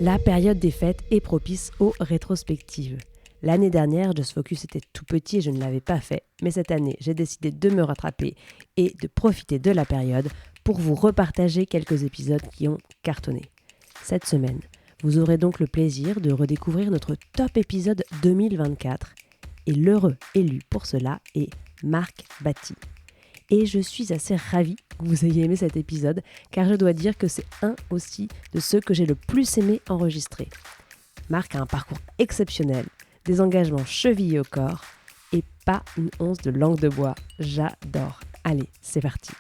La période des fêtes est propice aux rétrospectives. L'année dernière, Just Focus était tout petit et je ne l'avais pas fait. Mais cette année, j'ai décidé de me rattraper et de profiter de la période pour vous repartager quelques épisodes qui ont cartonné. Cette semaine, vous aurez donc le plaisir de redécouvrir notre top épisode 2024. Et l'heureux élu pour cela est Marc Batty. Et je suis assez ravie que vous ayez aimé cet épisode, car je dois dire que c'est un aussi de ceux que j'ai le plus aimé enregistrer. Marc a un parcours exceptionnel, des engagements chevillés au corps, et pas une once de langue de bois. J'adore. Allez, c'est parti.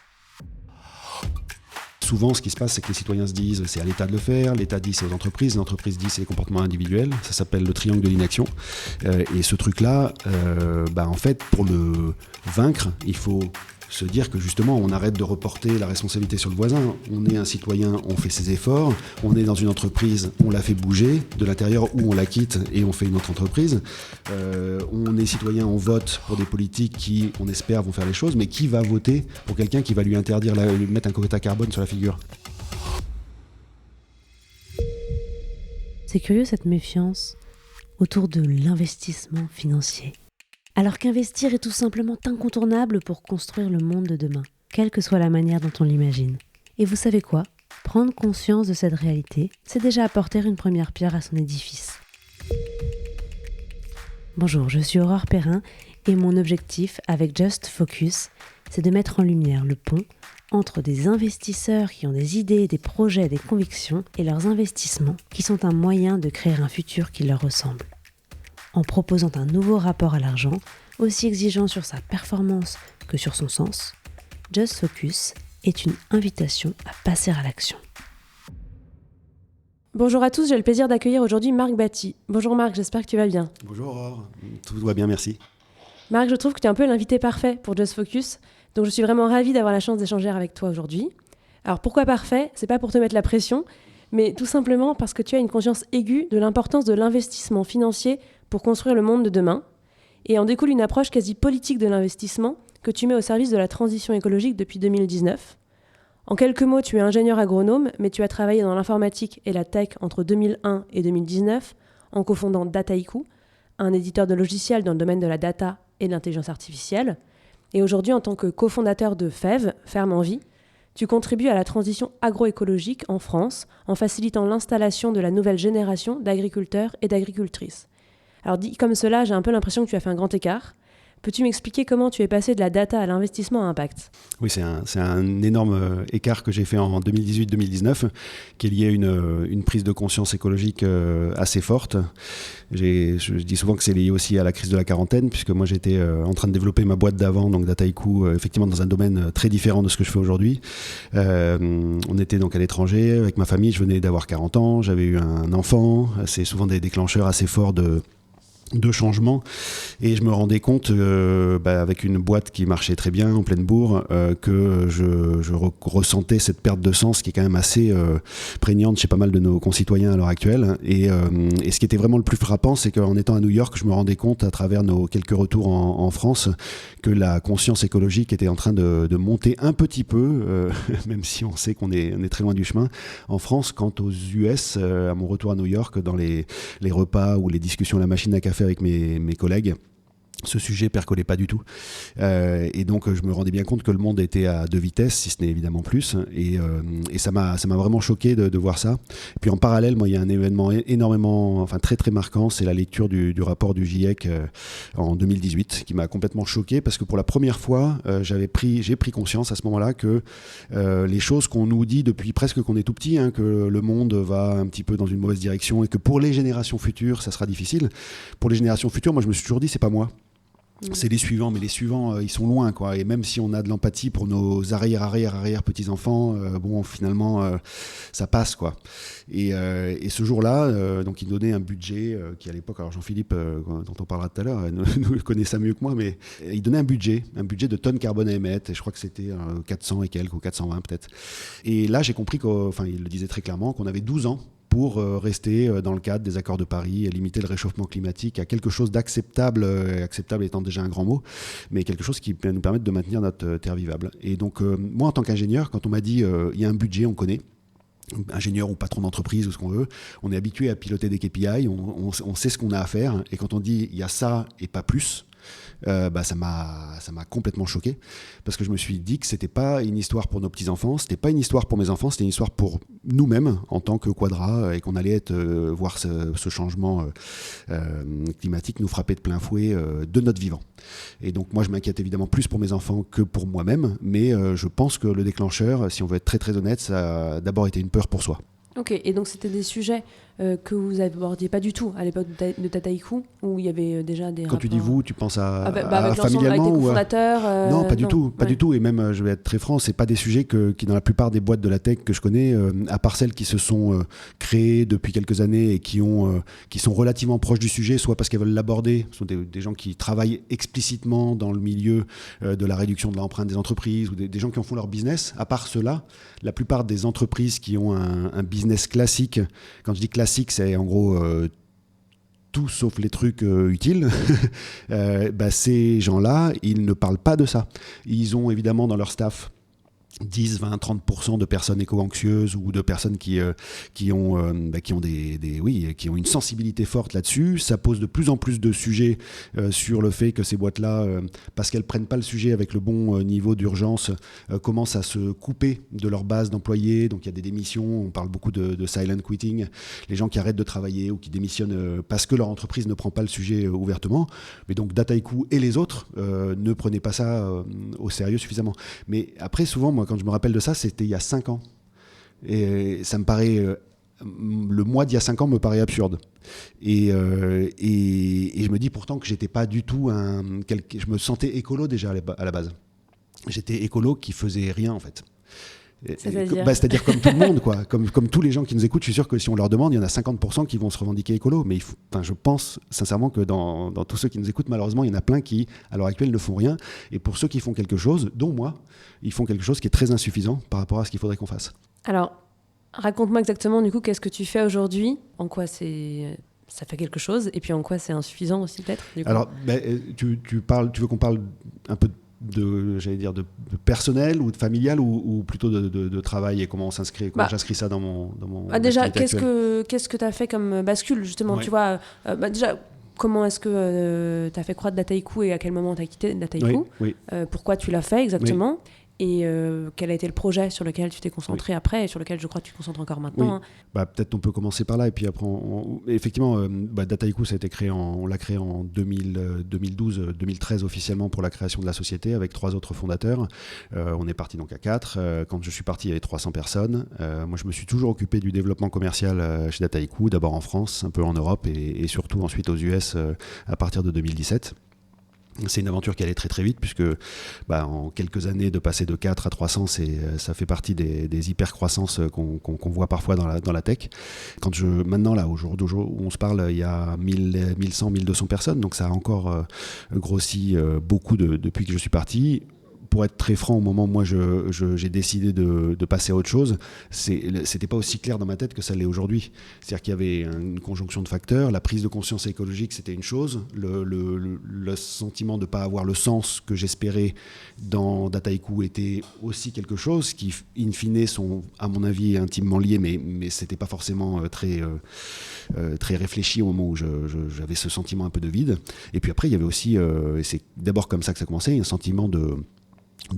Souvent, ce qui se passe, c'est que les citoyens se disent c'est à l'État de le faire, l'État dit c'est aux entreprises, l'entreprise dit c'est les comportements individuels. Ça s'appelle le triangle de l'inaction. Et ce truc-là, en fait, pour le vaincre, il faut se dire que justement, on arrête de reporter la responsabilité sur le voisin. On est un citoyen, on fait ses efforts. On est dans une entreprise, on la fait bouger de l'intérieur ou on la quitte et on fait une autre entreprise. On est citoyen, on vote pour des politiques qui, on espère, vont faire les choses. Mais qui va voter pour quelqu'un qui va lui interdire, lui mettre un quota carbone sur la figure ? C'est curieux cette méfiance autour de l'investissement financier. Alors qu'investir est tout simplement incontournable pour construire le monde de demain, quelle que soit la manière dont on l'imagine. Et vous savez quoi ? Prendre conscience de cette réalité, c'est déjà apporter une première pierre à son édifice. Bonjour, je suis Aurore Perrin et mon objectif avec Just Focus, c'est de mettre en lumière le pont entre des investisseurs qui ont des idées, des projets, des convictions et leurs investissements qui sont un moyen de créer un futur qui leur ressemble. En proposant un nouveau rapport à l'argent, aussi exigeant sur sa performance que sur son sens, Just Focus est une invitation à passer à l'action. Bonjour à tous, j'ai le plaisir d'accueillir aujourd'hui Marc Batty. Bonjour Marc, j'espère que tu vas bien. Bonjour Aurore, tout va bien, merci. Marc, je trouve que tu es un peu l'invité parfait pour Just Focus, donc je suis vraiment ravie d'avoir la chance d'échanger avec toi aujourd'hui. Alors pourquoi parfait ? C'est pas pour te mettre la pression, mais tout simplement parce que tu as une conscience aiguë de l'importance de l'investissement financier pour construire le monde de demain. Et en découle une approche quasi politique de l'investissement que tu mets au service de la transition écologique depuis 2019. En quelques mots, tu es ingénieur agronome, mais tu as travaillé dans l'informatique et la tech entre 2001 et 2019 en cofondant Dataiku, un éditeur de logiciels dans le domaine de la data et de l'intelligence artificielle. Et aujourd'hui, en tant que cofondateur de FEV, Ferme en Vie, tu contribues à la transition agroécologique en France en facilitant l'installation de la nouvelle génération d'agriculteurs et d'agricultrices. Alors dit comme cela, j'ai un peu l'impression que tu as fait un grand écart. Peux-tu m'expliquer comment tu es passé de la data à l'investissement à impact ? Oui, c'est un énorme écart que j'ai fait en 2018-2019, qui est lié à une prise de conscience écologique assez forte. Je dis souvent que c'est lié aussi à la crise de la quarantaine, puisque moi j'étais en train de développer ma boîte d'avant, donc Dataiku, effectivement dans un domaine très différent de ce que je fais aujourd'hui. On était donc à l'étranger avec ma famille, je venais d'avoir 40 ans, j'avais eu un enfant, c'est souvent des déclencheurs assez forts de changement, et je me rendais compte avec une boîte qui marchait très bien en pleine bourre, que je ressentais cette perte de sens qui est quand même assez prégnante chez pas mal de nos concitoyens à l'heure actuelle, et ce qui était vraiment le plus frappant, c'est qu'en étant à New York, je me rendais compte à travers nos quelques retours en France que la conscience écologique était en train de monter un petit peu, même si on sait qu'on est très loin du chemin en France. Quant aux US, à mon retour à New York, dans les repas ou les discussions à la machine à café avec mes collègues, ce sujet percolait pas du tout, et donc je me rendais bien compte que le monde était à deux vitesses, si ce n'est évidemment plus, et ça m'a vraiment choqué de voir ça. Et puis en parallèle, moi, il y a un événement très très marquant, c'est la lecture du rapport du GIEC en 2018, qui m'a complètement choqué, parce que pour la première fois, j'ai pris conscience à ce moment-là que les choses qu'on nous dit depuis presque qu'on est tout petit, que le monde va un petit peu dans une mauvaise direction et que pour les générations futures, ça sera difficile. Pour les générations futures, moi je me suis toujours dit, c'est pas moi. C'est les suivants, mais les suivants, ils sont loin, quoi. Et même si on a de l'empathie pour nos arrière petits-enfants, finalement, ça passe, quoi. Et ce jour-là, donc il donnait un budget qui, à l'époque, alors Jean-Philippe, dont on parlera tout à l'heure, nous connaît ça mieux que moi, mais il donnait un budget de tonnes carbone à émettre, et je crois que c'était 400 et quelques, ou 420 peut-être. Et là, j'ai compris il le disait très clairement, qu'on avait 12 ans pour rester dans le cadre des accords de Paris et limiter le réchauffement climatique à quelque chose d'acceptable, acceptable étant déjà un grand mot, mais quelque chose qui peut nous permettre de maintenir notre terre vivable. Et donc, moi, en tant qu'ingénieur, quand on m'a dit il y a un budget, on connaît, ingénieur ou patron d'entreprise ou ce qu'on veut, on est habitué à piloter des KPI, on sait ce qu'on a à faire, et quand on dit il y a ça et pas plus, ça m'a complètement choqué, parce que je me suis dit que c'était pas une histoire pour nos petits-enfants, c'était pas une histoire pour mes enfants, c'était une histoire pour nous-mêmes en tant que Quadra, et qu'on allait voir ce changement climatique nous frapper de plein fouet de notre vivant. Et donc moi je m'inquiète évidemment plus pour mes enfants que pour moi-même, mais je pense que le déclencheur, si on veut être très très honnête, ça a d'abord été une peur pour soi. Ok, et donc c'était des sujets que vous abordiez pas du tout à l'époque de Tataiku, où il y avait déjà des Quand rapports... tu dis vous, tu penses à avec familialement avec tes ou cofondateurs Non, pas du tout, pas du tout. Et même, je vais être très franc, c'est pas des sujets qui dans la plupart des boîtes de la tech que je connais, à part celles qui se sont créées depuis quelques années et qui sont relativement proches du sujet, soit parce qu'elles veulent l'aborder, ce sont des gens qui travaillent explicitement dans le milieu de la réduction de l'empreinte des entreprises, ou des gens qui en font leur business. À part cela, la plupart des entreprises qui ont un business classique, quand je dis classique, c'est en gros tout sauf les trucs utiles, ces gens-là, ils ne parlent pas de ça. Ils ont évidemment dans leur staff 10, 20, 30% de personnes éco-anxieuses ou de personnes qui ont une sensibilité forte là-dessus. Ça pose de plus en plus de sujets sur le fait que ces boîtes-là, parce qu'elles ne prennent pas le sujet avec le bon niveau d'urgence, commencent à se couper de leur base d'employés. Donc il y a des démissions, on parle beaucoup de silent quitting, les gens qui arrêtent de travailler ou qui démissionnent parce que leur entreprise ne prend pas le sujet ouvertement. Mais donc Dataiku et les autres ne prenaient pas ça au sérieux suffisamment. Mais après, souvent, moi, quand je me rappelle de ça, c'était il y a 5 ans. Et ça me paraît... le mois d'il y a 5 ans me paraît absurde. Et je me dis pourtant que j'étais pas du tout je me sentais écolo déjà à la base. J'étais écolo qui faisait rien, en fait. C'est-à-dire comme tout le monde, quoi. Comme tous les gens qui nous écoutent, je suis sûr que si on leur demande, il y en a 50% qui vont se revendiquer écolo. Mais je pense sincèrement que dans tous ceux qui nous écoutent, malheureusement, il y en a plein qui, à l'heure actuelle, ne font rien. Et pour ceux qui font quelque chose, dont moi, ils font quelque chose qui est très insuffisant par rapport à ce qu'il faudrait qu'on fasse. Alors, raconte-moi exactement, du coup, qu'est-ce que tu fais aujourd'hui ? En quoi ça fait quelque chose ? Et puis en quoi c'est insuffisant aussi, peut-être, du coup ? Alors, tu veux qu'on parle un peu de personnel ou de familial ou plutôt de travail, et comment on s'inscrit, j'inscris ça dans mon déjà, qu'est-ce que tu as fait comme bascule, justement, ouais. Tu vois, déjà, comment est-ce que tu as fait croître Dataiku et à quel moment tu as quitté Dataiku ? Oui. Pourquoi tu l'as fait exactement ? Oui. Et quel a été le projet sur lequel tu t'es concentré après, et sur lequel je crois que tu te concentres encore maintenant. Oui. Peut-être on peut commencer par là, et puis après, effectivement, Dataiku, ça a été créé on l'a créé en 2012-2013 officiellement pour la création de la société, avec 3 autres fondateurs. On est parti donc à 4. Quand je suis parti, il y avait 300 personnes. Moi, je me suis toujours occupé du développement commercial chez Dataiku, d'abord en France, un peu en Europe, et surtout ensuite aux US à partir de 2017. C'est une aventure qui allait très très vite, puisque en quelques années, de passer de 4 à 300, ça fait partie des hyper-croissances qu'on voit parfois dans la tech. Maintenant, là, au jour où on se parle, il y a 1100, 1200 personnes, donc ça a encore grossi beaucoup depuis que je suis parti. Pour être très franc, au moment où moi j'ai décidé de passer à autre chose, c'était pas aussi clair dans ma tête que ça l'est aujourd'hui. C'est-à-dire qu'il y avait une conjonction de facteurs. La prise de conscience écologique, c'était une chose. Le sentiment de ne pas avoir le sens que j'espérais dans Dataiku était aussi quelque chose, qui, in fine, sont, à mon avis, intimement liés, mais c'était pas forcément très réfléchi au moment où j'avais ce sentiment un peu de vide. Et puis après, il y avait aussi, et c'est d'abord comme ça que ça commençait, un sentiment de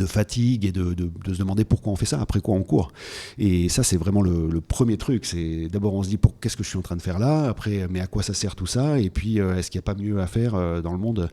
fatigue et de se demander pourquoi on fait ça, après quoi on court. Et ça, c'est vraiment le premier truc. C'est d'abord, on se dit qu'est-ce que je suis en train de faire là, après, mais à quoi ça sert tout ça, et puis est-ce qu'il n'y a pas mieux à faire dans le monde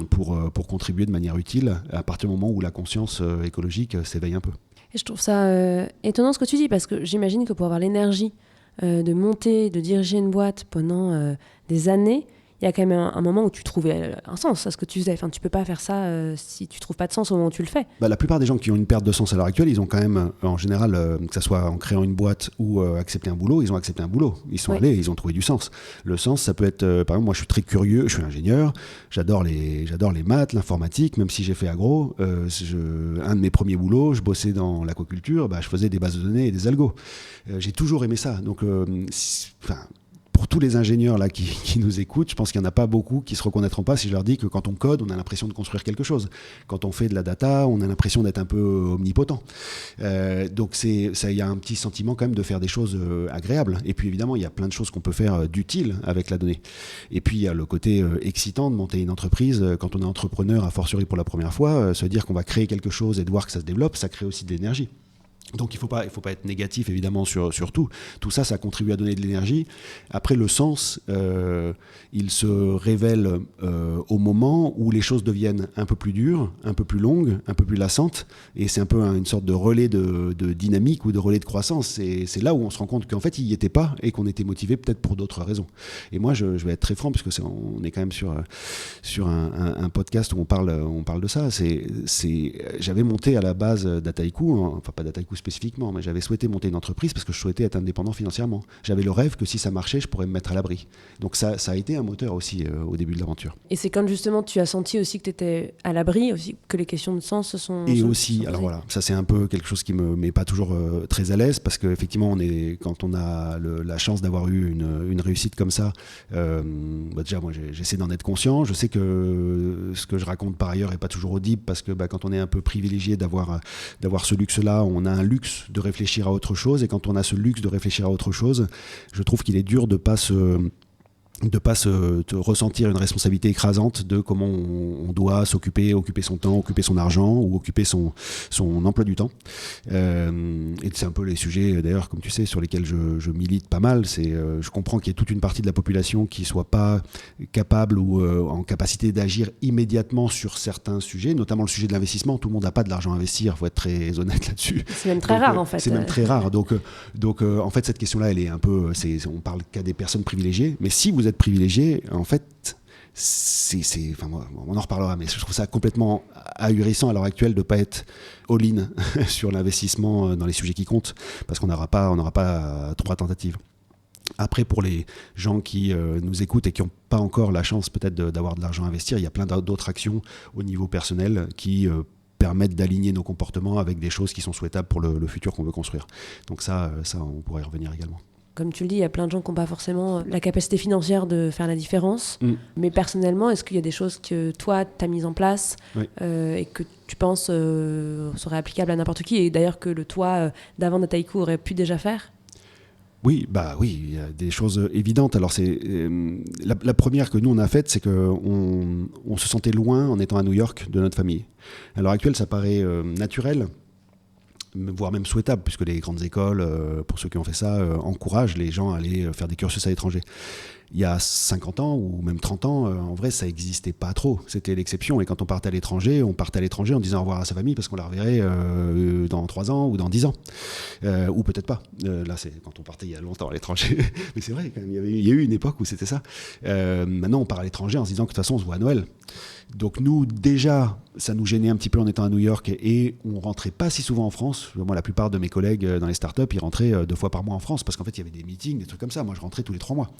pour contribuer de manière utile à partir du moment où la conscience écologique s'éveille un peu. Et je trouve ça étonnant ce que tu dis, parce que j'imagine que pour avoir l'énergie de monter, de diriger une boîte pendant des années, il y a quand même un moment où tu trouvais un sens à ce que tu faisais. Enfin, tu peux pas faire ça si tu trouves pas de sens au moment où tu le fais. La plupart des gens qui ont une perte de sens à l'heure actuelle, ils ont quand même, en général, que ce soit en créant une boîte ou accepter un boulot, ils ont accepté un boulot. Ils sont allés, ils ont trouvé du sens. Le sens, ça peut être, par exemple, moi je suis très curieux, je suis ingénieur, j'adore les maths, l'informatique, même si j'ai fait agro. Un de mes premiers boulots, je bossais dans l'aquaculture, je faisais des bases de données et des algos. J'ai toujours aimé ça. Donc, pour tous les ingénieurs là qui nous écoutent, je pense qu'il n'y en a pas beaucoup qui se reconnaîtront pas si je leur dis que quand on code, on a l'impression de construire quelque chose. Quand on fait de la data, on a l'impression d'être un peu omnipotent. Donc il y a un petit sentiment quand même de faire des choses agréables. Et puis évidemment, il y a plein de choses qu'on peut faire d'utiles avec la donnée. Et puis il y a le côté excitant de monter une entreprise quand on est entrepreneur, a fortiori pour la première fois, se dire qu'on va créer quelque chose et de voir que ça se développe, ça crée aussi de l'énergie. Donc il faut pas être négatif évidemment sur tout. Tout ça, ça contribue à donner de l'énergie. Après, le sens, il se révèle au moment où les choses deviennent un peu plus dures, un peu plus longues, un peu plus lassantes. Et c'est un peu une sorte de relais de dynamique ou de relais de croissance. Et c'est là où on se rend compte qu'en fait, il n'y était pas et qu'on était motivé peut-être pour d'autres raisons. Et moi, je vais être très franc, puisque on est quand même sur un podcast où on parle de ça. J'avais monté à la base Dataiku, enfin pas Dataiku spécifiquement, mais j'avais souhaité monter une entreprise parce que je souhaitais être indépendant financièrement. J'avais le rêve que si ça marchait, je pourrais me mettre à l'abri. Donc ça a été un moteur aussi au début de l'aventure. Et c'est quand justement tu as senti aussi que tu étais à l'abri, aussi que les questions de sens se sont... Et aussi, alors voilà, ça c'est un peu quelque chose qui me met pas toujours très à l'aise, parce qu'effectivement, quand on a la chance d'avoir eu une réussite comme ça, déjà moi j'essaie d'en être conscient. Je sais que ce que je raconte par ailleurs est pas toujours audible, parce que quand on est un peu privilégié d'avoir ce luxe-là, on a un luxe de réfléchir à autre chose, et quand on a ce luxe de réfléchir à autre chose, je trouve qu'il est dur de pas ressentir une responsabilité écrasante de comment on doit occuper son temps, occuper son argent ou occuper son emploi du temps. Et c'est un peu les sujets, d'ailleurs, comme tu sais, sur lesquels je milite pas mal. Je comprends qu'il y ait toute une partie de la population qui soit pas capable ou en capacité d'agir immédiatement sur certains sujets, notamment le sujet de l'investissement. Tout le monde n'a pas de l'argent à investir, il faut être très honnête là-dessus. C'est même très rare, en fait. C'est même très rare. Donc en fait, cette question-là, elle est un peu... on parle qu'à des personnes privilégiées, mais si vous êtes privilégié, en fait, on en reparlera, mais je trouve ça complètement ahurissant à l'heure actuelle de ne pas être all-in sur l'investissement dans les sujets qui comptent, parce qu'on n'aura pas 3 tentatives. Après, pour les gens qui nous écoutent et qui n'ont pas encore la chance peut-être d'avoir de l'argent à investir, il y a plein d'autres actions au niveau personnel qui permettent d'aligner nos comportements avec des choses qui sont souhaitables pour le futur qu'on veut construire. Donc ça, on pourrait y revenir également. Comme tu le dis, il y a plein de gens qui n'ont pas forcément la capacité financière de faire la différence. Mais personnellement, est-ce qu'il y a des choses que toi, tu as mises en place et que tu penses seraient applicables à n'importe qui, et d'ailleurs que le toi d'avant Dataiku aurait pu déjà faire ? Oui, il y a des choses évidentes. Alors c'est la première que nous on a faite, c'est qu'on se sentait loin en étant à New York de notre famille. À l'heure actuelle, ça paraît naturel, voire même souhaitable, puisque les grandes écoles, pour ceux qui ont fait ça, encouragent les gens à aller faire des cursus à l'étranger. Il y a 50 ans ou même 30 ans, en vrai, ça n'existait pas trop. C'était l'exception. Et quand on partait à l'étranger en disant au revoir à sa famille parce qu'on la reverrait dans 3 ans ou dans 10 ans. Ou peut-être pas. Là, c'est quand on partait il y a longtemps à l'étranger. Mais c'est vrai, quand même, il y a eu une époque où c'était ça. Maintenant, on part à l'étranger en se disant que de toute façon, on se voit à Noël. Donc nous, déjà, ça nous gênait un petit peu en étant à New York et on rentrait pas si souvent en France. Moi, la plupart de mes collègues dans les startups, ils rentraient 2 fois par mois en France parce qu'en fait, il y avait des meetings, des trucs comme ça. Moi, je rentrais tous les 3 mois.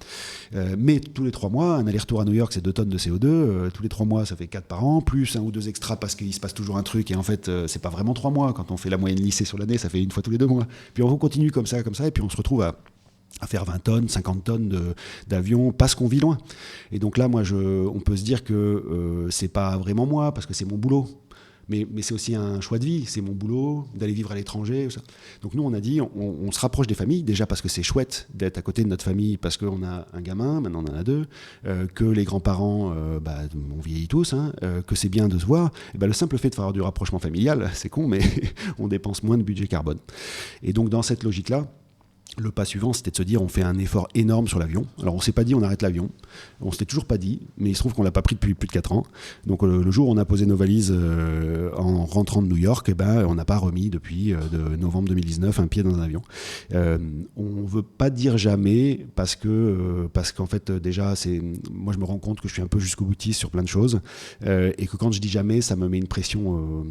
Mais tous les 3 mois, un aller-retour à New York, c'est 2 tonnes de CO2. Tous les 3 mois, ça fait 4 par an, plus 1 ou 2 extras parce qu'il se passe toujours un truc. Et en fait, c'est pas vraiment 3 mois. Quand on fait la moyenne lycée sur l'année, ça fait 1 fois tous les 2 mois. Puis on continue comme ça, et puis on se retrouve à faire 20 tonnes, 50 tonnes d'avions parce qu'on vit loin. Et donc là, on peut se dire que c'est pas vraiment moi, parce que c'est mon boulot. Mais c'est aussi un choix de vie, c'est mon boulot, d'aller vivre à l'étranger. Ça. Donc nous, on a dit, on se rapproche des familles, déjà parce que c'est chouette d'être à côté de notre famille, parce qu'on a un gamin, maintenant on en a 2, que les grands-parents, on vieillit tous, que c'est bien de se voir. Et le simple fait de faire du rapprochement familial, c'est con, mais on dépense moins de budget carbone. Et donc dans cette logique-là, le pas suivant, c'était de se dire on fait un effort énorme sur l'avion. Alors on s'est pas dit on arrête l'avion, on s'était toujours pas dit, mais il se trouve qu'on l'a pas pris depuis plus de 4 ans. Donc le jour où on a posé nos valises en rentrant de New York, on n'a pas remis depuis de novembre 2019 un pied dans un avion. On veut pas dire jamais parce qu'en fait déjà moi je me rends compte que je suis un peu jusqu'au boutiste sur plein de choses et que quand je dis jamais, ça me met une pression.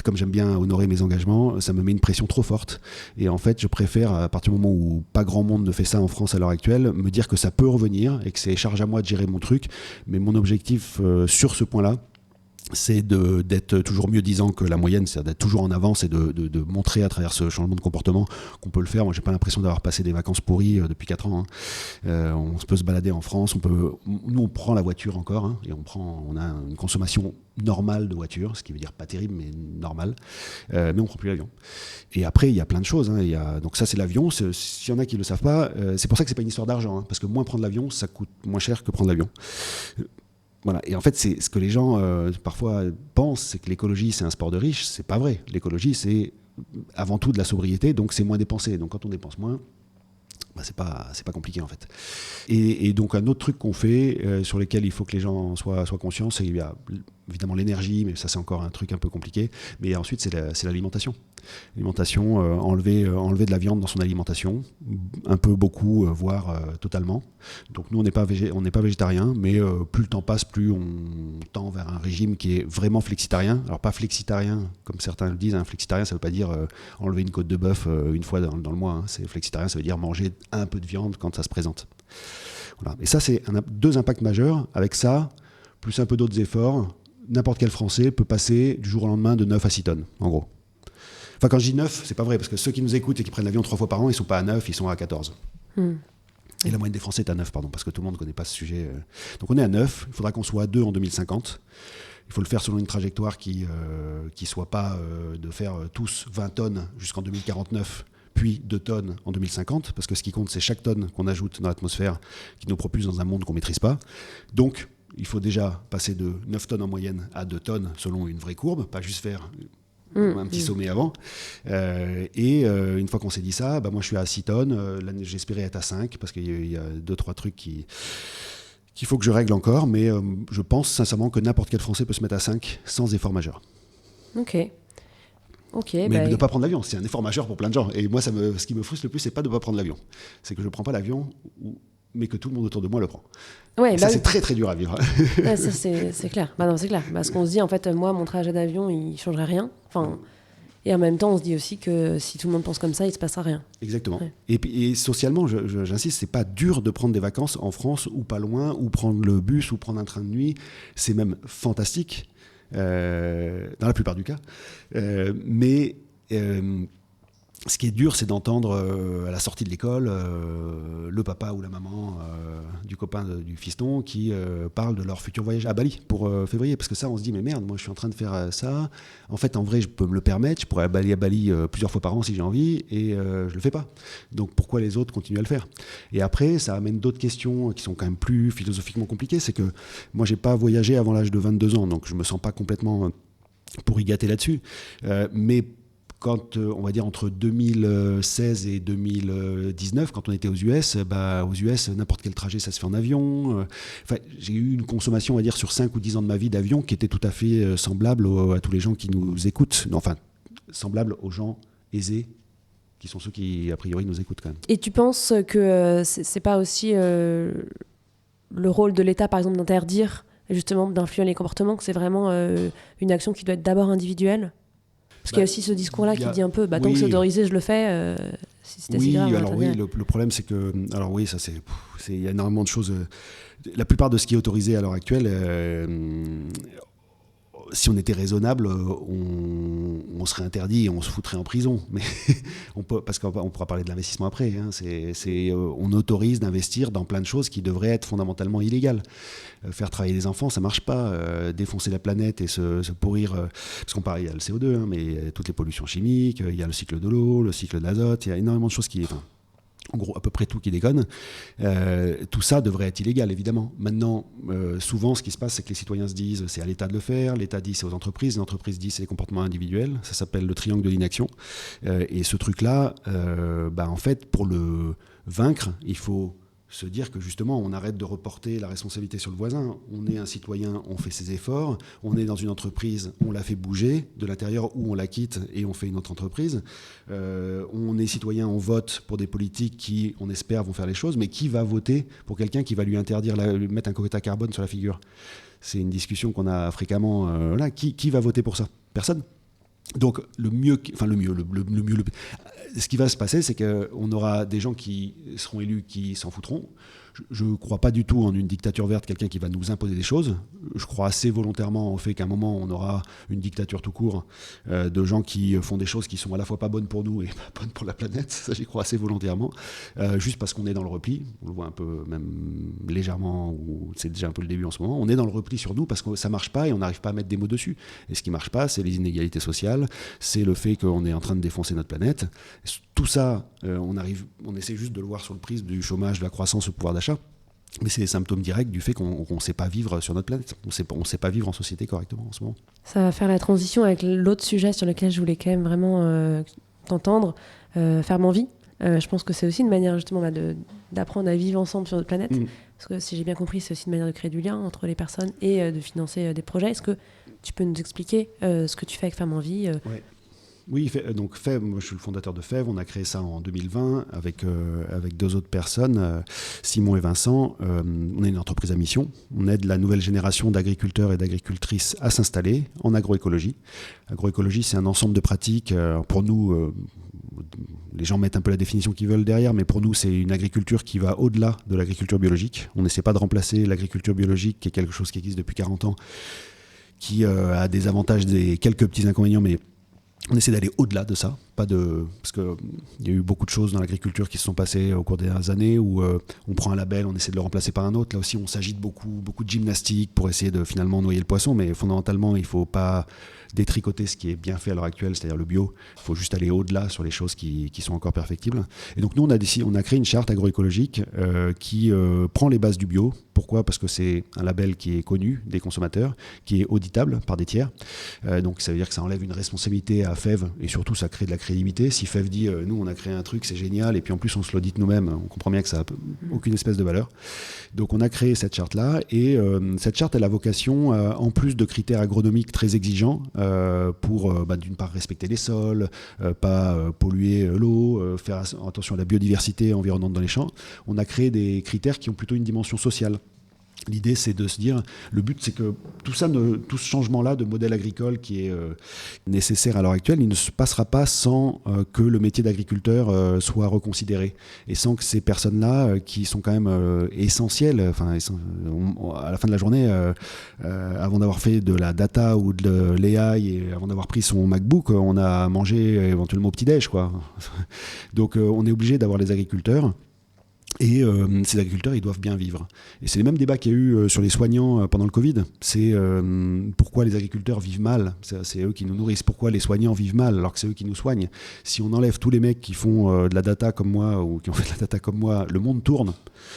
Comme j'aime bien honorer mes engagements, ça me met une pression trop forte. Et en fait, je préfère, à partir du moment où pas grand monde ne fait ça en France à l'heure actuelle, me dire que ça peut revenir et que c'est charge à moi de gérer mon truc. Mais mon objectif sur ce point-là, c'est d'être toujours mieux disant que la moyenne, c'est-à-dire d'être toujours en avance et de montrer à travers ce changement de comportement qu'on peut le faire. Moi, j'ai pas l'impression d'avoir passé des vacances pourries depuis 4 ans. On peut se balader en France, nous on prend la voiture encore, et on a une consommation normale de voiture, ce qui veut dire pas terrible mais normale, mais on prend plus l'avion. Et après, il y a plein de choses. Donc ça, c'est l'avion. S'il y en a qui le savent pas, c'est pour ça que c'est pas une histoire d'argent, parce que moins prendre l'avion, ça coûte moins cher que prendre l'avion. Voilà. Et en fait, c'est ce que les gens parfois pensent, c'est que l'écologie c'est un sport de riches. C'est pas vrai. L'écologie c'est avant tout de la sobriété, donc c'est moins dépensé. Donc quand on dépense moins, c'est pas compliqué en fait. Et donc un autre truc qu'on fait, sur lequel il faut que les gens soient conscients, c'est qu'il y a évidemment l'énergie, mais ça c'est encore un truc un peu compliqué. Mais ensuite c'est l'alimentation. L'alimentation, enlever de la viande dans son alimentation, un peu, beaucoup, voire totalement. Donc nous on n'est pas végétarien, mais plus le temps passe, plus on tend vers un régime qui est vraiment flexitarien. Alors pas flexitarien comme certains le disent, flexitarien ça veut pas dire enlever une côte de bœuf une fois dans le mois. C'est flexitarien, ça veut dire manger un peu de viande quand ça se présente. Voilà. Et ça c'est deux impacts majeurs. Avec ça, plus un peu d'autres efforts, n'importe quel Français peut passer du jour au lendemain de 9 à 6 tonnes, en gros. Enfin, quand je dis 9, c'est pas vrai, parce que ceux qui nous écoutent et qui prennent l'avion 3 fois par an, ils sont pas à 9, ils sont à 14. Et la moyenne des Français est à 9, pardon, parce que tout le monde ne connaît pas ce sujet. Donc on est à 9, il faudra qu'on soit à 2 en 2050. Il faut le faire selon une trajectoire qui soit pas de faire tous 20 tonnes jusqu'en 2049, puis 2 tonnes en 2050, parce que ce qui compte, c'est chaque tonne qu'on ajoute dans l'atmosphère qui nous propulse dans un monde qu'on ne maîtrise pas. Donc, il faut déjà passer de 9 tonnes en moyenne à 2 tonnes selon une vraie courbe, pas juste faire un petit sommet avant. Une fois qu'on s'est dit ça, moi je suis à 6 tonnes, j'espérais être à 5, parce qu'il y a 2-3 trucs qu'il faut que je règle encore, mais je pense sincèrement que n'importe quel Français peut se mettre à 5 sans effort majeur. Ok. Mais de ne pas prendre l'avion, c'est un effort majeur pour plein de gens. Et moi, ce qui me frustre le plus, c'est pas de ne pas prendre l'avion. C'est que je ne prends pas l'avion, mais que tout le monde autour de moi le prend. Ouais, ça, c'est très très dur à vivre. Ouais, ça, c'est clair. Non, c'est clair. Parce qu'on se dit, en fait, moi, mon trajet d'avion, il ne changerait rien. Et en même temps, on se dit aussi que si tout le monde pense comme ça, il ne se passera rien. Exactement. Ouais. Et socialement, j'insiste, c'est pas dur de prendre des vacances en France ou pas loin, ou prendre le bus, ou prendre un train de nuit. C'est même fantastique. Dans la plupart du cas. Mais ce qui est dur, c'est d'entendre à la sortie de l'école le papa ou la maman du copain du fiston qui parle de leur futur voyage à Bali pour février. Parce que ça, on se dit, mais merde, moi je suis en train de faire ça. En fait, en vrai, je peux me le permettre. Je pourrais aller à Bali plusieurs fois par an si j'ai envie et je le fais pas. Donc pourquoi les autres continuent à le faire? Et après, ça amène d'autres questions qui sont quand même plus philosophiquement compliquées. C'est que moi, j'ai pas voyagé avant l'âge de 22 ans, donc je me sens pas complètement pour y gâter là-dessus. Mais quand, on va dire, entre 2016 et 2019, quand on était aux US, n'importe quel trajet, ça se fait en avion. J'ai eu une consommation, on va dire, sur 5 ou 10 ans de ma vie d'avion qui était tout à fait semblable à tous les gens qui nous écoutent. Enfin, semblable aux gens aisés, qui sont ceux qui, a priori, nous écoutent quand même. Et tu penses que c'est pas aussi le rôle de l'État, par exemple, d'interdire, justement, d'influer les comportements, que c'est vraiment une action qui doit être d'abord individuelle? Parce qu'il y a aussi ce discours-là qui dit un peu, tant que c'est autorisé, je le fais. Si c'était si grave, le problème, c'est que... Alors oui, ça c'est... Il y a énormément de choses... La plupart de ce qui est autorisé à l'heure actuelle... si on était raisonnable, on serait interdit et on se foutrait en prison. Mais parce qu'on pourra parler de l'investissement après. On autorise d'investir dans plein de choses qui devraient être fondamentalement illégales. Faire travailler des enfants, ça marche pas. Défoncer la planète et se pourrir... parce qu'on parle, il y a le CO2, mais il y a toutes les pollutions chimiques, il y a le cycle de l'eau, le cycle de l'azote, il y a énormément de choses qui... en gros, à peu près tout qui déconne. Tout ça devrait être illégal, évidemment. Maintenant, souvent, ce qui se passe, c'est que les citoyens se disent c'est à l'État de le faire, l'État dit c'est aux entreprises, l'entreprise dit c'est les comportements individuels. Ça s'appelle le triangle de l'inaction. Et ce truc-là, en fait, pour le vaincre, il faut se dire que justement, on arrête de reporter la responsabilité sur le voisin. On est un citoyen, on fait ses efforts. On est dans une entreprise, on la fait bouger de l'intérieur ou on la quitte et on fait une autre entreprise. On est citoyen, on vote pour des politiques qui, on espère, vont faire les choses. Mais qui va voter pour quelqu'un qui va lui interdire, lui mettre un quota carbone sur la figure? C'est une discussion qu'on a fréquemment. Qui va voter pour ça? Personne. Donc ce qui va se passer, c'est qu'on aura des gens qui seront élus qui s'en foutront. Je ne crois pas du tout en une dictature verte, quelqu'un qui va nous imposer des choses. Je crois assez volontairement au fait qu'à un moment, on aura une dictature tout court de gens qui font des choses qui sont à la fois pas bonnes pour nous et pas bonnes pour la planète. Ça, j'y crois assez volontairement. Juste parce qu'on est dans le repli. On le voit un peu, même légèrement, ou c'est déjà un peu le début en ce moment. On est dans le repli sur nous parce que ça ne marche pas et on n'arrive pas à mettre des mots dessus. Et ce qui ne marche pas, c'est les inégalités sociales, c'est le fait qu'on est en train de défoncer notre planète. Tout ça, on essaie juste de le voir sur le prisme du chômage, de la croissance, du pouvoir d'achat. Mais c'est les symptômes directs du fait qu'on ne sait pas vivre sur notre planète. On ne sait pas vivre en société correctement en ce moment. Ça va faire la transition avec l'autre sujet sur lequel je voulais quand même vraiment t'entendre, faire mon vie. Je pense que c'est aussi une manière justement d'apprendre à vivre ensemble sur notre planète. Parce que si j'ai bien compris, c'est aussi une manière de créer du lien entre les personnes et de financer des projets. Est-ce que tu peux nous expliquer ce que tu fais avec Femmes en Vie Ouais. Oui, donc FEV, moi je suis le fondateur de FEV, on a créé ça en 2020 avec 2 autres personnes, Simon et Vincent. On est une entreprise à mission, on aide la nouvelle génération d'agriculteurs et d'agricultrices à s'installer en agroécologie. Agroécologie, c'est un ensemble de pratiques, pour nous, les gens mettent un peu la définition qu'ils veulent derrière, mais pour nous c'est une agriculture qui va au-delà de l'agriculture biologique. On n'essaie pas de remplacer l'agriculture biologique, qui est quelque chose qui existe depuis 40 ans, qui a des avantages, quelques petits inconvénients, mais on essaie d'aller au-delà de ça, parce qu'il y a eu beaucoup de choses dans l'agriculture qui se sont passées au cours des dernières années où on prend un label, on essaie de le remplacer par un autre. Là aussi, on s'agite beaucoup de gymnastique pour essayer de finalement noyer le poisson, mais fondamentalement, il ne faut pas détricoter ce qui est bien fait à l'heure actuelle, c'est-à-dire le bio. Il faut juste aller au-delà sur les choses qui sont encore perfectibles. Et donc nous, on a créé une charte agroécologique qui prend les bases du bio. Pourquoi ? Parce que c'est un label qui est connu des consommateurs, qui est auditable par des tiers. Donc ça veut dire que ça enlève une responsabilité à FEV et surtout ça crée de la crédibilité. Si FEV dit nous on a créé un truc, c'est génial, et puis en plus on se l'audite nous-mêmes, on comprend bien que ça n'a aucune espèce de valeur. Donc on a créé cette charte-là, et cette charte elle a vocation, en plus de critères agronomiques très exigeants, pour d'une part respecter les sols, pas polluer l'eau, faire attention à la biodiversité environnante dans les champs, on a créé des critères qui ont plutôt une dimension sociale. L'idée, c'est de se dire, le but, c'est que tout ce changement-là de modèle agricole qui est nécessaire à l'heure actuelle, il ne se passera pas sans que le métier d'agriculteur soit reconsidéré. Et sans que ces personnes-là, qui sont quand même essentielles, à la fin de la journée, avant d'avoir fait de la data ou de l'AI, et avant d'avoir pris son MacBook, on a mangé éventuellement au petit-déj, quoi. Donc on est obligé d'avoir les agriculteurs. Et ces agriculteurs, ils doivent bien vivre. Et c'est les mêmes débats qu'il y a eu sur les soignants pendant le Covid. C'est pourquoi les agriculteurs vivent mal. C'est eux qui nous nourrissent. Pourquoi les soignants vivent mal alors que c'est eux qui nous soignent. Si on enlève tous les mecs qui font de la data comme moi ou qui ont fait de la data comme moi, le monde tourne.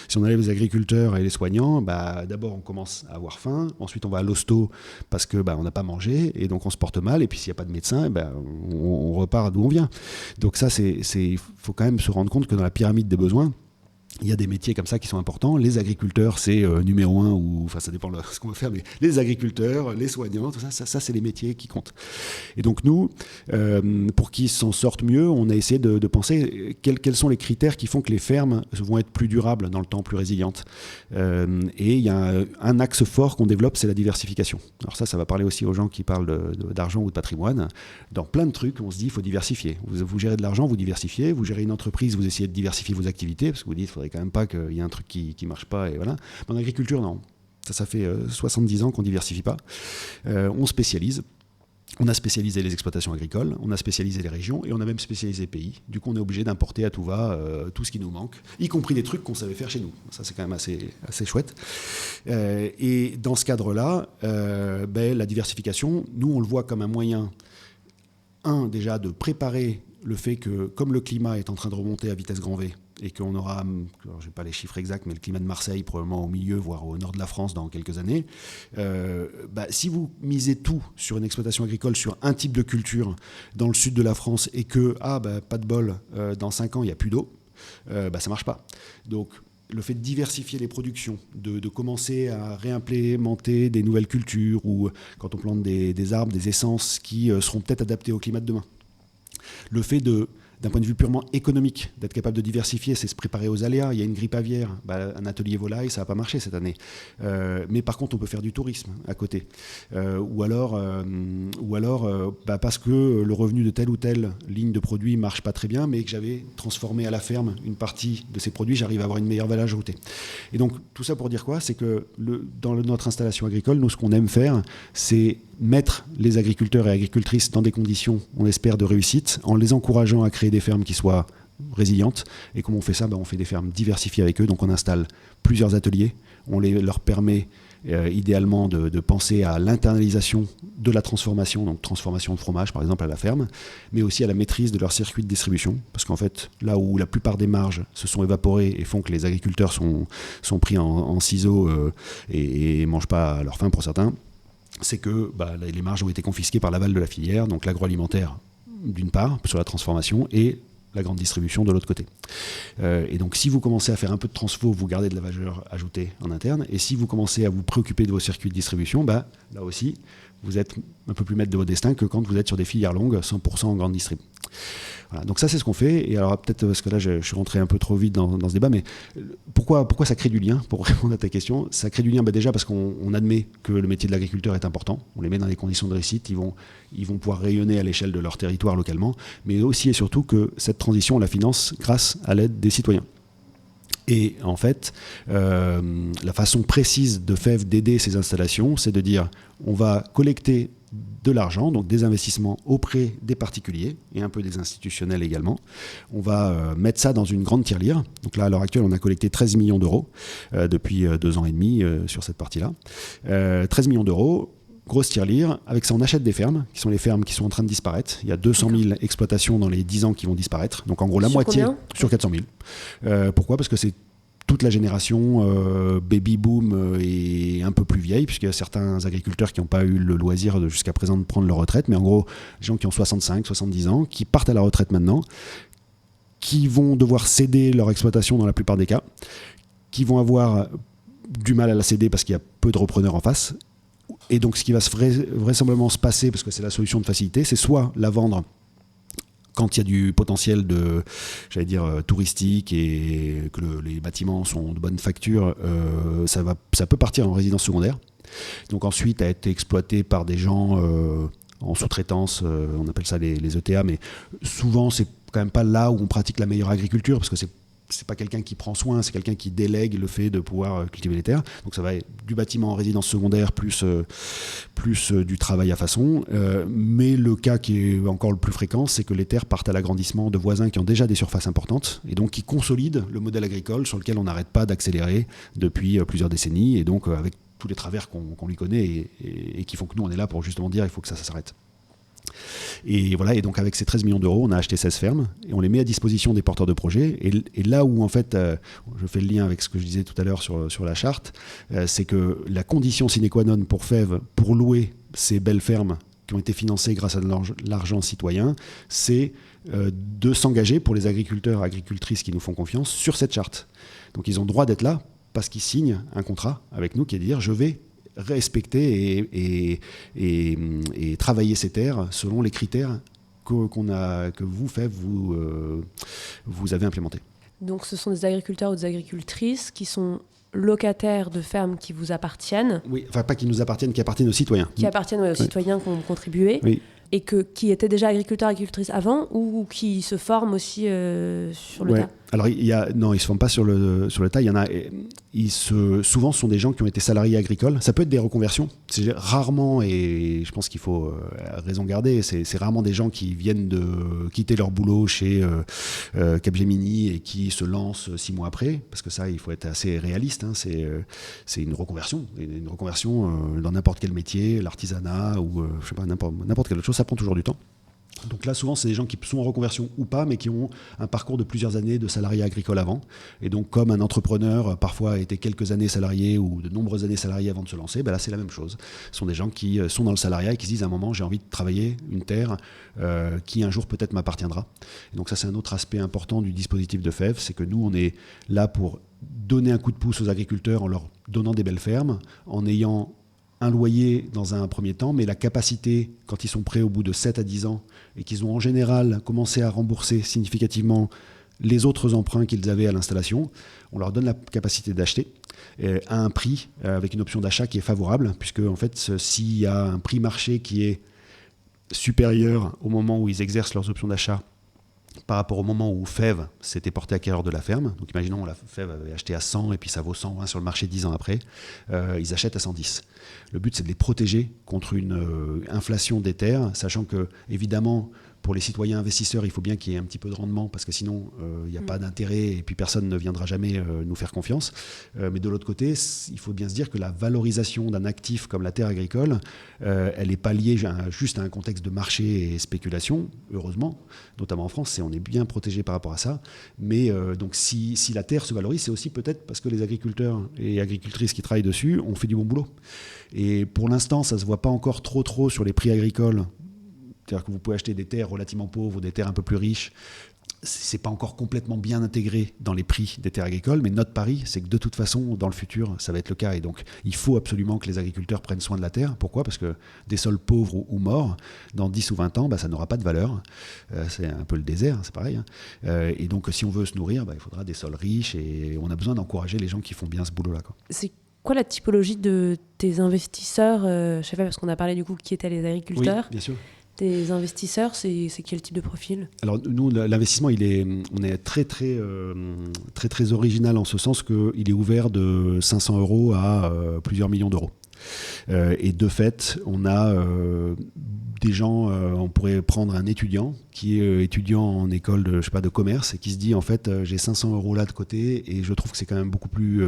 Si on enlève les agriculteurs et les soignants, d'abord on commence à avoir faim. Ensuite on va à l'hosto parce que on n'a pas mangé et donc on se porte mal. Et puis s'il n'y a pas de médecin, on repart d'où on vient. Donc ça, faut quand même se rendre compte que dans la pyramide des besoins, il y a des métiers comme ça qui sont importants. Les agriculteurs, c'est numéro 1, ça dépend de ce qu'on veut faire, mais les agriculteurs, les soignants, tout ça c'est les métiers qui comptent. Et donc nous, pour qu'ils s'en sortent mieux, on a essayé de penser quels sont les critères qui font que les fermes vont être plus durables dans le temps, plus résilientes. Et il y a un axe fort qu'on développe, c'est la diversification. Alors ça va parler aussi aux gens qui parlent d'argent ou de patrimoine. Dans plein de trucs, on se dit, il faut diversifier. Vous gérez de l'argent, vous diversifiez. Vous gérez une entreprise, vous essayez de diversifier vos activités, parce que vous dites, faudrait quand même pas qu'il y ait un truc qui marche pas, et voilà. Mais en agriculture, non. Ça fait 70 ans qu'on diversifie pas. On spécialise. On a spécialisé les exploitations agricoles, on a spécialisé les régions et on a même spécialisé les pays. Du coup, on est obligé d'importer à tout va tout ce qui nous manque, y compris des trucs qu'on savait faire chez nous. Ça, c'est quand même assez chouette. Et dans ce cadre-là, la diversification, nous, on le voit comme un moyen, déjà de préparer le fait que, comme le climat est en train de remonter à vitesse grand V, et qu'on aura, je n'ai pas les chiffres exacts, mais le climat de Marseille probablement au milieu, voire au nord de la France dans quelques années, si vous misez tout sur une exploitation agricole, sur un type de culture dans le sud de la France, et que, pas de bol, dans 5 ans, il n'y a plus d'eau, ça ne marche pas. Donc, le fait de diversifier les productions, de commencer à réimplémenter des nouvelles cultures, ou quand on plante des arbres, des essences qui seront peut-être adaptées au climat de demain. Le fait D'un point de vue purement économique, d'être capable de diversifier, c'est se préparer aux aléas. Il y a une grippe aviaire, un atelier volaille, ça n'a pas marché cette année. Mais par contre, on peut faire du tourisme à côté. Ou alors parce que le revenu de telle ou telle ligne de produits ne marche pas très bien, mais que j'avais transformé à la ferme une partie de ces produits, j'arrive à avoir une meilleure valeur ajoutée. Et donc, tout ça pour dire quoi ? C'est que dans notre installation agricole, nous, ce qu'on aime faire, c'est mettre les agriculteurs et agricultrices dans des conditions, on espère, de réussite, en les encourageant à créer des fermes qui soient résilientes. Et comment on fait ça ? On fait des fermes diversifiées avec eux. Donc on installe plusieurs ateliers. On leur permet idéalement de penser à l'internalisation de la transformation, donc transformation de fromage par exemple à la ferme, mais aussi à la maîtrise de leur circuit de distribution. Parce qu'en fait, là où la plupart des marges se sont évaporées et font que les agriculteurs sont pris en ciseaux et ne mangent pas à leur faim pour certains, c'est que les marges ont été confisquées par l'aval de la filière, donc l'agroalimentaire d'une part, sur la transformation, et la grande distribution de l'autre côté. Et donc si vous commencez à faire un peu de transfo, vous gardez de la valeur ajoutée en interne, et si vous commencez à vous préoccuper de vos circuits de distribution, là aussi, vous êtes un peu plus maître de votre destin que quand vous êtes sur des filières longues, 100% en grande distrib. Voilà, donc ça c'est ce qu'on fait, et alors peut-être parce que là je suis rentré un peu trop vite dans ce débat, mais pourquoi ça crée du lien, pour répondre à ta question? Ça crée du lien déjà parce qu'on admet que le métier de l'agriculteur est important, on les met dans des conditions de réussite, ils vont pouvoir rayonner à l'échelle de leur territoire localement, mais aussi et surtout que cette transition on la finance grâce à l'aide des citoyens. Et en fait, la façon précise de FEV d'aider ces installations, c'est de dire on va collecter de l'argent, donc des investissements auprès des particuliers et un peu des institutionnels également. On va mettre ça dans une grande tirelire. Donc là, à l'heure actuelle, on a collecté 13 millions d'euros depuis 2 ans et demi sur cette partie-là. 13 millions d'euros, grosse tirelire. Avec ça, on achète des fermes, qui sont les fermes qui sont en train de disparaître. Il y a 200 000 exploitations dans les 10 ans qui vont disparaître. Donc en gros, la moitié sur 400 000. Pourquoi ? Parce que c'est toute la génération baby-boom est un peu plus vieille, puisqu'il y a certains agriculteurs qui n'ont pas eu le loisir jusqu'à présent de prendre leur retraite, mais en gros, les gens qui ont 65, 70 ans, qui partent à la retraite maintenant, qui vont devoir céder leur exploitation dans la plupart des cas, qui vont avoir du mal à la céder parce qu'il y a peu de repreneurs en face. Et donc ce qui va vraisemblablement se passer, parce que c'est la solution de facilité, c'est soit la vendre quand il y a du potentiel touristique et que les bâtiments sont de bonne facture, ça peut partir en résidence secondaire. Donc ensuite, à être exploité par des gens en sous-traitance, on appelle ça les ETA, mais souvent, c'est quand même pas là où on pratique la meilleure agriculture, parce que c'est pas quelqu'un qui prend soin, c'est quelqu'un qui délègue le fait de pouvoir cultiver les terres. Donc ça va être du bâtiment en résidence secondaire plus du travail à façon. Mais le cas qui est encore le plus fréquent, c'est que les terres partent à l'agrandissement de voisins qui ont déjà des surfaces importantes et donc qui consolident le modèle agricole sur lequel on n'arrête pas d'accélérer depuis plusieurs décennies, et donc avec tous les travers qu'on lui connaît et qui font que nous on est là pour justement dire il faut que ça s'arrête. Et voilà, et donc avec ces 13 millions d'euros, on a acheté 16 fermes et on les met à disposition des porteurs de projets. Et là où en fait, je fais le lien avec ce que je disais tout à l'heure sur la charte, c'est que la condition sine qua non pour FEV, pour louer ces belles fermes qui ont été financées grâce à de l'argent citoyen, c'est de s'engager pour les agriculteurs et agricultrices qui nous font confiance sur cette charte. Donc ils ont le droit d'être là parce qu'ils signent un contrat avec nous qui est de dire je vais respecter et travailler ces terres selon les critères que vous avez implémentés. Donc ce sont des agriculteurs ou des agricultrices qui sont locataires de fermes qui vous appartiennent. Oui, enfin pas qui nous appartiennent, qui appartiennent aux citoyens. Qui appartiennent aux citoyens qui ont contribué. Oui. Et qui étaient déjà agriculteurs, agricultrices avant, ou qui se forment aussi sur le tas. Alors, non, ils ne se forment pas sur le tas. Il y en a, souvent, ce sont des gens qui ont été salariés agricoles. Ça peut être des reconversions. C'est rarement, et je pense qu'il faut raison garder, c'est rarement des gens qui viennent de quitter leur boulot chez Capgemini et qui se lancent 6 mois après. Parce que ça, il faut être assez réaliste. Hein, c'est une reconversion. Une reconversion dans n'importe quel métier, l'artisanat ou je sais pas, n'importe quelle autre chose, ça prend toujours du temps. Donc là, souvent, c'est des gens qui sont en reconversion ou pas, mais qui ont un parcours de plusieurs années de salarié agricole avant. Et donc, comme un entrepreneur, parfois, a été quelques années salarié ou de nombreuses années salarié avant de se lancer, là, c'est la même chose. Ce sont des gens qui sont dans le salariat et qui se disent à un moment, j'ai envie de travailler une terre qui un jour peut-être m'appartiendra. Et donc ça, c'est un autre aspect important du dispositif de FEV, c'est que nous, on est là pour donner un coup de pouce aux agriculteurs en leur donnant des belles fermes, en ayant un loyer dans un premier temps, mais la capacité, quand ils sont prêts au bout de 7 à 10 ans, et qu'ils ont en général commencé à rembourser significativement les autres emprunts qu'ils avaient à l'installation, on leur donne la capacité d'acheter à un prix avec une option d'achat qui est favorable, puisque en fait, s'il y a un prix marché qui est supérieur au moment où ils exercent leurs options d'achat par rapport au moment où FEV s'était porté acquéreur de la ferme, donc imaginons la FEV avait acheté à 100 et puis ça vaut 120 sur le marché 10 ans après, ils achètent à 110. Le but, c'est de les protéger contre une inflation des terres, sachant que, évidemment, pour les citoyens investisseurs, il faut bien qu'il y ait un petit peu de rendement, parce que sinon, il n'y a pas d'intérêt et puis personne ne viendra jamais nous faire confiance. Mais de l'autre côté, il faut bien se dire que la valorisation d'un actif comme la terre agricole, elle n'est pas liée juste à un contexte de marché et spéculation, heureusement, notamment en France, on est bien protégé par rapport à ça. Mais donc si la terre se valorise, c'est aussi peut-être parce que les agriculteurs et agricultrices qui travaillent dessus ont fait du bon boulot. Et pour l'instant, ça ne se voit pas encore trop sur les prix agricoles. C'est-à-dire que vous pouvez acheter des terres relativement pauvres ou des terres un peu plus riches. Ce n'est pas encore complètement bien intégré dans les prix des terres agricoles, mais notre pari, c'est que de toute façon, dans le futur, ça va être le cas. Et donc, il faut absolument que les agriculteurs prennent soin de la terre. Pourquoi ? Parce que des sols pauvres ou morts, dans 10 ou 20 ans, ça n'aura pas de valeur. C'est un peu le désert, c'est pareil. Et donc, si on veut se nourrir, il faudra des sols riches et on a besoin d'encourager les gens qui font bien ce boulot-là. C'est quoi la typologie de tes investisseurs chez FEV ? Parce qu'on a parlé du coup qui étaient les agriculteurs. Oui, bien sûr. Tes investisseurs, c'est quel type de profil ? Alors nous, l'investissement, on est très original en ce sens qu'il est ouvert de 500 € à plusieurs millions d'euros. Et de fait, on a des gens, on pourrait prendre un étudiant qui est étudiant en école de commerce et qui se dit en fait j'ai 500 € là de côté et je trouve que c'est quand même beaucoup plus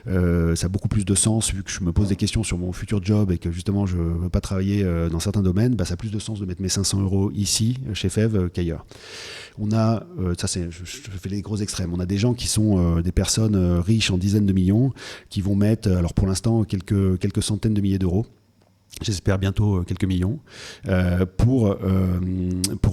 ça a beaucoup plus de sens vu que je me pose des questions sur mon futur job et que justement je ne veux pas travailler dans certains domaines, ça a plus de sens de mettre mes 500 € ici chez FEV qu'ailleurs. On a, je fais les gros extrêmes, on a des gens qui sont des personnes riches en dizaines de millions qui vont mettre, alors pour l'instant quelques centaines de milliers d'euros, j'espère bientôt quelques millions, pour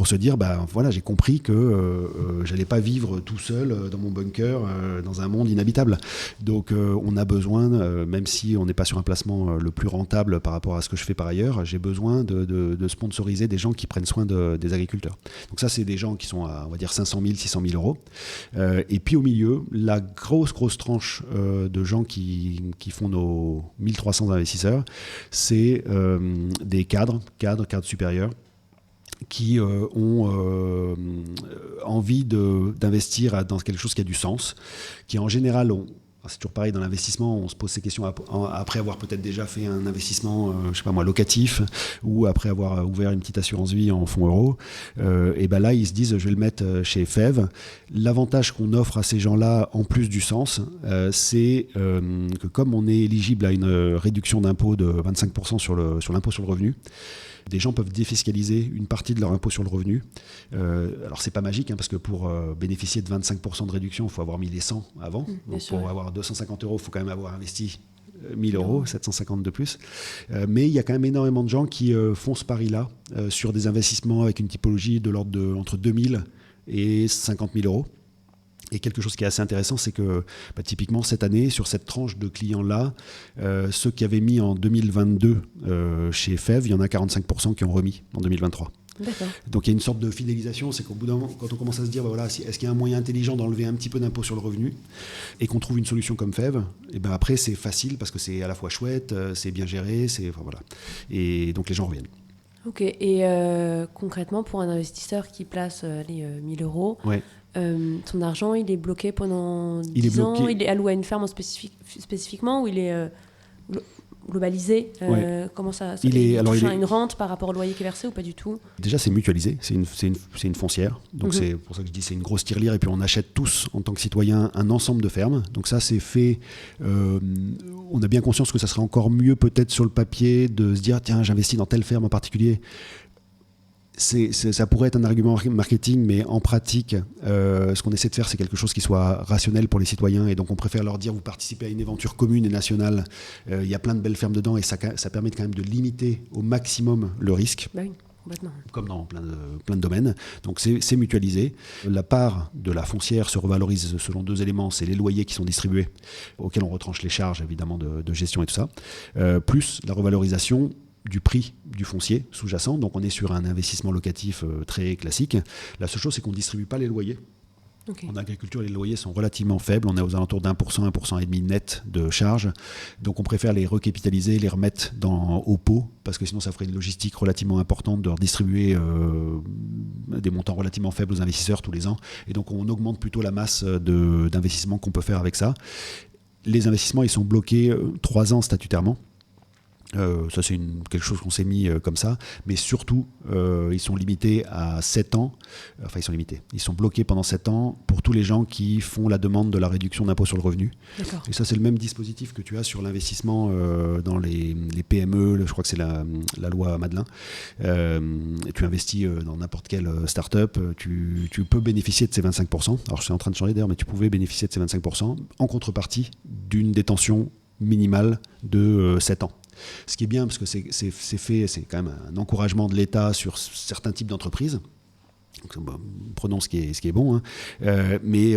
se dire, voilà, j'ai compris que j'allais pas vivre tout seul dans mon bunker, dans un monde inhabitable. Donc on a besoin, même si on n'est pas sur un placement le plus rentable par rapport à ce que je fais par ailleurs, j'ai besoin de sponsoriser des gens qui prennent soin des agriculteurs. Donc ça, c'est des gens qui sont à, on va dire, 500 000, 600 000 €. Et puis au milieu, la grosse tranche de gens qui font nos 1300 investisseurs, c'est des cadres supérieurs qui ont envie d'investir dans quelque chose qui a du sens, qui en général ont... C'est toujours pareil dans l'investissement, on se pose ces questions après avoir peut-être déjà fait un investissement, locatif, ou après avoir ouvert une petite assurance vie en fonds euros. Et là, ils se disent, je vais le mettre chez FEV. L'avantage qu'on offre à ces gens-là, en plus du sens, c'est que comme on est éligible à une réduction d'impôt de 25% sur l'impôt sur le revenu, des gens peuvent défiscaliser une partie de leur impôt sur le revenu. Alors, c'est pas magique, parce que pour bénéficier de 25% de réduction, il faut avoir mis les 100 avant. Donc, pour avoir 250 €, il faut quand même avoir investi 1000 €, 750 de plus. Mais il y a quand même énormément de gens qui font ce pari-là sur des investissements avec une typologie de l'ordre de entre 2000 et 50 000 €. Et quelque chose qui est assez intéressant, c'est que typiquement cette année, sur cette tranche de clients-là, ceux qui avaient mis en 2022 chez FEV, il y en a 45% qui ont remis en 2023. D'accord. Donc il y a une sorte de fidélisation, c'est qu'au bout d'un moment, quand on commence à se dire, est-ce qu'il y a un moyen intelligent d'enlever un petit peu d'impôt sur le revenu et qu'on trouve une solution comme FEV, et après c'est facile parce que c'est à la fois chouette, c'est bien géré, et donc les gens reviennent. Ok, et concrètement, pour un investisseur qui place les 1000 €, ouais. Son argent, il est bloqué pendant 10 ans, il est alloué à une ferme spécifiquement ou il est globalisé Comment ça il touche une rente par rapport au loyer qui est versé ou pas du tout ? Déjà, c'est mutualisé, c'est une foncière. Donc c'est pour ça que je dis c'est une grosse tirelire. Et puis on achète tous, en tant que citoyens, un ensemble de fermes. Donc ça, c'est fait... on a bien conscience que ça serait encore mieux peut-être sur le papier de se dire, tiens, j'investis dans telle ferme en particulier. Ça pourrait être un argument marketing, mais en pratique, ce qu'on essaie de faire, c'est quelque chose qui soit rationnel pour les citoyens. Et donc, on préfère leur dire, vous participez à une aventure commune et nationale. Il y a plein de belles fermes dedans et ça permet quand même de limiter au maximum le risque. Bah oui. Complètement. Comme dans plein de domaines. Donc c'est mutualisé. La part de la foncière se revalorise selon 2 éléments. C'est les loyers qui sont distribués, auxquels on retranche les charges évidemment de gestion et tout ça, plus la revalorisation du prix du foncier sous-jacent. Donc on est sur un investissement locatif très classique. La seule chose, c'est qu'on ne distribue pas les loyers. Okay. En agriculture, les loyers sont relativement faibles. On est aux alentours d'1%, 1,5% net de charges. Donc on préfère les recapitaliser, les remettre au pot, parce que sinon ça ferait une logistique relativement importante de redistribuer des montants relativement faibles aux investisseurs tous les ans. Et donc on augmente plutôt la masse d'investissements qu'on peut faire avec ça. Les investissements, ils sont bloqués 3 ans statutairement. Ça c'est quelque chose qu'on s'est mis comme ça, mais surtout ils sont limités à 7 ans, enfin ils sont bloqués pendant 7 ans pour tous les gens qui font la demande de la réduction d'impôt sur le revenu. D'accord. Et ça c'est le même dispositif que tu as sur l'investissement dans les PME, je crois que c'est la loi Madelin. Tu investis dans n'importe quelle start-up, tu peux bénéficier de ces 25%, alors c'est en train de changer d'ailleurs, mais tu pouvais bénéficier de ces 25% en contrepartie d'une détention minimale de 7 ans. Ce qui est bien, parce que c'est quand même un encouragement de l'État sur certains types d'entreprises. Donc, prenons ce qui est bon, hein. Mais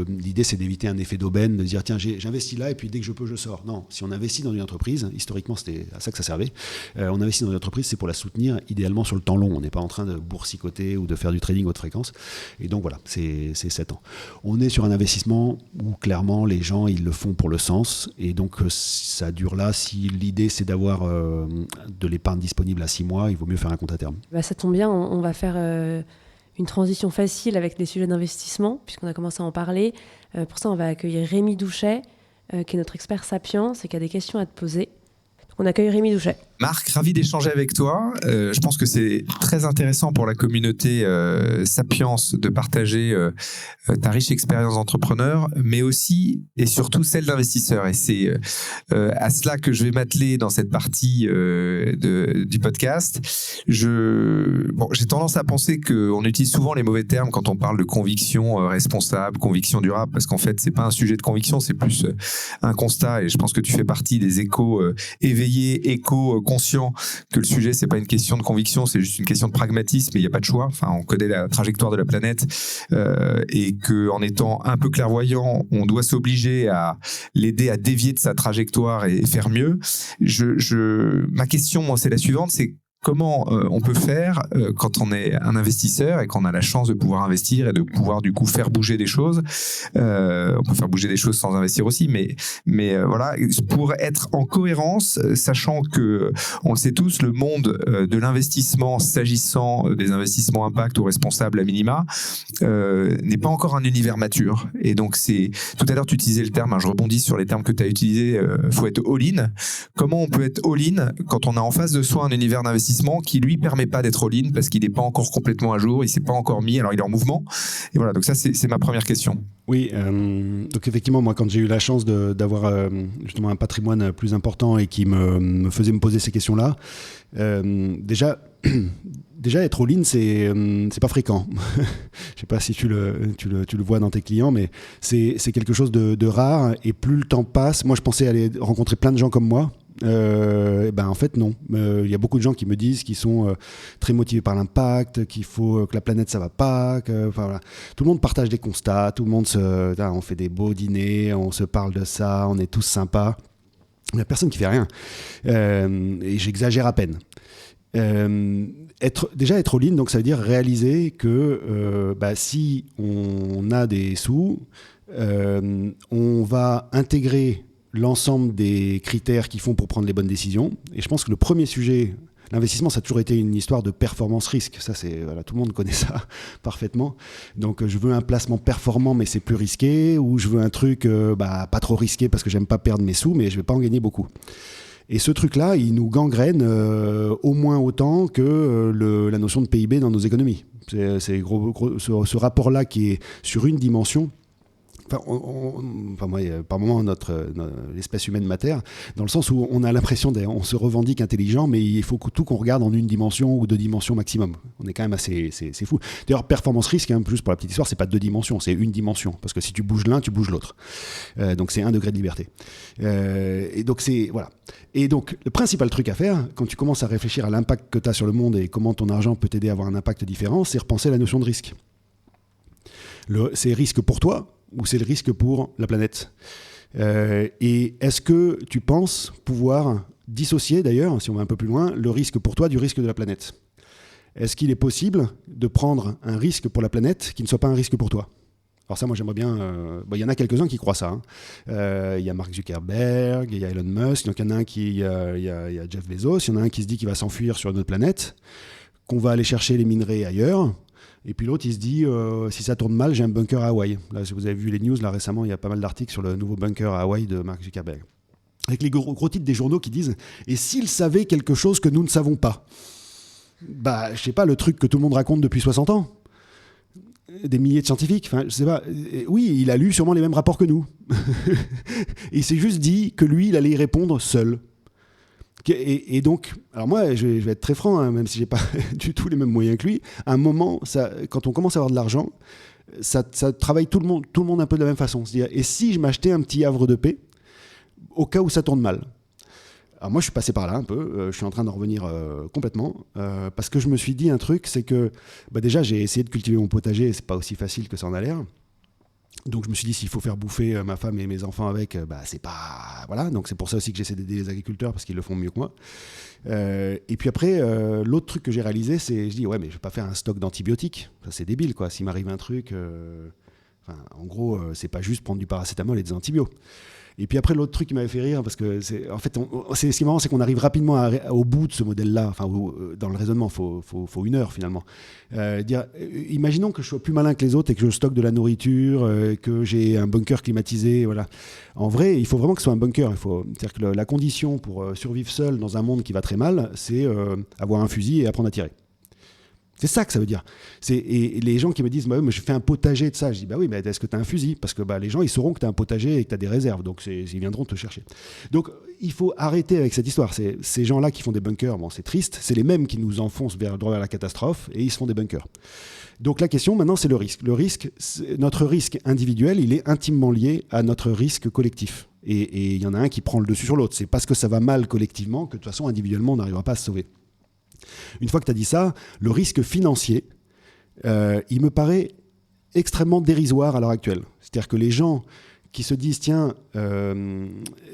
l'idée c'est d'éviter un effet d'aubaine, de dire tiens j'investis là et puis dès que je peux je sors. Non, si on investit dans une entreprise, historiquement c'était à ça que ça servait, on investit dans une entreprise, c'est pour la soutenir idéalement sur le temps long. On n'est pas en train de boursicoter ou de faire du trading haute fréquence. Et donc voilà, c'est 7 ans. On est sur un investissement où clairement les gens ils le font pour le sens, et donc ça dure là. Si l'idée c'est d'avoir de l'épargne disponible à 6 mois, il vaut mieux faire un compte à terme. Bah, ça tombe bien, on va faire une transition facile avec les sujets d'investissement, puisqu'on a commencé à en parler. Pour ça, on va accueillir Rémi Douchet, qui est notre expert Sapiens et qui a des questions à te poser. Donc, on accueille Rémi Douchet. Marc, ravi d'échanger avec toi. Je pense que c'est très intéressant pour la communauté Sapiens de partager ta riche expérience d'entrepreneur, mais aussi et surtout celle d'investisseur. Et c'est à cela que je vais m'atteler dans cette partie du podcast. J'ai tendance à penser qu'on utilise souvent les mauvais termes quand on parle de conviction responsable, conviction durable, parce qu'en fait, c'est pas un sujet de conviction, c'est plus un constat. Et je pense que tu fais partie des échos éveillés, conscient que le sujet, c'est pas une question de conviction, c'est juste une question de pragmatisme et il n'y a pas de choix. Enfin, on connaît la trajectoire de la planète et qu'en étant un peu clairvoyant, on doit s'obliger à l'aider à dévier de sa trajectoire et faire mieux. Ma question, moi, c'est la suivante, c'est comment on peut faire quand on est un investisseur et qu'on a la chance de pouvoir investir et de pouvoir du coup faire bouger des choses. On peut faire bouger des choses sans investir aussi, mais voilà, pour être en cohérence, sachant que, on le sait tous, le monde de l'investissement, s'agissant des investissements impact ou responsables à minima, n'est pas encore un univers mature. Et donc tout à l'heure tu utilisais le terme, je rebondis sur les termes que tu as utilisés, faut être all-in. Comment on peut être all-in quand on a en face de soi un univers d'investissement qui lui permet pas d'être all-in parce qu'il n'est pas encore complètement à jour, il s'est pas encore mis, alors il est en mouvement. Et voilà, donc ça c'est ma première question. Oui, donc effectivement, moi quand j'ai eu la chance d'avoir justement un patrimoine plus important et qui me faisait me poser ces questions-là, déjà être all-in c'est pas fréquent. Je sais pas si tu le vois dans tes clients, mais c'est quelque chose de rare, et plus le temps passe, moi je pensais aller rencontrer plein de gens comme moi. En fait non, il y a beaucoup de gens qui me disent qu'ils sont très motivés par l'impact, qu'il faut que la planète ça va pas, voilà. Tout le monde partage des constats, tout le monde on fait des beaux dîners, on se parle de ça, on est tous sympas, il n'y a personne qui fait rien, et j'exagère à peine. Être all-in, donc ça veut dire réaliser que si on a des sous, on va intégrer l'ensemble des critères qu'ils font pour prendre les bonnes décisions. Et je pense que le premier sujet, l'investissement, ça a toujours été une histoire de performance-risque. Ça, tout le monde connaît ça parfaitement. Donc, je veux un placement performant, mais c'est plus risqué, ou je veux un truc pas trop risqué parce que j'aime pas perdre mes sous, mais je vais pas en gagner beaucoup. Et ce truc-là, il nous gangrène au moins autant que la notion de PIB dans nos économies. C'est ce rapport-là qui est sur une dimension par moment, l'espèce humaine m'atterre, dans le sens où on a l'impression, on se revendique intelligent, mais il faut tout qu'on regarde en une dimension ou 2 dimensions maximum. On est quand même c'est fou. D'ailleurs, performance-risque, plus pour la petite histoire, c'est pas 2 dimensions, c'est 1 dimension, parce que si tu bouges l'un, tu bouges l'autre. Donc c'est 1 degré de liberté. Et donc voilà. Et donc le principal truc à faire, quand tu commences à réfléchir à l'impact que tu as sur le monde et comment ton argent peut t'aider à avoir un impact différent, c'est repenser à la notion de risque. C'est risque pour toi ou c'est le risque pour la planète. Et est-ce que tu penses pouvoir dissocier, d'ailleurs, si on va un peu plus loin, le risque pour toi du risque de la planète? Est-ce qu'il est possible de prendre un risque pour la planète qui ne soit pas un risque pour toi? Alors ça, moi, j'aimerais bien... il y en a quelques-uns qui croient ça. Il y a Mark Zuckerberg, il y a Elon Musk, donc il y en a un il y a Jeff Bezos, il y en a un qui se dit qu'il va s'enfuir sur une autre planète, qu'on va aller chercher les minerais ailleurs. Et puis l'autre, il se dit, si ça tourne mal, j'ai un bunker à Hawaï. Là, si vous avez vu les news, là récemment, il y a pas mal d'articles sur le nouveau bunker à Hawaï de Mark Zuckerberg. Avec les gros titres des journaux qui disent « Et s'ils savaient quelque chose que nous ne savons pas ?» Je sais pas, le truc que tout le monde raconte depuis 60 ans. Des milliers de scientifiques, je sais pas. Oui, il a lu sûrement les mêmes rapports que nous. Et il s'est juste dit que lui, il allait y répondre seul. Et donc, alors moi, je vais être très franc, même si j'ai pas du tout les mêmes moyens que lui. À un moment, quand on commence à avoir de l'argent, ça travaille tout le monde un peu de la même façon. C'est-à-dire, et si je m'achetais un petit havre de paix, au cas où ça tourne mal? Alors moi, je suis passé par là un peu. Je suis en train d'en revenir complètement parce que je me suis dit un truc, c'est que déjà, j'ai essayé de cultiver mon potager et c'est pas aussi facile que ça en a l'air. Donc je me suis dit, s'il faut faire bouffer ma femme et mes enfants avec, c'est pas... Voilà, donc c'est pour ça aussi que j'essaie d'aider les agriculteurs, parce qu'ils le font mieux que moi. Et puis après, l'autre truc que j'ai réalisé, c'est, je dis, ouais, mais je vais pas faire un stock d'antibiotiques. Ça, c'est débile, quoi. S'il m'arrive un truc... en gros, c'est pas juste prendre du paracétamol et des antibiotiques. Et puis après, l'autre truc qui m'avait fait rire, parce que ce qui est marrant, c'est qu'on arrive rapidement au bout de ce modèle-là. Dans le raisonnement, faut 1 heure finalement. Imaginons que je sois plus malin que les autres et que je stocke de la nourriture, que j'ai un bunker climatisé. Voilà. En vrai, il faut vraiment que ce soit un bunker. C'est-à-dire que la condition pour survivre seul dans un monde qui va très mal, c'est avoir un fusil et apprendre à tirer. C'est ça que ça veut dire. Et les gens qui me disent, mais je fais un potager de ça, je dis, oui, mais est-ce que tu as un fusil? Parce que les gens, ils sauront que tu as un potager et que tu as des réserves, donc ils viendront te chercher. Donc, il faut arrêter avec cette histoire. Ces gens-là qui font des bunkers, c'est triste, c'est les mêmes qui nous enfoncent droit vers la catastrophe, et ils se font des bunkers. Donc la question maintenant, c'est le risque. Le risque, notre risque individuel, il est intimement lié à notre risque collectif. Et il y en a un qui prend le dessus sur l'autre. C'est parce que ça va mal collectivement que de toute façon, individuellement, on n'arrivera pas à se sauver. Une fois que tu as dit ça, le risque financier, il me paraît extrêmement dérisoire à l'heure actuelle. C'est-à-dire que les gens qui se disent, tiens,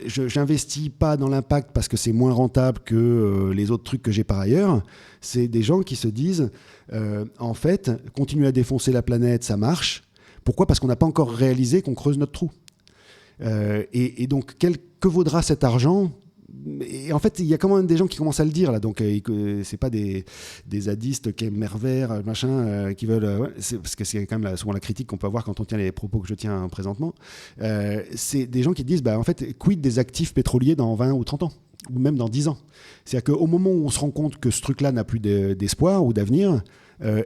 j'investis pas dans l'impact parce que c'est moins rentable que les autres trucs que j'ai par ailleurs, c'est des gens qui se disent, en fait, continuer à défoncer la planète, ça marche. Pourquoi ? Parce qu'on n'a pas encore réalisé qu'on creuse notre trou. Et donc, que vaudra cet argent ? Et en fait, il y a quand même des gens qui commencent à le dire là, donc c'est pas des zadistes qui aiment Mervert, machin, qui veulent, parce que c'est quand même souvent la critique qu'on peut avoir quand on tient les propos que je tiens présentement. C'est des gens qui disent, en fait, quid des actifs pétroliers dans 20 ou 30 ans, ou même dans 10 ans. C'est-à-dire qu'au moment où on se rend compte que ce truc-là n'a plus d'espoir ou d'avenir,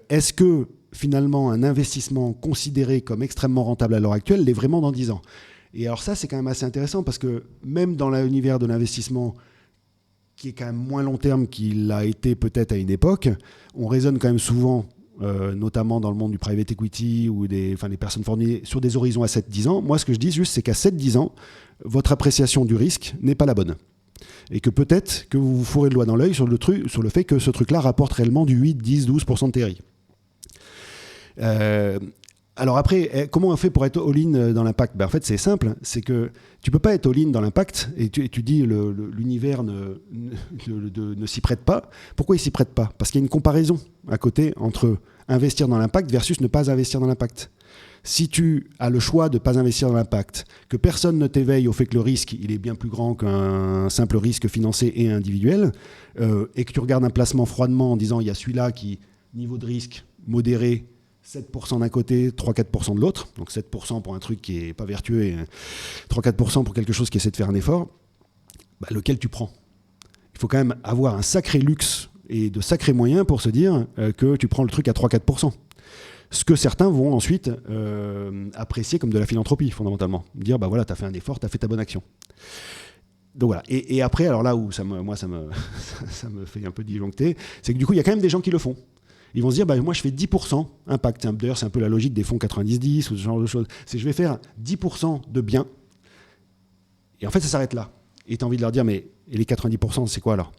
est-ce que finalement un investissement considéré comme extrêmement rentable à l'heure actuelle l'est vraiment dans 10 ans ? Et alors ça, c'est quand même assez intéressant parce que même dans l'univers de l'investissement, qui est quand même moins long terme qu'il l'a été peut-être à une époque, on raisonne quand même souvent, notamment dans le monde du private equity ou des personnes fournies, sur des horizons à 7-10 ans. Moi, ce que je dis juste, c'est qu'à 7-10 ans, votre appréciation du risque n'est pas la bonne. Et que peut-être que vous vous fourrez le doigt dans l'œil sur le fait que ce truc-là rapporte réellement du 8, 10, 12% de TRI. Alors après, comment on fait pour être all-in dans l'impact ? En fait, c'est simple, c'est que tu ne peux pas être all-in dans l'impact et tu dis l'univers ne s'y prête pas. Pourquoi il ne s'y prête pas ? Parce qu'il y a une comparaison à côté entre investir dans l'impact versus ne pas investir dans l'impact. Si tu as le choix de ne pas investir dans l'impact, que personne ne t'éveille au fait que le risque il est bien plus grand qu'un simple risque financier et individuel, et que tu regardes un placement froidement en disant il y a celui-là qui, niveau de risque modéré, 7% d'un côté, 3-4% de l'autre, donc 7% pour un truc qui n'est pas vertueux et 3-4% pour quelque chose qui essaie de faire un effort, lequel tu prends ? Il faut quand même avoir un sacré luxe et de sacrés moyens pour se dire que tu prends le truc à 3-4%. Ce que certains vont ensuite apprécier comme de la philanthropie, fondamentalement. Dire, bah voilà, tu as fait un effort, tu as fait ta bonne action. Donc voilà. Et après, alors là où ça me fait un peu disjoncter, c'est que du coup, il y a quand même des gens qui le font. Ils vont se dire, bah, moi je fais 10% impact. D'ailleurs, c'est un peu la logique des fonds 90-10 ou ce genre de choses. C'est je vais faire 10% de bien. Et en fait, ça s'arrête là. Et tu as envie de leur dire, mais et les 90%, c'est quoi alors ?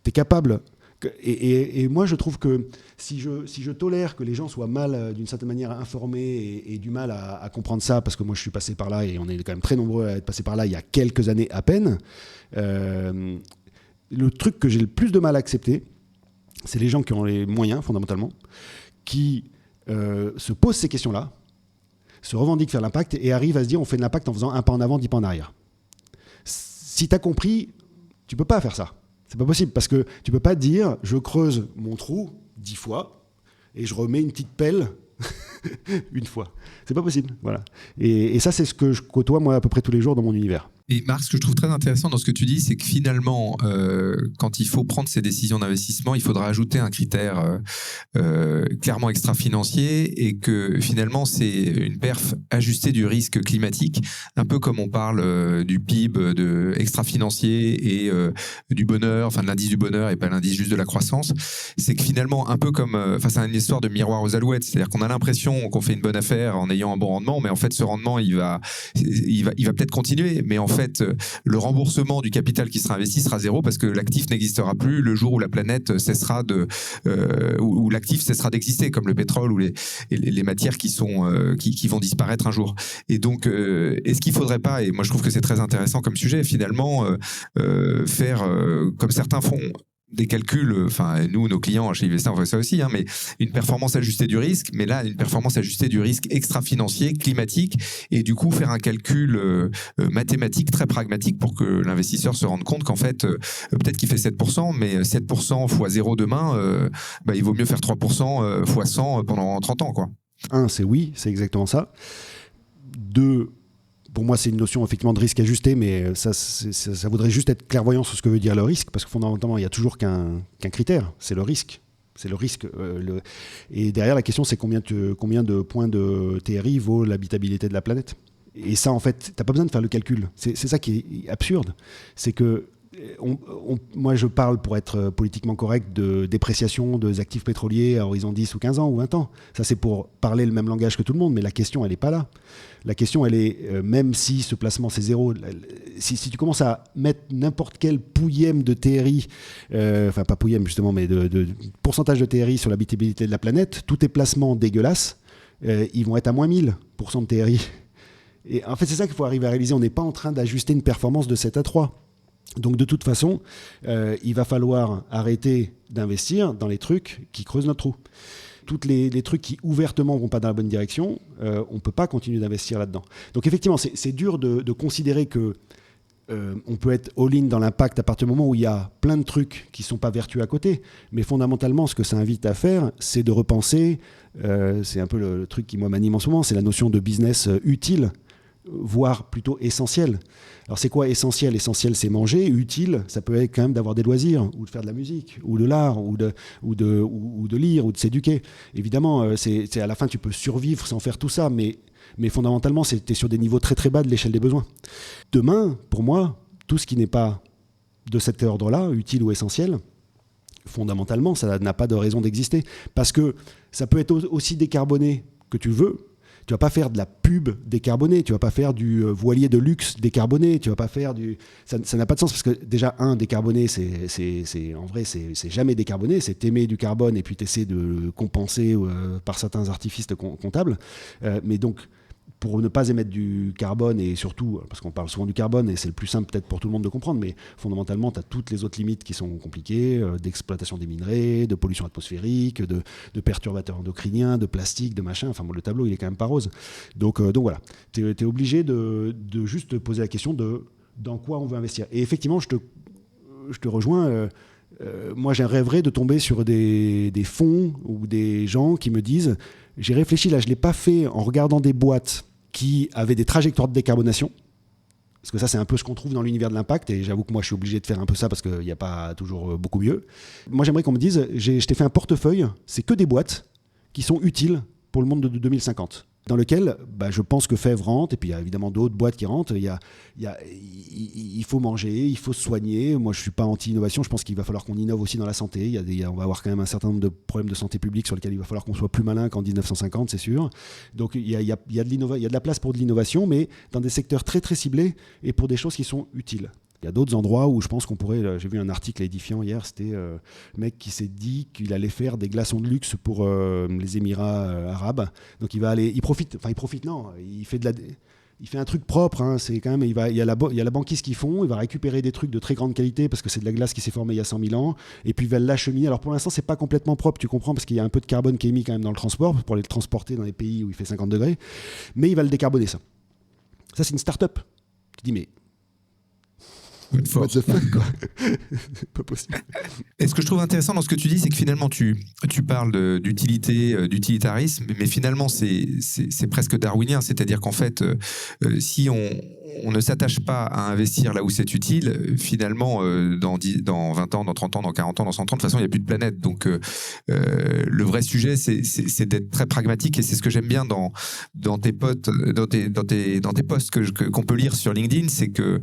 Tu es capable. Et moi, je trouve que si je tolère que les gens soient mal, d'une certaine manière, informés et du mal à comprendre ça, parce que moi, je suis passé par là, et on est quand même très nombreux à être passés par là il y a quelques années à peine, le truc que j'ai le plus de mal à accepter, c'est les gens qui ont les moyens, fondamentalement, qui se posent ces questions-là, se revendiquent faire l'impact et arrivent à se dire on fait de l'impact en faisant un pas en avant, 10 pas en arrière. Si tu as compris, tu peux pas faire ça. C'est pas possible parce que tu peux pas dire je creuse mon trou 10 fois et je remets une petite pelle une fois. C'est pas possible. Voilà. Et ça, c'est ce que je côtoie moi à peu près tous les jours dans mon univers. Et Marc, ce que je trouve très intéressant dans ce que tu dis, c'est que finalement, quand il faut prendre ces décisions d'investissement, il faudra ajouter un critère clairement extra-financier et que finalement, c'est une perf ajustée du risque climatique, un peu comme on parle du PIB de extra-financier et du bonheur, enfin de l'indice du bonheur et pas l'indice juste de la croissance. C'est que finalement, un peu comme, c'est une histoire de miroir aux alouettes, c'est-à-dire qu'on a l'impression qu'on fait une bonne affaire en ayant un bon rendement, mais en fait, ce rendement, il va peut-être continuer, mais en fait, le remboursement du capital qui sera investi sera zéro parce que l'actif n'existera plus le jour où la planète cessera où l'actif cessera d'exister, comme le pétrole ou les matières qui vont disparaître un jour. Et donc, est-ce qu'il faudrait pas, et moi je trouve que c'est très intéressant comme sujet, finalement, faire comme certains font, des calculs, enfin nous, nos clients chez Ivesta, on fait ça aussi, mais une performance ajustée du risque, mais là, une performance ajustée du risque extra-financier, climatique, et du coup faire un calcul mathématique très pragmatique pour que l'investisseur se rende compte qu'en fait, peut-être qu'il fait 7%, mais 7% fois 0 demain, il vaut mieux faire 3% fois 100 pendant 30 ans, quoi. C'est oui, c'est exactement ça. 2, pour moi, c'est une notion effectivement de risque ajusté, mais ça voudrait juste être clairvoyant sur ce que veut dire le risque, parce que fondamentalement, il n'y a toujours qu'un critère, c'est le risque. C'est le risque. Et derrière, la question, c'est combien de points de TRI vaut l'habitabilité de la planète. Et ça, en fait, tu n'as pas besoin de faire le calcul. C'est ça qui est absurde. C'est que moi, je parle, pour être politiquement correct, de dépréciation des actifs pétroliers à horizon 10 ou 15 ans ou 20 ans. Ça, c'est pour parler le même langage que tout le monde, mais la question, elle n'est pas là. La question, elle est, même si ce placement, c'est zéro, si tu commences à mettre n'importe quel pouillème de TRI, enfin pas pouillème justement, mais de pourcentage de TRI sur l'habitabilité de la planète, tous tes placements dégueulasses, ils vont être à moins 1000% de TRI. Et en fait, c'est ça qu'il faut arriver à réaliser. On n'est pas en train d'ajuster une performance de 7 à 3. Donc de toute façon, il va falloir arrêter d'investir dans les trucs qui creusent notre trou. Tous les trucs qui ouvertement vont pas dans la bonne direction, on peut pas continuer d'investir là-dedans. Donc effectivement, c'est dur de considérer que on peut être all-in dans l'impact à partir du moment où il y a plein de trucs qui sont pas vertueux à côté. Mais fondamentalement, ce que ça invite à faire, c'est de repenser, c'est un peu le truc qui moi m'anime en ce moment, c'est la notion de business utile, voire plutôt essentiel. Alors c'est quoi essentiel ? Essentiel, c'est manger. Utile, ça peut être quand même d'avoir des loisirs, ou de faire de la musique, ou de l'art, ou de lire, ou de s'éduquer. Évidemment, c'est à la fin, tu peux survivre sans faire tout ça, mais fondamentalement, tu es sur des niveaux très très bas de l'échelle des besoins. Demain, pour moi, tout ce qui n'est pas de cet ordre-là, utile ou essentiel, fondamentalement, ça n'a pas de raison d'exister. Parce que ça peut être aussi décarboné que tu veux. Tu vas pas faire de la pub décarbonée, tu vas pas faire du voilier de luxe décarboné, tu vas pas faire du... Ça n'a pas de sens parce que déjà, décarboné, en vrai, c'est jamais décarboné, c'est t'émets du carbone et puis t'essaies de compenser par certains artifices comptables. Mais donc, pour ne pas émettre du carbone, et surtout, parce qu'on parle souvent du carbone, et c'est le plus simple peut-être pour tout le monde de comprendre, mais fondamentalement, tu as toutes les autres limites qui sont compliquées, d'exploitation des minerais, de pollution atmosphérique, de perturbateurs endocriniens, de plastique, de machin, enfin bon, le tableau, il est quand même pas rose. Donc voilà, tu es obligé de juste te poser la question de dans quoi on veut investir. Et effectivement, je te rejoins... moi, j'ai rêverais de tomber sur des fonds ou des gens qui me disent j'ai réfléchi, là, je ne l'ai pas fait en regardant des boîtes qui avaient des trajectoires de décarbonation, parce que ça, c'est un peu ce qu'on trouve dans l'univers de l'impact, et j'avoue que moi, je suis obligé de faire un peu ça parce qu'il n'y a pas toujours beaucoup mieux. Moi, j'aimerais qu'on me dise je t'ai fait un portefeuille, c'est que des boîtes qui sont utiles pour le monde de 2050. Dans lequel je pense que Fèvre rentre, et puis il y a évidemment d'autres boîtes qui rentrent. Il faut manger, il faut se soigner. Moi, je ne suis pas anti-innovation. Je pense qu'il va falloir qu'on innove aussi dans la santé. On va avoir quand même un certain nombre de problèmes de santé publique sur lesquels il va falloir qu'on soit plus malin qu'en 1950, c'est sûr. Donc, il y a de la place pour de l'innovation, mais dans des secteurs très, très ciblés et pour des choses qui sont utiles. Il y a d'autres endroits où je pense qu'on pourrait... J'ai vu un article édifiant hier, c'était le mec qui s'est dit qu'il allait faire des glaçons de luxe pour les Émirats arabes. Donc il va aller... Il fait un truc propre, hein, c'est quand même, il y a la banquise qu'ils font, il va récupérer des trucs de très grande qualité parce que c'est de la glace qui s'est formée il y a 100 000 ans, et puis il va l'acheminer. Alors pour l'instant, c'est pas complètement propre, tu comprends, parce qu'il y a un peu de carbone qui est mis quand même dans le transport pour les transporter dans les pays où il fait 50 degrés, mais il va le décarboner, ça. Ça, c'est une start-up. Tu dis, mais... What the fuck, quoi. Pas possible. Et ce que je trouve intéressant dans ce que tu dis, c'est que finalement, tu parles d'utilité, d'utilitarisme, mais finalement, c'est presque darwinien. C'est-à-dire qu'en fait, si on ne s'attache pas à investir là où c'est utile, finalement, dans 20 ans, dans 30 ans, dans 40 ans, dans 100 ans, de toute façon, il n'y a plus de planète. Donc, le vrai sujet, c'est d'être très pragmatique, et c'est ce que j'aime bien dans tes posts qu'on peut lire sur LinkedIn, c'est que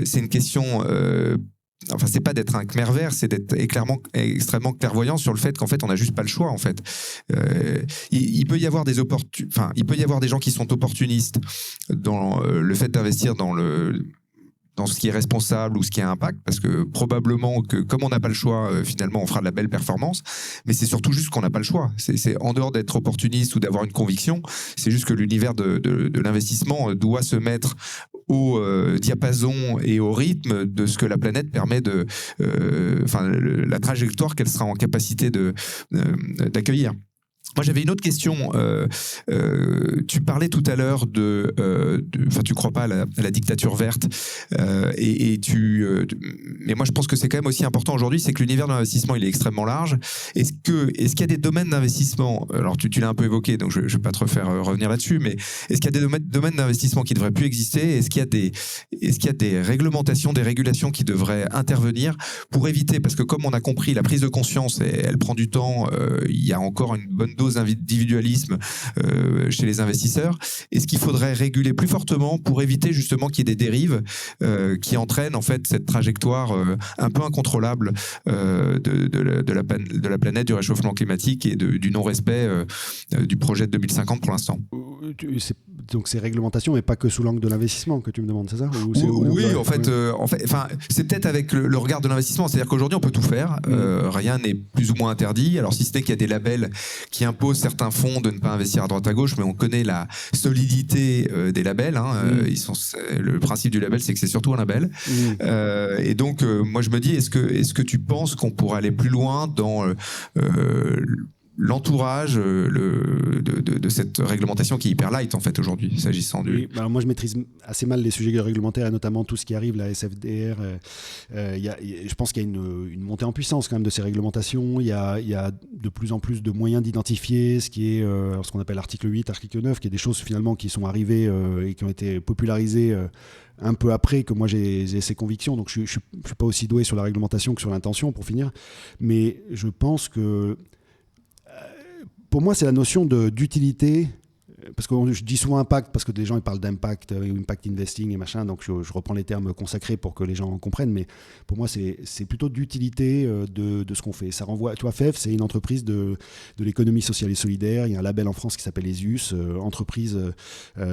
c'est une question... Enfin, c'est pas d'être un Khmer vert, c'est d'être extrêmement clairvoyant sur le fait qu'en fait, on n'a juste pas le choix. En fait, il peut y avoir des gens qui sont opportunistes dans le fait d'investir dans ce qui est responsable ou ce qui a impact, parce que probablement que comme on n'a pas le choix, finalement on fera de la belle performance, mais c'est surtout juste qu'on n'a pas le choix. C'est en dehors d'être opportuniste ou d'avoir une conviction, c'est juste que l'univers de l'investissement doit se mettre au diapason et au rythme de ce que la planète permet la trajectoire qu'elle sera en capacité d'accueillir. Moi, j'avais une autre question. Tu parlais tout à l'heure tu crois pas à la dictature verte, mais moi, je pense que c'est quand même aussi important aujourd'hui, c'est que l'univers de l'investissement, il est extrêmement large. Est-ce qu'il y a des domaines d'investissement, alors tu l'as un peu évoqué, donc je vais pas te refaire revenir là-dessus, mais est-ce qu'il y a des domaines d'investissement qui devraient plus exister? Est-ce qu'il y a des réglementations, des régulations qui devraient intervenir pour éviter, parce que comme on a compris, la prise de conscience, elle prend du temps, il y a encore une bonne dose d'individualisme chez les investisseurs. Est-ce qu'il faudrait réguler plus fortement pour éviter justement qu'il y ait des dérives qui entraînent en fait cette trajectoire un peu incontrôlable de la planète, du réchauffement climatique et du non-respect du projet de 2050 pour l'instant? Donc c'est réglementation, mais pas que sous l'angle de l'investissement que tu me demandes, c'est ça? Oui, en fait, c'est peut-être avec le regard de l'investissement. C'est-à-dire qu'aujourd'hui, on peut tout faire. Rien n'est plus ou moins interdit. Alors, si ce n'est qu'il y a des labels qui imposent certains fonds de ne pas investir à droite à gauche, mais on connaît la solidité des labels. Le principe du label, c'est que c'est surtout un label. Et donc, moi, je me dis, est-ce que tu penses qu'on pourrait aller plus loin dans l'entourage de cette réglementation qui est hyper light en fait aujourd'hui, s'agissant du... Oui, alors moi je maîtrise assez mal les sujets réglementaires et notamment tout ce qui arrive, la SFDR. Je pense qu'il y a une montée en puissance quand même de ces réglementations. Il y a de plus en plus de moyens d'identifier ce qui est ce qu'on appelle l'article 8, article 9, qui est des choses finalement qui sont arrivées et qui ont été popularisées un peu après que moi j'ai ces convictions. Donc je ne suis pas aussi doué sur la réglementation que sur l'intention, pour finir. Mais je pense que pour moi, c'est la notion d'utilité, parce que je dis souvent impact, parce que des gens ils parlent d'impact, impact investing et machin, donc je reprends les termes consacrés pour que les gens comprennent, mais pour moi, c'est plutôt d'utilité de ce qu'on fait. Ça renvoie, tu vois, FEF, c'est une entreprise de l'économie sociale et solidaire. Il y a un label en France qui s'appelle ESUS, entreprise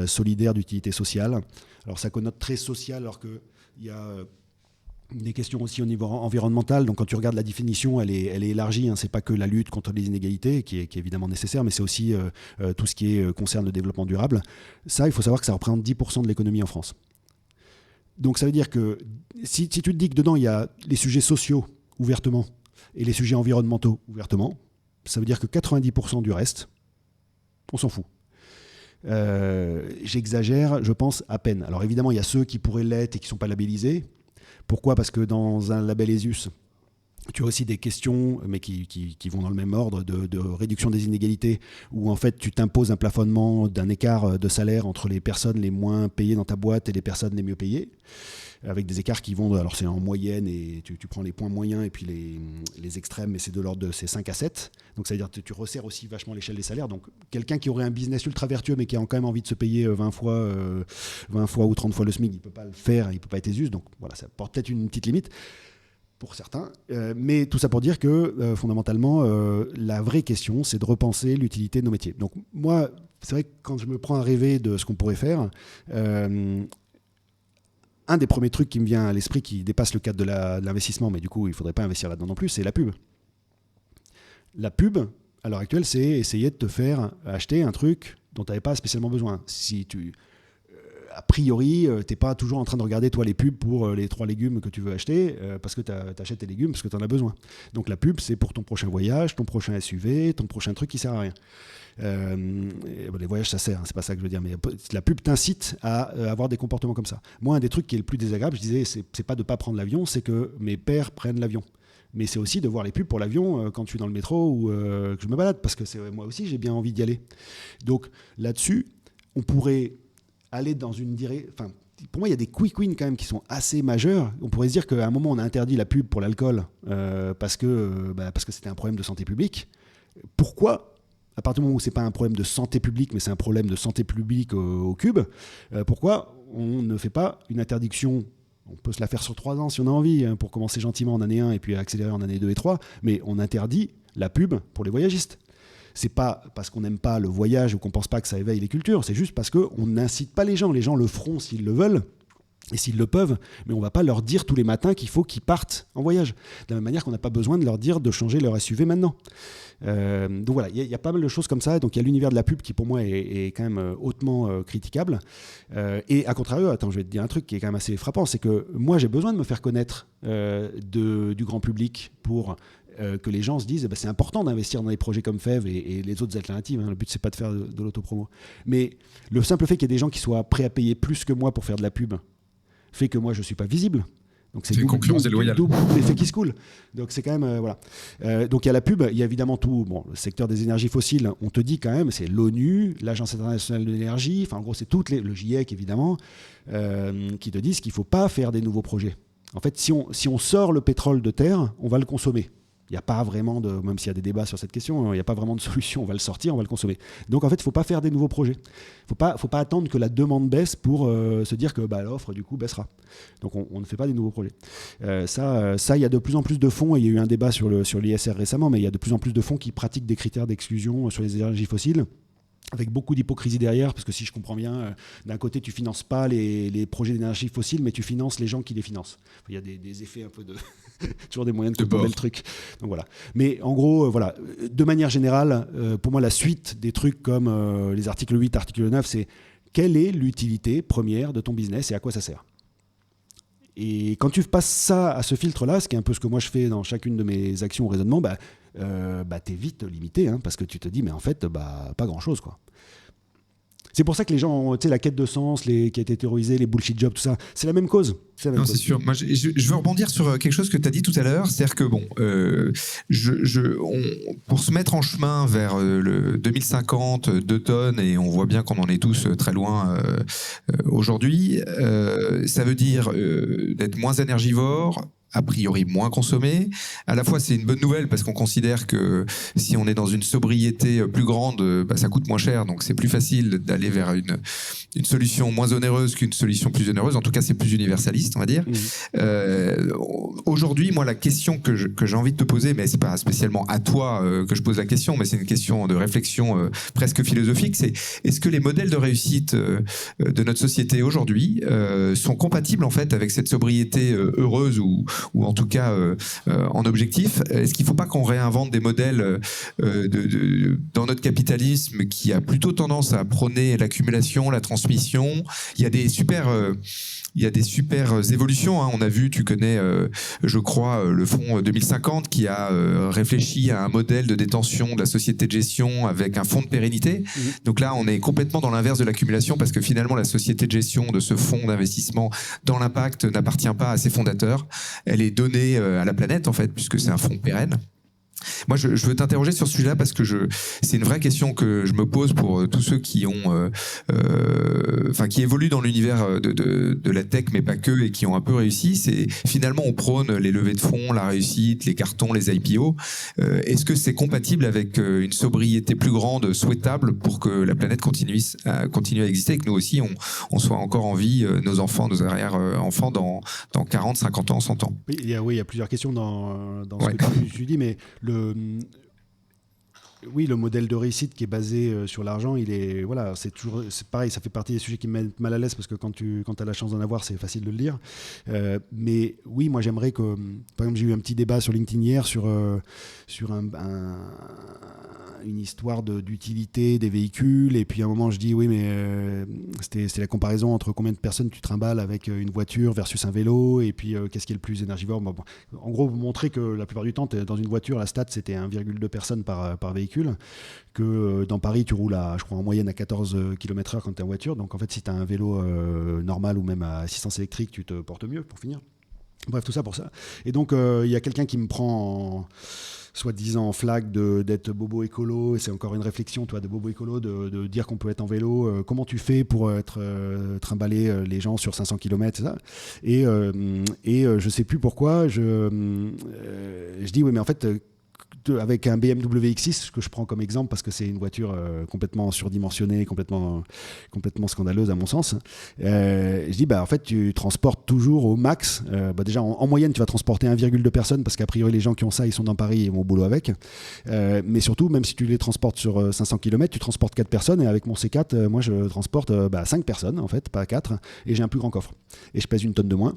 solidaire d'utilité sociale. Alors ça connote très social, alors qu'il y a... des questions aussi au niveau environnemental. Donc quand tu regardes la définition, elle est élargie. C'est pas que la lutte contre les inégalités qui est évidemment nécessaire, mais c'est aussi tout ce qui concerne le développement durable. Ça, il faut savoir que ça représente 10% de l'économie en France. Donc ça veut dire que si tu te dis que dedans il y a les sujets sociaux ouvertement et les sujets environnementaux ouvertement, ça veut dire que 90% du reste, on s'en fout. J'exagère, je pense, à peine. Alors évidemment, il y a ceux qui pourraient l'être et qui ne sont pas labellisés. Pourquoi ? Parce que dans un label ESUS, Tu as aussi des questions, mais qui vont dans le même ordre, de réduction des inégalités, où en fait tu t'imposes un plafonnement d'un écart de salaire entre les personnes les moins payées dans ta boîte et les personnes les mieux payées, avec des écarts qui vont, alors c'est en moyenne, et tu prends les points moyens et puis les extrêmes, mais c'est de l'ordre de 5 à 7. Donc ça veut dire que tu resserres aussi vachement l'échelle des salaires. Donc quelqu'un qui aurait un business ultra vertueux, mais qui a quand même envie de se payer 20 fois ou 30 fois le SMIC, il ne peut pas le faire, il ne peut pas être Ésus. Donc voilà, ça porte peut-être une petite limite pour certains, mais tout ça pour dire que fondamentalement, la vraie question, c'est de repenser l'utilité de nos métiers. Donc moi, c'est vrai que quand je me prends à rêver de ce qu'on pourrait faire, un des premiers trucs qui me vient à l'esprit, qui dépasse le cadre de l'investissement, mais du coup, il ne faudrait pas investir là-dedans non plus, c'est la pub. La pub, à l'heure actuelle, c'est essayer de te faire acheter un truc dont tu n'avais pas spécialement besoin. Si tu... A priori, tu n'es pas toujours en train de regarder toi les pubs pour les 3 légumes que tu veux acheter parce que tu achètes tes légumes parce que tu en as besoin. Donc la pub, c'est pour ton prochain voyage, ton prochain SUV, ton prochain truc qui sert à rien. Les voyages, ça sert, hein, c'est pas ça que je veux dire, mais la pub t'incite à avoir des comportements comme ça. Moi, un des trucs qui est le plus désagréable, je disais, c'est pas de pas prendre l'avion, c'est que mes pères prennent l'avion. Mais c'est aussi de voir les pubs pour l'avion quand je suis dans le métro ou que je me balade, parce que moi aussi, j'ai bien envie d'y aller. Donc là-dessus, on pourrait aller dans une direction. Enfin, pour moi, il y a des quick wins quand même qui sont assez majeurs. On pourrait se dire qu'à un moment, on a interdit la pub pour l'alcool parce que c'était un problème de santé publique. Pourquoi, à partir du moment où c'est pas un problème de santé publique, mais c'est un problème de santé publique au cube, pourquoi on ne fait pas une interdiction? On peut se la faire sur 3 ans si on a envie, pour commencer gentiment en année 1 et puis accélérer en année 2 et 3, mais on interdit la pub pour les voyagistes. C'est pas parce qu'on n'aime pas le voyage ou qu'on pense pas que ça éveille les cultures, c'est juste parce qu'on n'incite pas les gens. Les gens le feront s'ils le veulent et s'ils le peuvent, mais on va pas leur dire tous les matins qu'il faut qu'ils partent en voyage. De la même manière qu'on n'a pas besoin de leur dire de changer leur SUV maintenant. Donc voilà, il y a pas mal de choses comme ça. Donc il y a l'univers de la pub qui pour moi est quand même hautement critiquable. Et à contrario, attends, je vais te dire un truc qui est quand même assez frappant, c'est que moi j'ai besoin de me faire connaître du grand public pour que les gens se disent c'est important d'investir dans des projets comme FEV et les autres alternatives. Hein. Le but, c'est pas de faire de l'autopromo. Mais le simple fait qu'il y ait des gens qui soient prêts à payer plus que moi pour faire de la pub fait que moi, je ne suis pas visible. Donc c'est une concurrence déloyale. Double l'effet qui se coule. Donc c'est quand même voilà. Donc il y a la pub, il y a évidemment tout. Bon, le secteur des énergies fossiles, on te dit quand même, c'est l'ONU, l'Agence internationale de l'énergie. Enfin en gros, c'est le GIEC évidemment, qui te disent qu'il ne faut pas faire des nouveaux projets. En fait, si on sort le pétrole de terre, on va le consommer. Il n'y a pas vraiment même s'il y a des débats sur cette question, il n'y a pas vraiment de solution. On va le sortir, on va le consommer. Donc en fait, il ne faut pas faire des nouveaux projets. Il ne faut pas attendre que la demande baisse pour se dire que l'offre du coup baissera. Donc on ne fait pas des nouveaux projets. Ça, il y a de plus en plus de fonds, et il y a eu un débat sur l'ISR récemment, mais il y a de plus en plus de fonds qui pratiquent des critères d'exclusion sur les énergies fossiles, avec beaucoup d'hypocrisie derrière, parce que si je comprends bien, d'un côté, tu ne finances pas les projets d'énergie fossile, mais tu finances les gens qui les financent. Il y a des effets un peu de... toujours des moyens de contourner le truc. Donc voilà. Mais en gros, voilà. De manière générale, pour moi, la suite des trucs comme les articles 8, article 9, c'est quelle est l'utilité première de ton business et à quoi ça sert ? Et quand tu passes ça à ce filtre-là, ce qui est un peu ce que moi je fais dans chacune de mes actions ou raisonnements, t'es vite limité, hein, parce que tu te dis, mais en fait, pas grand-chose, quoi. C'est pour ça que les gens, tu sais, la quête de sens, qui a été théorisée, les bullshit jobs, tout ça, c'est la même cause. Non, c'est sûr. Moi, je veux rebondir sur quelque chose que tu as dit tout à l'heure, c'est-à-dire que pour se mettre en chemin vers le 2050, 2 tonnes, et on voit bien qu'on en est tous très loin aujourd'hui, ça veut dire d'être moins énergivore, a priori moins consommé. À la fois, c'est une bonne nouvelle parce qu'on considère que si on est dans une sobriété plus grande, ça coûte moins cher, donc c'est plus facile d'aller vers une solution moins onéreuse qu'une solution plus onéreuse. En tout cas, c'est plus universaliste, on va dire. Aujourd'hui, moi, la question que j'ai envie de te poser, mais c'est pas spécialement à toi que je pose la question, mais c'est une question de réflexion presque philosophique, c'est est-ce que les modèles de réussite de notre société aujourd'hui sont compatibles en fait avec cette sobriété heureuse ou en tout cas en objectif? Est-ce qu'il ne faut pas qu'on réinvente des modèles dans notre capitalisme qui a plutôt tendance à prôner l'accumulation, la transmission? Il y a des super il y a des super évolutions. Hein. On a vu, tu connais, je crois, le fonds 2050 qui a réfléchi à un modèle de détention de la société de gestion avec un fonds de pérennité. Donc là, on est complètement dans l'inverse de l'accumulation parce que finalement, la société de gestion de ce fonds d'investissement dans l'impact n'appartient pas à ses fondateurs. Elle est donnée à la planète, en fait, puisque c'est un fonds pérenne. Moi, je veux t'interroger sur ce sujet-là parce que c'est une vraie question que je me pose pour tous ceux qui qui évoluent dans l'univers de la tech, mais pas que, et qui ont un peu réussi. C'est finalement, on prône les levées de fonds, la réussite, les cartons, les IPO. Est-ce que c'est compatible avec une sobriété plus grande souhaitable pour que la planète continue à exister et que nous aussi, on soit encore en vie, nos enfants, nos arrière-enfants, dans 40, 50 ans, 100 ans? Oui, il y a plusieurs questions dans ce que tu dis, mais le modèle de réussite qui est basé sur l'argent, c'est pareil, ça fait partie des sujets qui me mettent mal à l'aise parce que quand tu as la chance d'en avoir, c'est facile de le dire. Mais oui, moi j'aimerais que, par exemple, j'ai eu un petit débat sur LinkedIn hier sur une histoire d'utilité des véhicules, et puis à un moment je dis oui, mais c'était la comparaison entre combien de personnes tu trimbales avec une voiture versus un vélo, et puis qu'est-ce qui est le plus énergivore. En gros, vous montrez que la plupart du temps, dans une voiture, la stat c'était 1,2 personnes par véhicule, que dans Paris tu roules je crois en moyenne à 14 km/h quand tu es en voiture, donc en fait si tu as un vélo normal ou même à assistance électrique, tu te portes mieux pour finir. Bref, tout ça pour ça. Et donc il y a quelqu'un qui me prend soi-disant en flag d'être bobo écolo, et c'est encore une réflexion, toi, de bobo écolo, de dire qu'on peut être en vélo. Comment tu fais pour trimballer les gens sur 500 km, c'est ça. Et je sais plus pourquoi, je dis oui, mais en fait, avec un BMW X6 que je prends comme exemple parce que c'est une voiture complètement surdimensionnée, complètement scandaleuse à mon sens, je dis en fait tu transportes toujours au max, déjà en moyenne tu vas transporter 1,2 personnes parce qu'a priori les gens qui ont ça ils sont dans Paris et vont au boulot avec, mais surtout même si tu les transportes sur 500 km tu transportes 4 personnes, et avec mon C4 moi je transporte 5 personnes en fait, pas 4, et j'ai un plus grand coffre et je pèse 1 tonne de moins.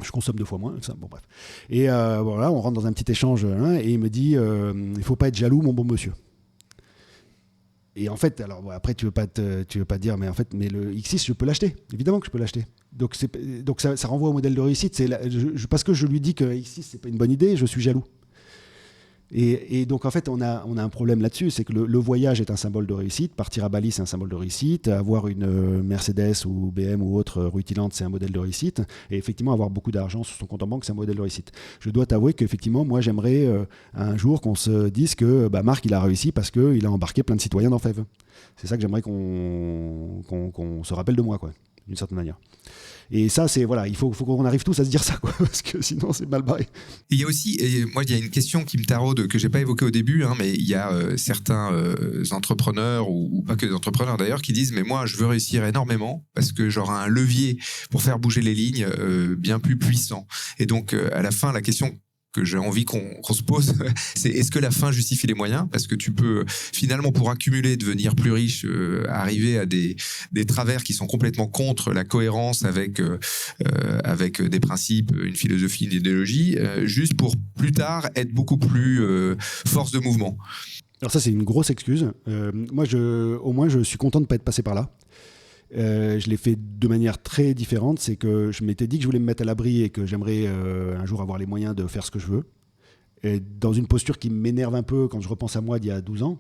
Je consomme 2 fois moins, ça, bon bref. Et voilà, on rentre dans un petit échange, et il me dit il faut pas être jaloux, mon bon monsieur. Et en fait, alors après tu veux pas dire, mais en fait, mais le X6 je peux l'acheter, évidemment que je peux l'acheter. Donc ça renvoie au modèle de réussite. Parce que je lui dis que X6 c'est pas une bonne idée, je suis jaloux. Et donc en fait on a un problème là-dessus, c'est que le voyage est un symbole de réussite, partir à Bali c'est un symbole de réussite, avoir une Mercedes ou BM ou autre rutilante c'est un modèle de réussite, et effectivement avoir beaucoup d'argent sur son compte en banque c'est un modèle de réussite. Je dois t'avouer qu'effectivement moi j'aimerais un jour qu'on se dise que Marc il a réussi parce qu'il a embarqué plein de citoyens dans FEV. C'est ça que j'aimerais qu'on se rappelle de moi, quoi, d'une certaine manière. Et ça, il faut qu'on arrive tous à se dire ça, quoi, parce que sinon c'est mal barré. Il y a aussi, moi il y a une question qui me taraude, que j'ai pas évoquée au début, mais il y a certains entrepreneurs, ou pas que des entrepreneurs d'ailleurs, qui disent mais moi je veux réussir énormément parce que j'aurai un levier pour faire bouger les lignes bien plus puissant. Et donc à la fin, la question que j'ai envie qu'on se pose, c'est est-ce que la fin justifie les moyens? Parce que tu peux finalement, pour accumuler, devenir plus riche, arriver à des travers qui sont complètement contre la cohérence avec des principes, une philosophie, une idéologie, juste pour plus tard être beaucoup plus force de mouvement. Alors ça, c'est une grosse excuse. Moi, au moins, je suis content de ne pas être passé par là. Je l'ai fait de manière très différente. C'est que je m'étais dit que je voulais me mettre à l'abri et que j'aimerais un jour avoir les moyens de faire ce que je veux. Et dans une posture qui m'énerve un peu quand je repense à moi d'il y a 12 ans,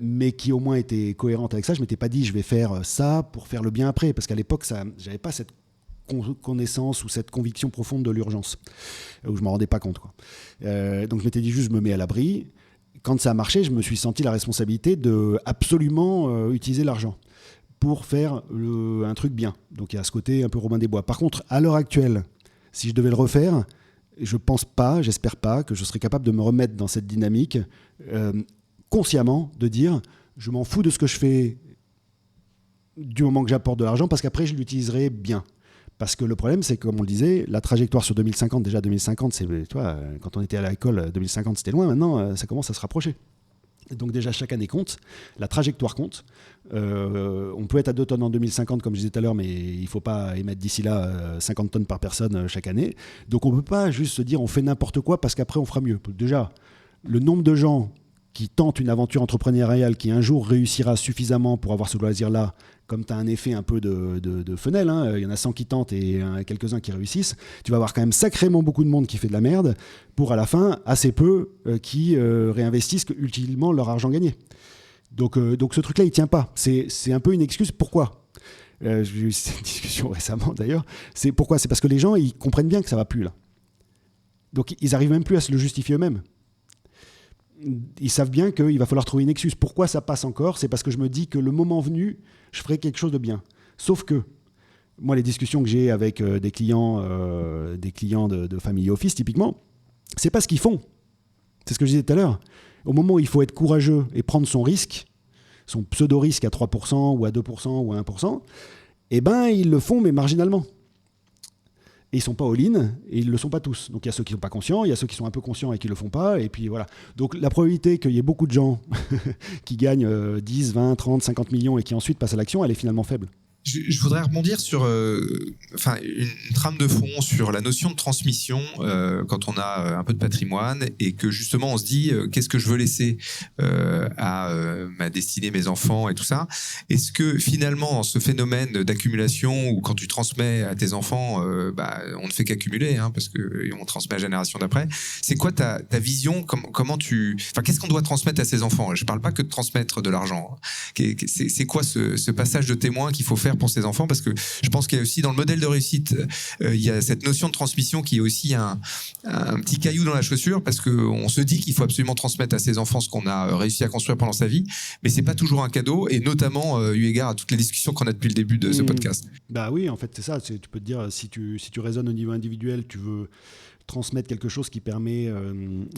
mais qui au moins était cohérente avec ça. Je ne m'étais pas dit je vais faire ça pour faire le bien après, parce qu'à l'époque, je n'avais pas cette connaissance ou cette conviction profonde de l'urgence, où je ne m'en rendais pas compte, quoi. Donc je m'étais dit juste je me mets à l'abri. Quand ça a marché, je me suis senti la responsabilité de absolument utiliser l'argent pour faire un truc bien. Donc il y a ce côté un peu Robin des Bois. Par contre, à l'heure actuelle, si je devais le refaire, je pense pas, j'espère pas, que je serais capable de me remettre dans cette dynamique consciemment, de dire je m'en fous de ce que je fais du moment que j'apporte de l'argent, parce qu'après je l'utiliserai bien. Parce que le problème, c'est que, comme on le disait, la trajectoire sur 2050, déjà 2050, tu vois, quand on était à l'école, 2050 c'était loin, maintenant ça commence à se rapprocher. Donc déjà, chaque année compte, la trajectoire compte. On peut être à 2 tonnes en 2050, comme je disais tout à l'heure, mais il ne faut pas émettre d'ici là 50 tonnes par personne chaque année. Donc on ne peut pas juste se dire on fait n'importe quoi parce qu'après on fera mieux. Déjà, le nombre de gens qui tente une aventure entrepreneuriale qui un jour réussira suffisamment pour avoir ce loisir-là, comme tu as un effet un peu de Fenel, hein, il y en a 100 qui tentent et quelques-uns qui réussissent, tu vas avoir quand même sacrément beaucoup de monde qui fait de la merde pour à la fin assez peu qui réinvestissent utilement leur argent gagné. Donc ce truc-là, il tient pas. C'est un peu une excuse. Pourquoi ? J'ai eu cette discussion récemment d'ailleurs. C'est pourquoi ? C'est parce que les gens, ils comprennent bien que ça va plus là. Donc ils arrivent même plus à se le justifier eux-mêmes. Ils savent bien qu'il va falloir trouver une excuse. Pourquoi ça passe encore ? C'est parce que je me dis que le moment venu, je ferai quelque chose de bien. Sauf que, moi, les discussions que j'ai avec des clients de Family Office, typiquement, c'est pas ce qu'ils font. C'est ce que je disais tout à l'heure. Au moment où il faut être courageux et prendre son risque, son pseudo-risque à 3% ou à 2% ou à 1%, eh ben, ils le font, mais marginalement. Et ils ne sont pas all-in, et ils ne le sont pas tous. Donc il y a ceux qui ne sont pas conscients, il y a ceux qui sont un peu conscients et qui ne le font pas, et puis voilà. Donc la probabilité qu'il y ait beaucoup de gens qui gagnent 10, 20, 30, 50 millions et qui ensuite passent à l'action, elle est finalement faible. Je voudrais rebondir sur une trame de fond sur la notion de transmission quand on a un peu de patrimoine et que justement on se dit qu'est-ce que je veux laisser à ma destinée, mes enfants et tout ça. Est-ce que finalement ce phénomène d'accumulation où quand tu transmets à tes enfants, on ne fait qu'accumuler parce qu'on transmet à la génération d'après, c'est quoi ta vision, comment qu'est-ce qu'on doit transmettre à ses enfants ? Je ne parle pas que de transmettre de l'argent. C'est quoi ce passage de témoin qu'il faut faire pour ses enfants, parce que je pense qu'il y a aussi dans le modèle de réussite, il y a cette notion de transmission qui est aussi un petit caillou dans la chaussure, parce qu'on se dit qu'il faut absolument transmettre à ses enfants ce qu'on a réussi à construire pendant sa vie, mais c'est pas toujours un cadeau, et notamment eu égard à toutes les discussions qu'on a depuis le début de ce podcast. Bah oui, en fait c'est ça, tu peux te dire, si tu raisonnes au niveau individuel, tu veux transmettre quelque chose qui permet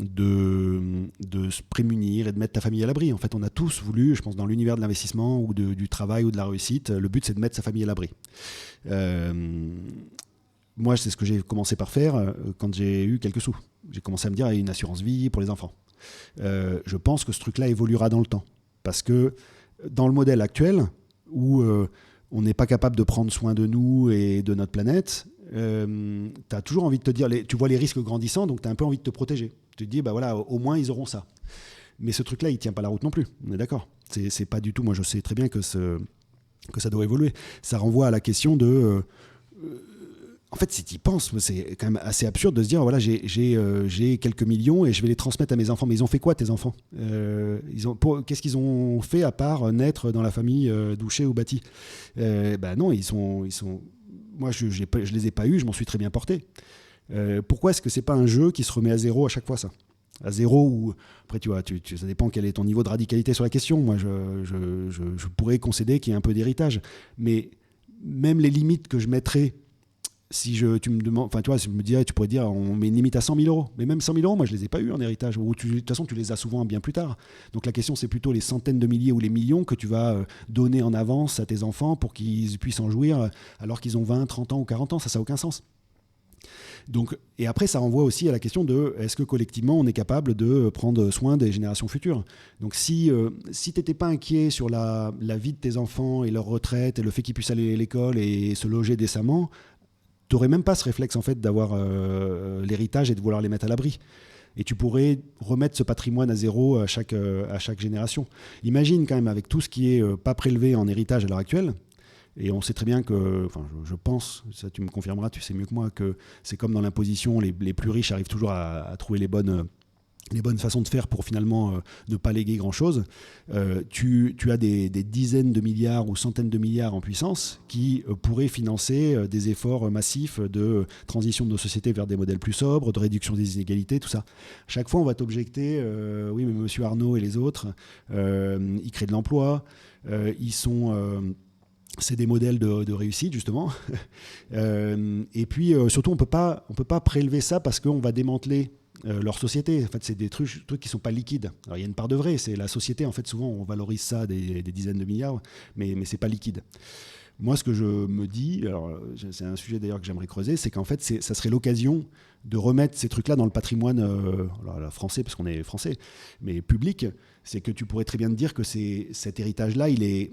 de se prémunir et de mettre ta famille à l'abri. En fait, on a tous voulu, je pense, dans l'univers de l'investissement ou du travail ou de la réussite, le but, c'est de mettre sa famille à l'abri. Moi, c'est ce que j'ai commencé par faire quand j'ai eu quelques sous. J'ai commencé à me dire, une assurance vie pour les enfants. Je pense que ce truc-là évoluera dans le temps. Parce que dans le modèle actuel, où on n'est pas capable de prendre soin de nous et de notre planète, tu as toujours envie de te dire, tu vois les risques grandissant, donc tu as un peu envie de te protéger. Tu te dis, voilà, au moins ils auront ça. Mais ce truc-là, il ne tient pas la route non plus, on est d'accord. C'est pas du tout, moi je sais très bien que ça doit évoluer. Ça renvoie à la question de... en fait, si tu y penses, c'est quand même assez absurde de se dire, voilà, j'ai quelques millions et je vais les transmettre à mes enfants. Mais ils ont fait quoi, tes enfants ? Qu'est-ce qu'ils ont fait à part naître dans la famille Douchet ou Bâti ? Non, ils sont moi, je les ai pas eus, je m'en suis très bien porté. Pourquoi est-ce que c'est pas un jeu qui se remet à zéro à chaque fois, ça ? À zéro, ou après, tu vois, ça dépend quel est ton niveau de radicalité sur la question. Moi, je pourrais concéder qu'il y ait un peu d'héritage. Mais même les limites que je mettrais, si tu me demandes, enfin, tu vois, tu pourrais dire, on met une limite à 100 000 euros. Mais même 100 000 euros, moi, je les ai pas eu en héritage. Ou de toute façon, tu les as souvent bien plus tard. Donc la question, c'est plutôt les centaines de milliers ou les millions que tu vas donner en avance à tes enfants pour qu'ils puissent en jouir alors qu'ils ont 20, 30 ans ou 40 ans. Ça n'a aucun sens. Donc, et après, ça renvoie aussi à la question de est-ce que collectivement, on est capable de prendre soin des générations futures ? Donc, si tu n'étais pas inquiet sur la vie de tes enfants et leur retraite et le fait qu'ils puissent aller à l'école et se loger décemment, tu n'aurais même pas ce réflexe en fait d'avoir l'héritage et de vouloir les mettre à l'abri. Et tu pourrais remettre ce patrimoine à zéro à chaque génération. Imagine quand même avec tout ce qui est pas prélevé en héritage à l'heure actuelle, et on sait très bien que, enfin je pense, ça tu me confirmeras, tu sais mieux que moi, que c'est comme dans l'imposition, les plus riches arrivent toujours à trouver les bonnes façons de faire pour finalement ne pas léguer grand-chose. Tu as des dizaines de milliards ou centaines de milliards en puissance qui pourraient financer des efforts massifs de transition de nos sociétés vers des modèles plus sobres, de réduction des inégalités, tout ça. Chaque fois, on va t'objecter, oui, mais monsieur Arnaud et les autres, ils créent de l'emploi, ils sont... c'est des modèles de réussite, justement. Et puis, surtout, on peut pas prélever ça parce qu'on va démanteler leur société. En fait, c'est des trucs qui ne sont pas liquides. Alors, il y a une part de vrai. C'est la société, en fait, souvent, on valorise ça des dizaines de milliards, mais ce n'est pas liquide. Moi, ce que je me dis, alors, c'est un sujet d'ailleurs que j'aimerais creuser, c'est qu'en fait, ça serait l'occasion de remettre ces trucs-là dans le patrimoine alors, français, parce qu'on est français, mais public. C'est que tu pourrais très bien te dire que cet héritage-là, il est,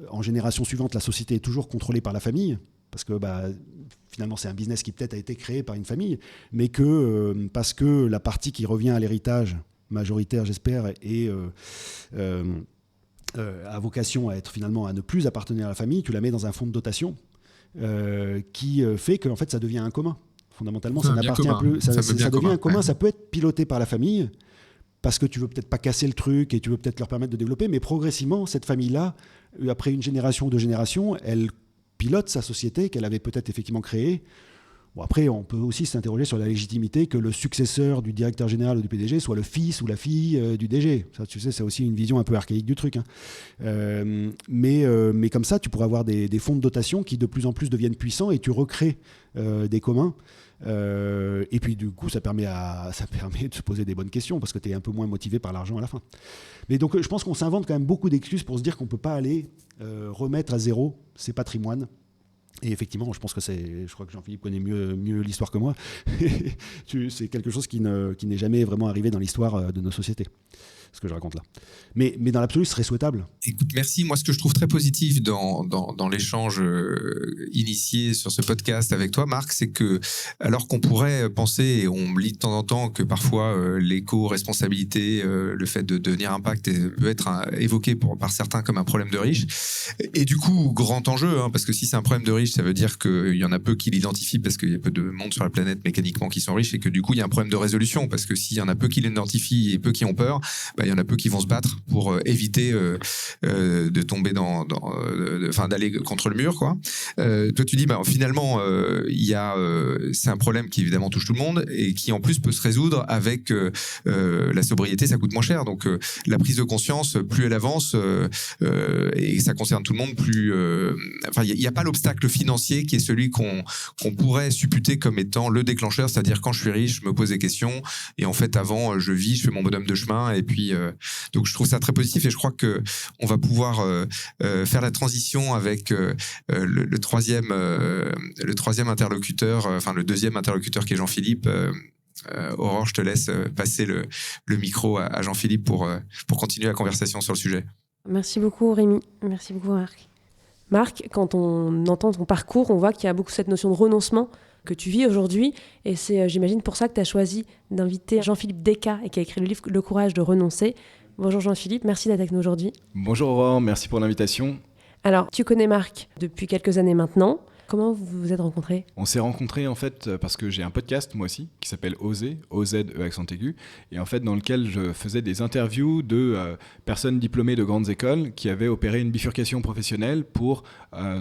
en génération suivante, la société est toujours contrôlée par la famille, parce que finalement, c'est un business qui peut-être a été créé par une famille, mais que parce que la partie qui revient à l'héritage majoritaire, j'espère, et a vocation à être finalement à ne plus appartenir à la famille, tu la mets dans un fonds de dotation qui fait que en fait, ça devient un commun. Fondamentalement, ça n'appartient plus. Ça devient un commun. Ça peut être piloté par la famille parce que tu veux peut-être pas casser le truc et tu veux peut-être leur permettre de développer, mais progressivement, cette famille-là, après une génération ou deux générations, elle pilote sa société qu'elle avait peut-être effectivement créée. Bon, après, on peut aussi s'interroger sur la légitimité que le successeur du directeur général ou du PDG soit le fils ou la fille du DG. Ça, tu sais, c'est aussi une vision un peu archaïque du truc. Mais comme ça, tu pourrais avoir des fonds de dotation qui de plus en plus deviennent puissants et tu recrées des communs. Et puis du coup ça permet de se poser des bonnes questions parce que tu es un peu moins motivé par l'argent à la fin. Mais donc je pense qu'on s'invente quand même beaucoup d'excuses pour se dire qu'on ne peut pas aller remettre à zéro ses patrimoines. Et effectivement, je crois que Jean-Philippe connaît mieux l'histoire que moi. C'est quelque chose qui n'est jamais vraiment arrivé dans l'histoire de nos sociétés, ce que je raconte là. Mais dans l'absolu, ce serait souhaitable. Écoute, merci. Moi, ce que je trouve très positif dans l'échange initié sur ce podcast avec toi, Marc, c'est que, alors qu'on pourrait penser, et on lit de temps en temps, que parfois l'éco-responsabilité, le fait de devenir impact peut être évoqué par certains comme un problème de riche. Et du coup, grand enjeu, parce que si c'est un problème de riche, ça veut dire qu'il y en a peu qui l'identifient parce qu'il y a peu de monde sur la planète mécaniquement qui sont riches et que du coup, il y a un problème de résolution parce que s'il y en a peu qui l'identifient et peu qui ont peur, il y en a peu qui vont se battre pour éviter de tomber d'aller contre le mur, quoi. Toi, tu dis, finalement, c'est un problème qui évidemment touche tout le monde et qui en plus peut se résoudre avec la sobriété, ça coûte moins cher. Donc, la prise de conscience, plus elle avance et ça concerne tout le monde, plus. Il n'y a pas l'obstacle financier qui est celui qu'on pourrait supputer comme étant le déclencheur, c'est-à-dire quand je suis riche, je me pose des questions et en fait, avant, je vis, je fais mon bonhomme de chemin et puis. Donc, je trouve ça très positif et je crois que on va pouvoir faire la transition avec le troisième interlocuteur, le deuxième interlocuteur qui est Jean-Philippe. Aurore, je te laisse passer le micro à Jean-Philippe pour continuer la conversation sur le sujet. Merci beaucoup Rémi, merci beaucoup Marc. Marc, quand on entend ton parcours, on voit qu'il y a beaucoup cette notion de renoncement que tu vis aujourd'hui et c'est, j'imagine, pour ça que tu as choisi d'inviter Jean-Philippe Descas et qui a écrit le livre « Le courage de renoncer ». Bonjour Jean-Philippe, merci d'être avec nous aujourd'hui. Bonjour Aurore, merci pour l'invitation. Alors, tu connais Marc depuis quelques années maintenant. Comment vous vous êtes rencontrés ? On s'est rencontrés en fait parce que j'ai un podcast moi aussi qui s'appelle Oser, O-Z-E accent aigu, et en fait dans lequel je faisais des interviews de personnes diplômées de grandes écoles qui avaient opéré une bifurcation professionnelle pour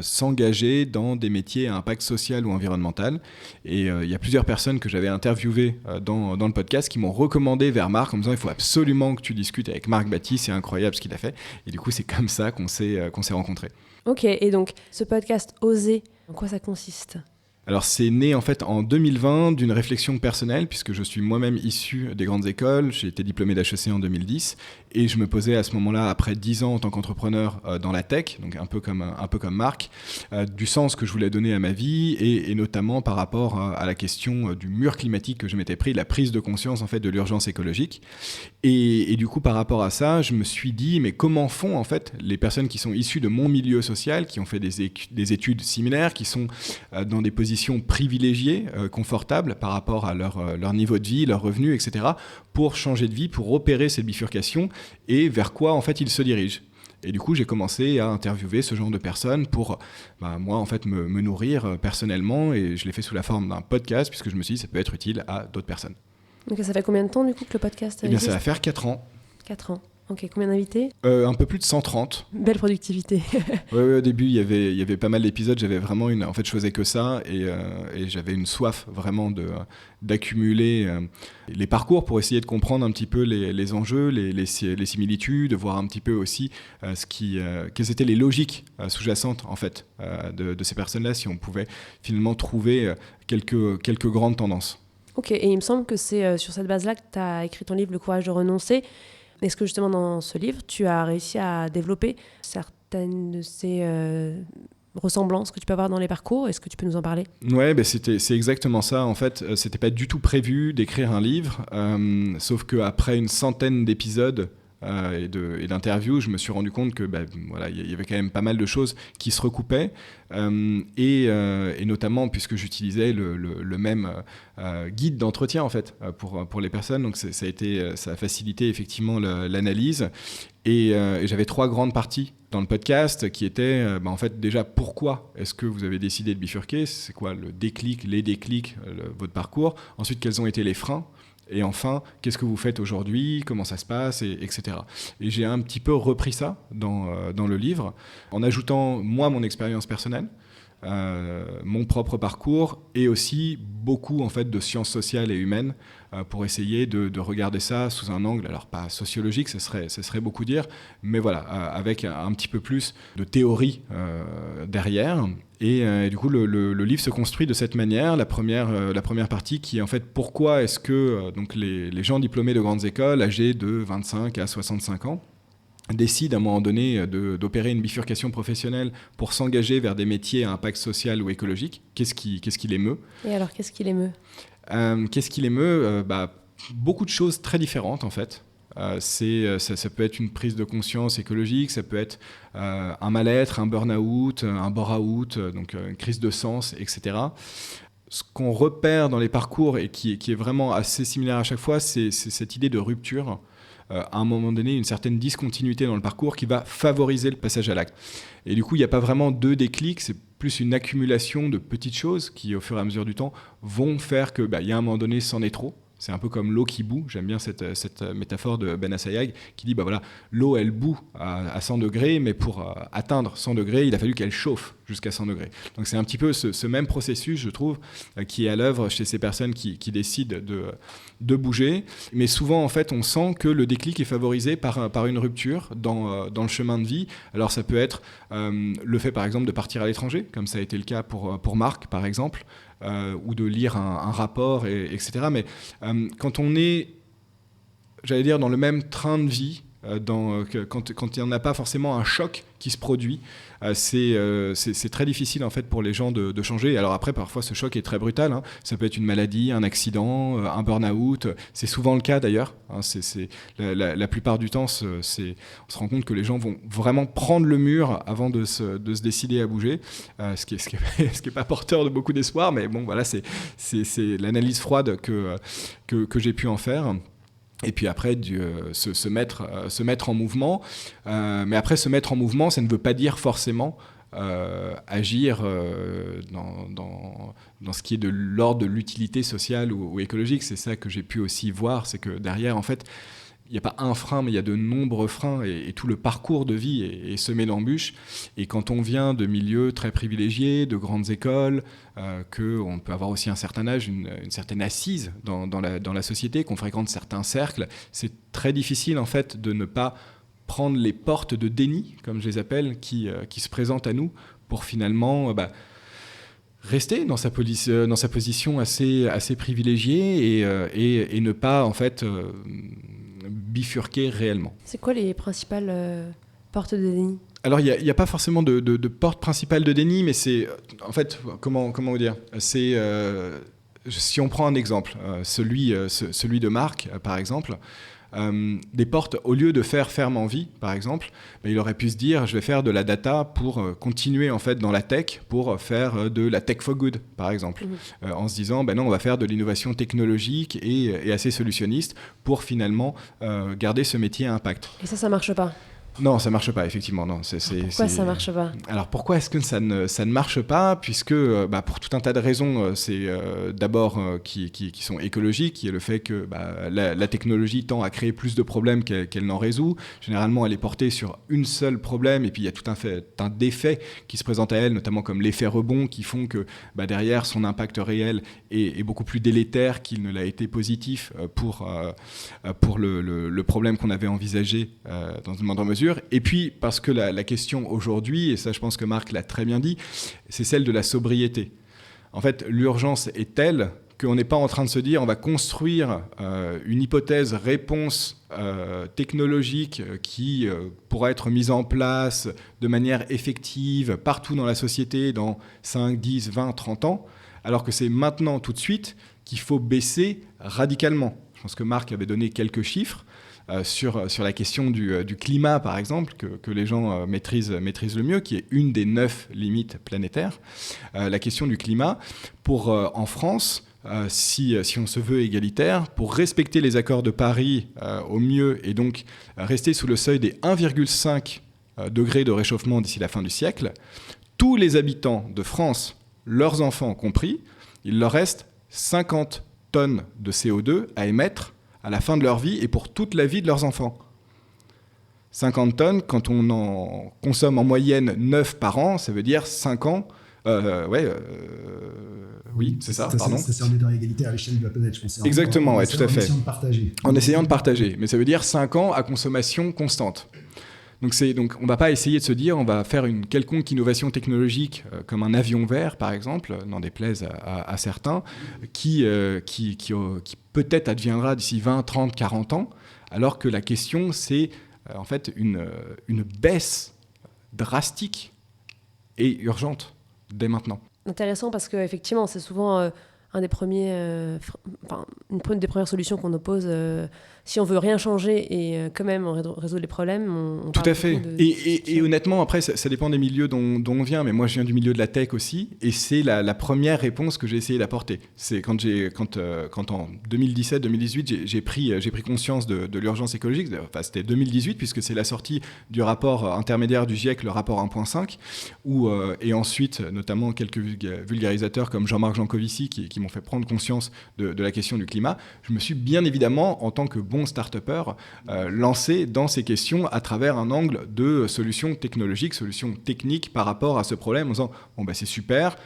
s'engager dans des métiers à impact social ou environnemental. Et il y a plusieurs personnes que j'avais interviewées dans le podcast qui m'ont recommandé vers Marc en me disant il faut absolument que tu discutes avec Marc Batty, c'est incroyable ce qu'il a fait. Et du coup c'est comme ça qu'on s'est rencontrés. Ok, et donc ce podcast Oser, en quoi ça consiste ? Alors c'est né en fait en 2020 d'une réflexion personnelle puisque je suis moi-même issu des grandes écoles, j'ai été diplômé d'HEC en 2010 et je me posais à ce moment-là, après 10 ans en tant qu'entrepreneur dans la tech, donc un peu comme Marc, du sens que je voulais donner à ma vie et notamment par rapport à la question du mur climatique que je m'étais pris, la prise de conscience en fait de l'urgence écologique. Et du coup par rapport à ça, je me suis dit mais comment font en fait les personnes qui sont issues de mon milieu social, qui ont fait des études similaires, qui sont dans des positions privilégiées, confortables par rapport à leur niveau de vie, leurs revenus, etc., pour changer de vie, pour opérer cette bifurcation et vers quoi en fait ils se dirigent. Et du coup, j'ai commencé à interviewer ce genre de personnes pour, moi, en fait, me nourrir personnellement et je l'ai fait sous la forme d'un podcast puisque je me suis dit que ça peut être utile à d'autres personnes. Donc ça fait combien de temps du coup que le podcast existe ? Ça va faire 4 ans. 4 ans. Ok, combien d'invités ? Un peu plus de 130. Belle productivité. Oui, au début, il y avait pas mal d'épisodes. J'avais vraiment en fait, je faisais que ça et j'avais une soif vraiment d'accumuler les parcours pour essayer de comprendre un petit peu les enjeux, les similitudes, de voir un petit peu aussi quelles étaient les logiques sous-jacentes en fait de ces personnes-là, si on pouvait finalement trouver quelques grandes tendances. Ok, et il me semble que c'est sur cette base-là que tu as écrit ton livre « Le courage de renoncer ». Est-ce que justement dans ce livre, tu as réussi à développer certaines de ces ressemblances que tu peux avoir dans les parcours ? Est-ce que tu peux nous en parler ? Ouais, c'est exactement ça. En fait, c'était pas du tout prévu d'écrire un livre, sauf qu'après une centaine d'épisodes et d'interviews, je me suis rendu compte que voilà, il y avait quand même pas mal de choses qui se recoupaient, et notamment puisque j'utilisais le même guide d'entretien en fait pour les personnes, donc ça a facilité effectivement l'analyse. Et j'avais 3 grandes parties dans le podcast qui étaient en fait déjà pourquoi est-ce que vous avez décidé de bifurquer, c'est quoi le déclic, les déclics, votre parcours, ensuite quels ont été les freins, et enfin qu'est-ce que vous faites aujourd'hui, comment ça se passe, etc. Et j'ai un petit peu repris ça dans le livre en ajoutant moi mon expérience personnelle, mon propre parcours, et aussi beaucoup en fait de sciences sociales et humaines pour essayer de regarder ça sous un angle, alors pas sociologique, ce serait beaucoup dire, mais voilà, avec un petit peu plus de théorie derrière. Et du coup, le livre se construit de cette manière. La première partie qui est en fait pourquoi est-ce que donc les gens diplômés de grandes écoles, âgés de 25 à 65 ans, décident à un moment donné d'opérer une bifurcation professionnelle pour s'engager vers des métiers à impact social ou écologique. Qu'est-ce qui l'émeut ? Et alors, qu'est-ce qui l'émeut ? Qu'est-ce qui l'émeut ? Beaucoup de choses très différentes en fait. Ça peut être une prise de conscience écologique, ça peut être un mal-être, un burn-out, un bore-out, donc une crise de sens, etc. Ce qu'on repère dans les parcours et qui est vraiment assez similaire à chaque fois, c'est cette idée de rupture. À un moment donné, une certaine discontinuité dans le parcours qui va favoriser le passage à l'acte. Et du coup, il n'y a pas vraiment 2 déclics, c'est plus une accumulation de petites choses qui, au fur et à mesure du temps, vont faire que, y a un moment donné, c'en est trop. C'est un peu comme l'eau qui bout. J'aime bien cette métaphore de Ben Assayag qui dit, voilà, l'eau, elle bout à 100 degrés, mais pour atteindre 100 degrés, il a fallu qu'elle chauffe jusqu'à 100 degrés. Donc c'est un petit peu ce même processus, je trouve, qui est à l'œuvre chez ces personnes qui décident de bouger. Mais souvent, en fait, on sent que le déclic est favorisé par une rupture dans le chemin de vie. Alors ça peut être le fait, par exemple, de partir à l'étranger, comme ça a été le cas pour Marc, par exemple, ou de lire un rapport, etc. Mais quand on est, j'allais dire, dans le même train de vie, quand il n'y en a pas forcément un choc qui se produit, c'est très difficile en fait pour les gens de changer. Alors après, parfois ce choc est très brutal, hein. Ça peut être une maladie, un accident, un burn-out. C'est souvent le cas d'ailleurs, hein. La plupart du temps, on se rend compte que les gens vont vraiment prendre le mur avant de se décider à bouger, ce qui est pas porteur de beaucoup d'espoir, mais bon voilà, c'est l'analyse froide que j'ai pu en faire. Et puis après, se mettre en mouvement. Mais après, se mettre en mouvement, ça ne veut pas dire forcément agir dans ce qui est de l'ordre de l'utilité sociale ou écologique. C'est ça que j'ai pu aussi voir, c'est que derrière, en fait, il n'y a pas un frein, mais il y a de nombreux freins, et tout le parcours de vie est semé d'embûches. Et quand on vient de milieux très privilégiés, de grandes écoles, qu'on peut avoir aussi un certain âge, une certaine assise dans la société, qu'on fréquente certains cercles, c'est très difficile en fait de ne pas prendre les portes de déni, comme je les appelle, qui se présentent à nous pour finalement rester dans sa position assez privilégiée et ne pas en fait bifurquer réellement. C'est quoi les principales portes de déni ? Alors, il n'y a pas forcément de porte principale de déni, mais c'est, en fait, comment vous dire, c'est, si on prend un exemple, celui de Marc, par exemple, des portes, au lieu de faire ferme en vie, par exemple, il aurait pu se dire, je vais faire de la data pour continuer en fait dans la tech, pour faire de la tech for good, par exemple, en se disant, non, on va faire de l'innovation technologique et assez solutionniste pour finalement garder ce métier à impact. Et ça marche pas ? Non, ça marche pas, effectivement. Non, pourquoi ça marche pas ? Alors pourquoi est-ce que ça ne marche pas ? Puisque pour tout un tas de raisons, c'est d'abord qui sont écologiques, qui est le fait que la technologie tend à créer plus de problèmes qu'elle n'en résout. Généralement, elle est portée sur une seule problème, et puis il y a tout un d'effets qui se présentent à elle, notamment comme l'effet rebond, qui font que derrière, son impact réel est beaucoup plus délétère qu'il ne l'a été positif pour le problème qu'on avait envisagé dans une moindre mesure. Et puis, parce que la question aujourd'hui, et ça je pense que Marc l'a très bien dit, c'est celle de la sobriété. En fait, l'urgence est telle qu'on n'est pas en train de se dire on va construire une hypothèse réponse technologique qui pourra être mise en place de manière effective partout dans la société dans 5, 10, 20, 30 ans, alors que c'est maintenant, tout de suite, qu'il faut baisser radicalement. Je pense que Marc avait donné quelques chiffres. sur la question du climat, par exemple, que les gens maîtrisent le mieux, qui est une des 9 limites planétaires. La question du climat, en France, si on se veut égalitaire, pour respecter les accords de Paris au mieux et donc rester sous le seuil des 1,5 degrés de réchauffement d'ici la fin du siècle, tous les habitants de France, leurs enfants compris, il leur reste 50 tonnes de CO2 à émettre à la fin de leur vie et pour toute la vie de leurs enfants. 50 tonnes, quand on en consomme en moyenne 9 par an, ça veut dire 5 ans. Oui, c'est ça, pardon. C'est en étant égalitaire à l'échelle de la planète, je pense. Exactement, tout à fait. En essayant de partager. En essayant de partager, mais ça veut dire 5 ans à consommation constante. Donc on ne va pas essayer de se dire on va faire une quelconque innovation technologique comme un avion vert, par exemple, n'en déplaise à certains, qui peut-être adviendra d'ici 20, 30, 40 ans, alors que la question, c'est en fait une baisse drastique et urgente dès maintenant. Intéressant parce qu'effectivement, c'est souvent une des premières solutions qu'on oppose. Si on veut rien changer et quand même résoudre les problèmes, on tout à fait. Et honnêtement, après, ça dépend des milieux dont on vient, mais moi, je viens du milieu de la tech aussi, et c'est la première réponse que j'ai essayé d'apporter. C'est quand en 2017-2018, j'ai pris conscience de l'urgence écologique. Enfin, c'était 2018 puisque c'est la sortie du rapport intermédiaire du GIEC, le rapport 1.5, et ensuite, notamment quelques vulgarisateurs comme Jean-Marc Jancovici qui m'ont fait prendre conscience de la question du climat. Je me suis bien évidemment, en tant que bon start-upper, lancé dans ces questions à travers un angle de solutions technologiques, solutions techniques par rapport à ce problème, en disant c'est super,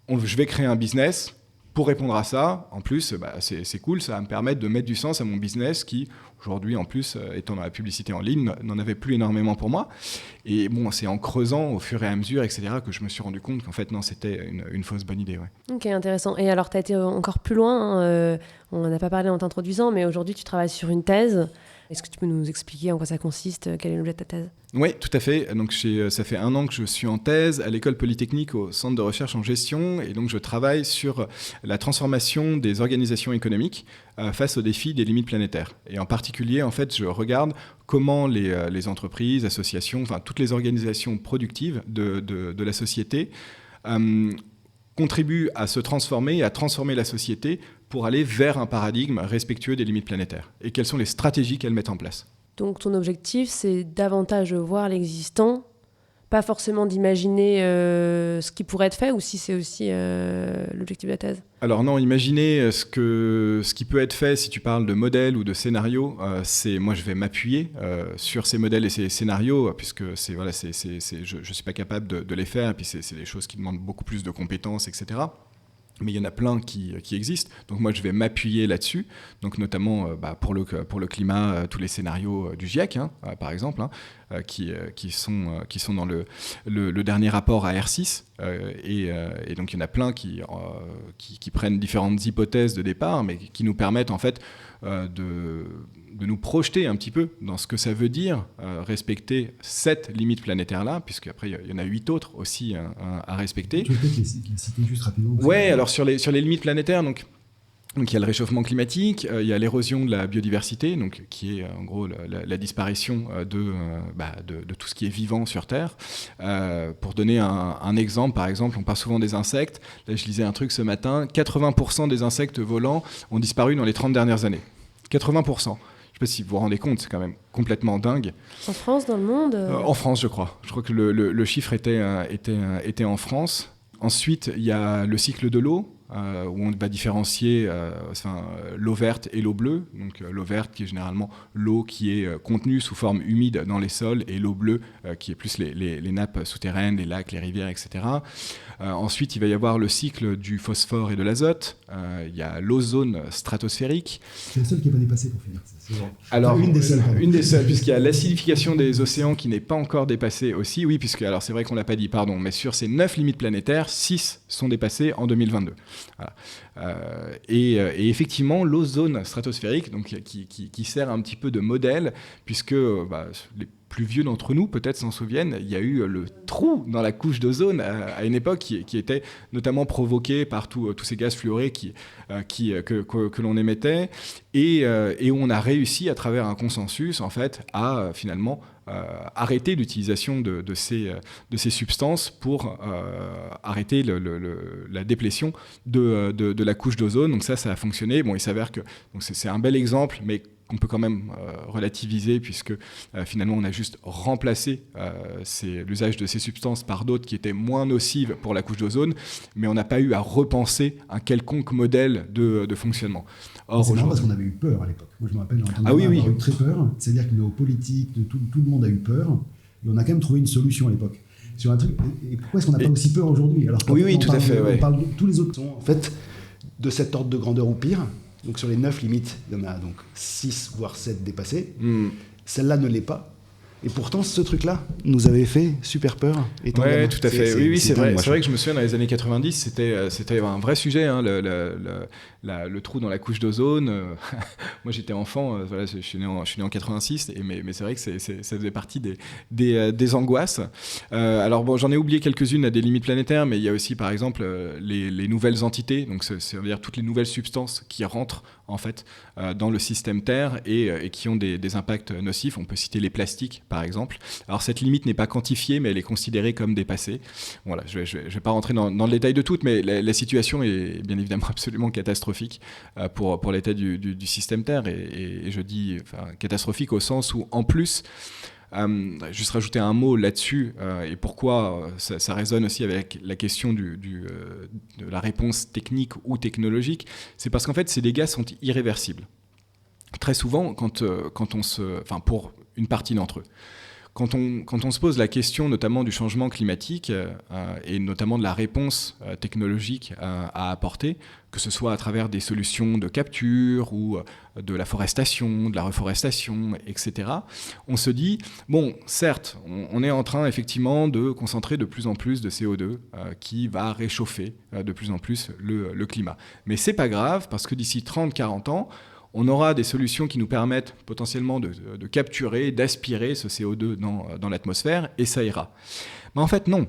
je vais créer un business pour répondre à ça. En plus, c'est cool, ça va me permettre de mettre du sens à mon business qui, aujourd'hui, en plus, étant dans la publicité en ligne, n'en avait plus énormément pour moi. Et c'est en creusant au fur et à mesure, etc., que je me suis rendu compte qu'en fait, non, c'était une fausse bonne idée. Ouais. Ok, intéressant. Et alors, tu as été encore plus loin, on n'en a pas parlé en t'introduisant, mais aujourd'hui, tu travailles sur une thèse. Est-ce que tu peux nous expliquer en quoi ça consiste, quel est l'objet de ta thèse ? Oui, tout à fait. Donc, ça fait 1 an que je suis en thèse à l'École Polytechnique au Centre de recherche en gestion. Et donc, je travaille sur la transformation des organisations économiques face aux défis des limites planétaires. Et en particulier, en fait, je regarde comment les entreprises, associations, enfin, toutes les organisations productives de la société contribuent à se transformer et à transformer la société pour aller vers un paradigme respectueux des limites planétaires. Et quelles sont les stratégies qu'elles mettent en place. Donc ton objectif, c'est davantage de voir l'existant, pas forcément d'imaginer ce qui pourrait être fait, ou si c'est aussi l'objectif de la thèse ? Alors non, imaginer ce qui peut être fait, si tu parles de modèles ou de scénarios, moi je vais m'appuyer sur ces modèles et ces scénarios, puisque je ne suis pas capable de les faire, et puis c'est des choses qui demandent beaucoup plus de compétences, etc. Mais il y en a plein qui existent. Donc moi, je vais m'appuyer là-dessus. Donc notamment pour le climat, tous les scénarios du GIEC, par exemple, qui sont dans le dernier rapport à R6. Et donc il y en a plein qui prennent différentes hypothèses de départ, mais qui nous permettent en fait de nous projeter un petit peu dans ce que ça veut dire respecter cette limite planétaire-là, puisqu'après il y en a 8 autres aussi à respecter. Tu peux peut-être les citer juste rapidement. Ouais, alors sur les limites planétaires, donc il y a le réchauffement climatique, il y a l'érosion de la biodiversité, donc qui est en gros la disparition de tout ce qui est vivant sur Terre. Pour donner un exemple, par exemple, on parle souvent des insectes. Là, je lisais un truc ce matin, 80% des insectes volants ont disparu dans les 30 dernières années. 80%. Je ne sais pas si vous vous rendez compte, c'est quand même complètement dingue. En France, dans le monde En France, je crois. Je crois que le chiffre était en France. Ensuite, il y a le cycle de l'eau, où on va différencier l'eau verte et l'eau bleue. Donc l'eau verte qui est généralement l'eau qui est contenue sous forme humide dans les sols, et l'eau bleue qui est plus les nappes souterraines, les lacs, les rivières, etc. Ensuite, il va y avoir le cycle du phosphore et de l'azote. Il y a l'ozone stratosphérique. C'est le seul qui n'est pas dépassé pour finir. Alors, une des seules, puisqu'il y a l'acidification des océans qui n'est pas encore dépassée aussi. Oui, puisque alors c'est vrai qu'on l'a pas dit, pardon, mais sur ces 9 limites planétaires, 6 sont dépassées en 2022. Voilà. Et effectivement, l'ozone stratosphérique, donc, qui sert un petit peu de modèle, puisque les plus vieux d'entre nous peut-être s'en souviennent, il y a eu le trou dans la couche d'ozone à une époque qui était notamment provoqué par tous ces gaz fluorés que l'on émettait, et où on a réussi à travers un consensus en fait à finalement arrêter l'utilisation de ces substances pour arrêter la déplétion de la couche d'ozone. Donc ça a fonctionné. Bon, il s'avère que c'est un bel exemple, mais qu'on peut quand même relativiser, puisque finalement on a juste remplacé l'usage de ces substances par d'autres qui étaient moins nocives pour la couche d'ozone, mais on n'a pas eu à repenser un quelconque modèle de fonctionnement. Or, c'est marrant parce qu'on avait eu peur à l'époque. Moi je me rappelle avoir eu très peur, c'est-à-dire que nos politiques, tout le monde a eu peur, et on a quand même trouvé une solution à l'époque. Sur un truc, et pourquoi est-ce qu'on n'a pas aussi peur aujourd'hui? Alors, oui, tout à fait. On parle de tous les autres sont en fait de cet ordre de grandeur ou pire. Donc sur les 9 limites, il y en a donc 6 voire 7 dépassées. Celle-là ne l'est pas. Et pourtant, ce truc-là nous avait fait super peur. Oui, tout à fait. Oui, c'est vrai. C'est vrai que je me souviens, dans les années 90, c'était un vrai sujet, hein, le trou dans la couche d'ozone. Moi, j'étais enfant, voilà, je suis né en 86, mais c'est vrai que ça faisait partie des angoisses. Alors, bon, j'en ai oublié quelques-unes à des limites planétaires, mais il y a aussi, par exemple, les nouvelles entités, donc c'est-à-dire toutes les nouvelles substances qui rentrent, en fait, dans le système Terre et qui ont des impacts nocifs. On peut citer les plastiques, par exemple. Alors cette limite n'est pas quantifiée, mais elle est considérée comme dépassée. Voilà, je vais pas rentrer dans le détail de toutes, mais la situation est bien évidemment absolument catastrophique pour l'état du système Terre. Et je dis catastrophique au sens où, en plus, juste rajouter un mot là-dessus, et pourquoi ça résonne aussi avec la question de la réponse technique ou technologique, c'est parce qu'en fait, ces dégâts sont irréversibles. Très souvent, pour une partie d'entre eux, quand on se pose la question notamment du changement climatique et notamment de la réponse technologique à apporter, que ce soit à travers des solutions de capture ou de la forestation, de la reforestation, etc., on se dit, bon, certes, on est en train effectivement de concentrer de plus en plus de CO2 qui va réchauffer de plus en plus le climat. Mais c'est pas grave, parce que d'ici 30-40 ans, on aura des solutions qui nous permettent potentiellement de capturer, d'aspirer ce CO2 dans l'atmosphère, et ça ira. Mais en fait, non.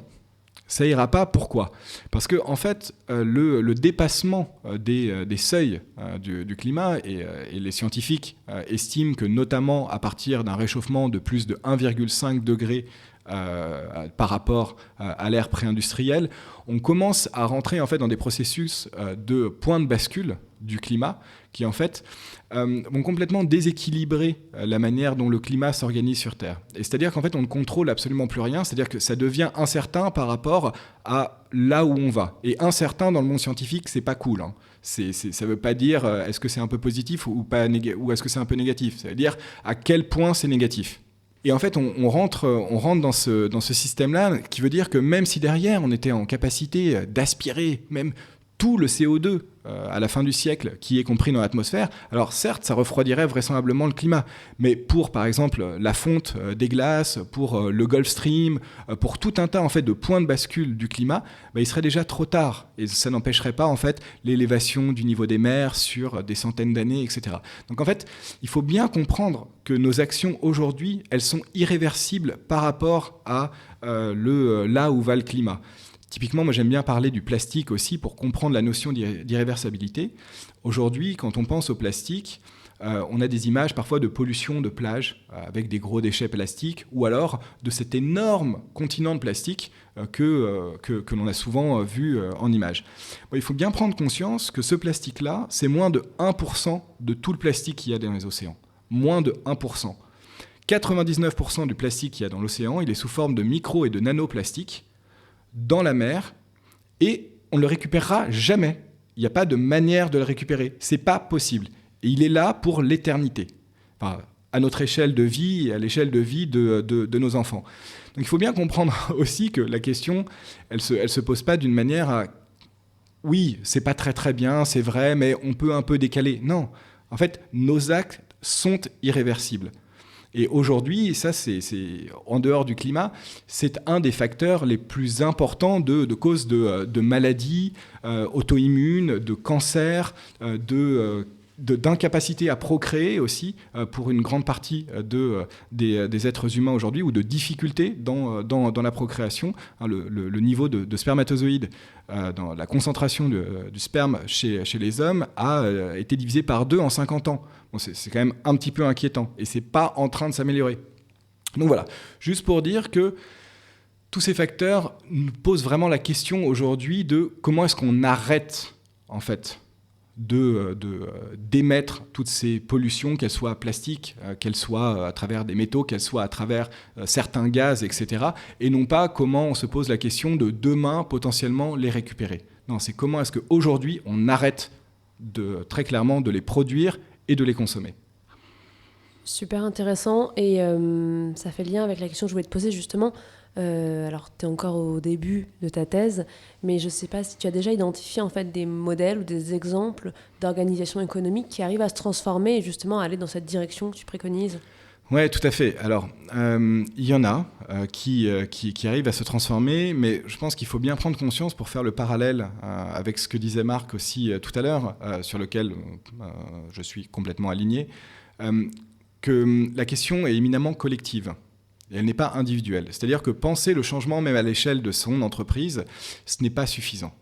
Ça ira pas. Pourquoi ? Parce que en fait, le dépassement des seuils du climat, et les scientifiques estiment que notamment à partir d'un réchauffement de plus de 1,5 degré par rapport à l'ère pré-industrielle, on commence à rentrer en fait dans des processus de point de bascule du climat qui en fait vont complètement déséquilibrer la manière dont le climat s'organise sur Terre. Et c'est-à-dire qu'en fait on ne contrôle absolument plus rien, c'est-à-dire que ça devient incertain par rapport à là où on va. Et incertain dans le monde scientifique, c'est pas cool, hein. Ça ne veut pas dire est-ce que c'est un peu positif ou ou est-ce que c'est un peu négatif. Ça veut dire à quel point c'est négatif. Et en fait, on rentre dans ce système-là, qui veut dire que même si derrière, on était en capacité d'aspirer même tout le CO2 à la fin du siècle qui est compris dans l'atmosphère, alors certes, ça refroidirait vraisemblablement le climat, mais pour, par exemple, la fonte des glaces, pour le Gulf Stream, pour tout un tas en fait, de points de bascule du climat, il serait déjà trop tard. Et ça n'empêcherait pas en fait, l'élévation du niveau des mers sur des centaines d'années, etc. Donc en fait, il faut bien comprendre que nos actions aujourd'hui, elles sont irréversibles par rapport à là où va le climat. Typiquement, moi j'aime bien parler du plastique aussi pour comprendre la notion d'irréversibilité. Aujourd'hui, quand on pense au plastique, on a des images parfois de pollution de plage avec des gros déchets plastiques, ou alors de cet énorme continent de plastique que l'on a souvent vu en images. Bon, il faut bien prendre conscience que ce plastique-là, c'est moins de 1% de tout le plastique qu'il y a dans les océans. Moins de 1%. 99% du plastique qu'il y a dans l'océan, il est sous forme de micro et de nanoplastiques dans la mer, et on ne le récupérera jamais. Il n'y a pas de manière de le récupérer. C'est pas possible. Et il est là pour l'éternité. Enfin, à notre échelle de vie et à l'échelle de vie de nos enfants. Donc il faut bien comprendre aussi que la question, elle se pose pas d'une manière à oui, c'est pas très très bien, c'est vrai, mais on peut un peu décaler. Non. En fait, nos actes sont irréversibles. Et aujourd'hui, ça, c'est en dehors du climat, c'est un des facteurs les plus importants de cause de maladies auto-immunes, de cancers, d'incapacité à procréer aussi pour une grande partie des êtres humains aujourd'hui, ou de difficultés dans la procréation. Le niveau de spermatozoïdes, dans la concentration du sperme chez les hommes a été divisé par 2 en 50 ans. Bon, c'est quand même un petit peu inquiétant et c'est pas en train de s'améliorer. Donc voilà, juste pour dire que tous ces facteurs nous posent vraiment la question aujourd'hui de comment est-ce qu'on arrête en fait d'émettre toutes ces pollutions, qu'elles soient plastiques, qu'elles soient à travers des métaux, qu'elles soient à travers certains gaz, etc. Et non pas comment on se pose la question de demain potentiellement les récupérer. Non, c'est comment est-ce qu'aujourd'hui on arrête très clairement de les produire et de les consommer. Super intéressant, et ça fait lien avec la question que je voulais te poser justement. Alors, tu es encore au début de ta thèse, mais je ne sais pas si tu as déjà identifié en fait des modèles ou des exemples d'organisations économiques qui arrivent à se transformer et justement à aller dans cette direction que tu préconises. Oui, tout à fait. Alors, il y en a qui arrivent à se transformer, mais je pense qu'il faut bien prendre conscience pour faire le parallèle avec ce que disait Marc aussi tout à l'heure, sur lequel je suis complètement aligné, que la question est éminemment collective. Et elle n'est pas individuelle. C'est-à-dire que penser le changement même à l'échelle de son entreprise, ce n'est pas suffisant.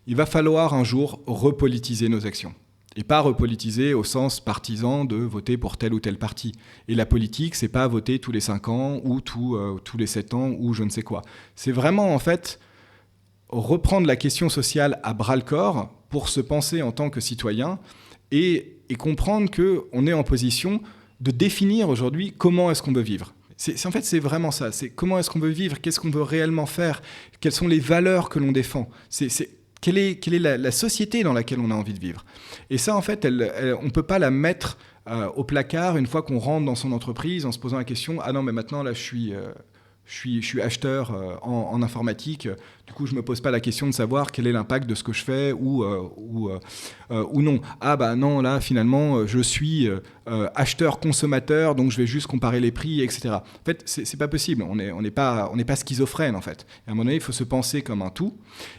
Il va falloir un jour repolitiser nos actions. Et pas repolitiser au sens partisan de voter pour tel ou tel parti. Et la politique, c'est pas voter tous les 5 ans ou tous les 7 ans ou je ne sais quoi. C'est vraiment en fait reprendre la question sociale à bras-le-corps pour se penser en tant que citoyen et comprendre qu'on est en position de définir aujourd'hui comment est-ce qu'on veut vivre. En fait, c'est vraiment ça. C'est comment est-ce qu'on veut vivre, qu'est-ce qu'on veut réellement faire, quelles sont les valeurs que l'on défend. Quelle est la société dans laquelle on a envie de vivre. Et ça, en fait, on ne peut pas la mettre au placard une fois qu'on rentre dans son entreprise en se posant la question « Ah non, mais maintenant, là, je suis acheteur en informatique. Du coup, je ne me pose pas la question de savoir quel est l'impact de ce que je fais ou non. Ah bah non, là, finalement, je suis acheteur-consommateur, donc je vais juste comparer les prix, etc. » En fait, c'est pas possible. On n'est pas schizophrène, en fait. Et à un moment donné, il faut se penser comme un tout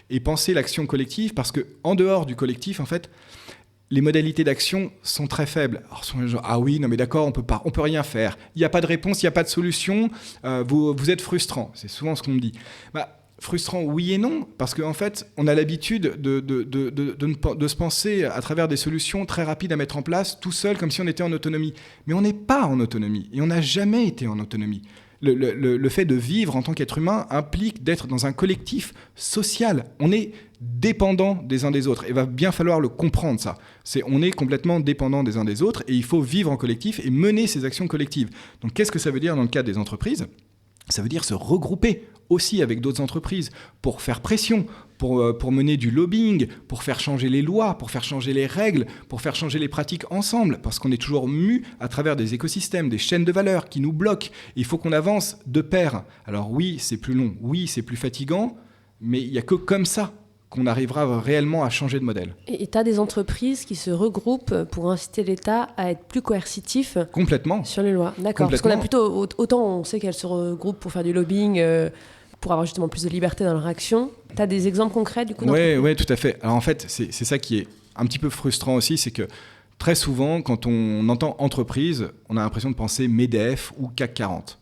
et penser l'action collective, parce qu'en dehors du collectif, en fait, les modalités d'action sont très faibles. Alors, genre, ah oui, non mais d'accord, on peut rien faire. Il n'y a pas de réponse, il n'y a pas de solution. Vous êtes frustrant. C'est souvent ce qu'on me dit. Frustrant, oui et non, parce qu'en fait, on a l'habitude de se penser à travers des solutions très rapides à mettre en place, tout seul, comme si on était en autonomie. Mais on n'est pas en autonomie, et on n'a jamais été en autonomie. Le fait de vivre en tant qu'être humain implique d'être dans un collectif social. On est dépendant des uns des autres. Il va bien falloir le comprendre, ça. On est complètement dépendant des uns des autres et il faut vivre en collectif et mener ces actions collectives. Donc, qu'est-ce que ça veut dire dans le cadre des entreprises ? Ça veut dire se regrouper aussi avec d'autres entreprises pour faire pression, pour mener du lobbying, pour faire changer les lois, pour faire changer les règles, pour faire changer les pratiques ensemble, parce qu'on est toujours mu à travers des écosystèmes, des chaînes de valeur qui nous bloquent. Il faut qu'on avance de pair. Alors oui, c'est plus long, oui, c'est plus fatigant, mais il n'y a que comme ça qu'on arrivera réellement à changer de modèle. Et tu as des entreprises qui se regroupent pour inciter l'État à être plus coercitif complètement sur les lois. D'accord, parce qu'on a plutôt, autant on sait qu'elles se regroupent pour faire du lobbying, pour avoir justement plus de liberté dans leur action. Tu as des exemples concrets du coup? Oui, tout à fait. Alors en fait, c'est ça qui est un petit peu frustrant aussi, c'est que très souvent, quand on entend entreprise, on a l'impression de penser MEDEF ou CAC 40.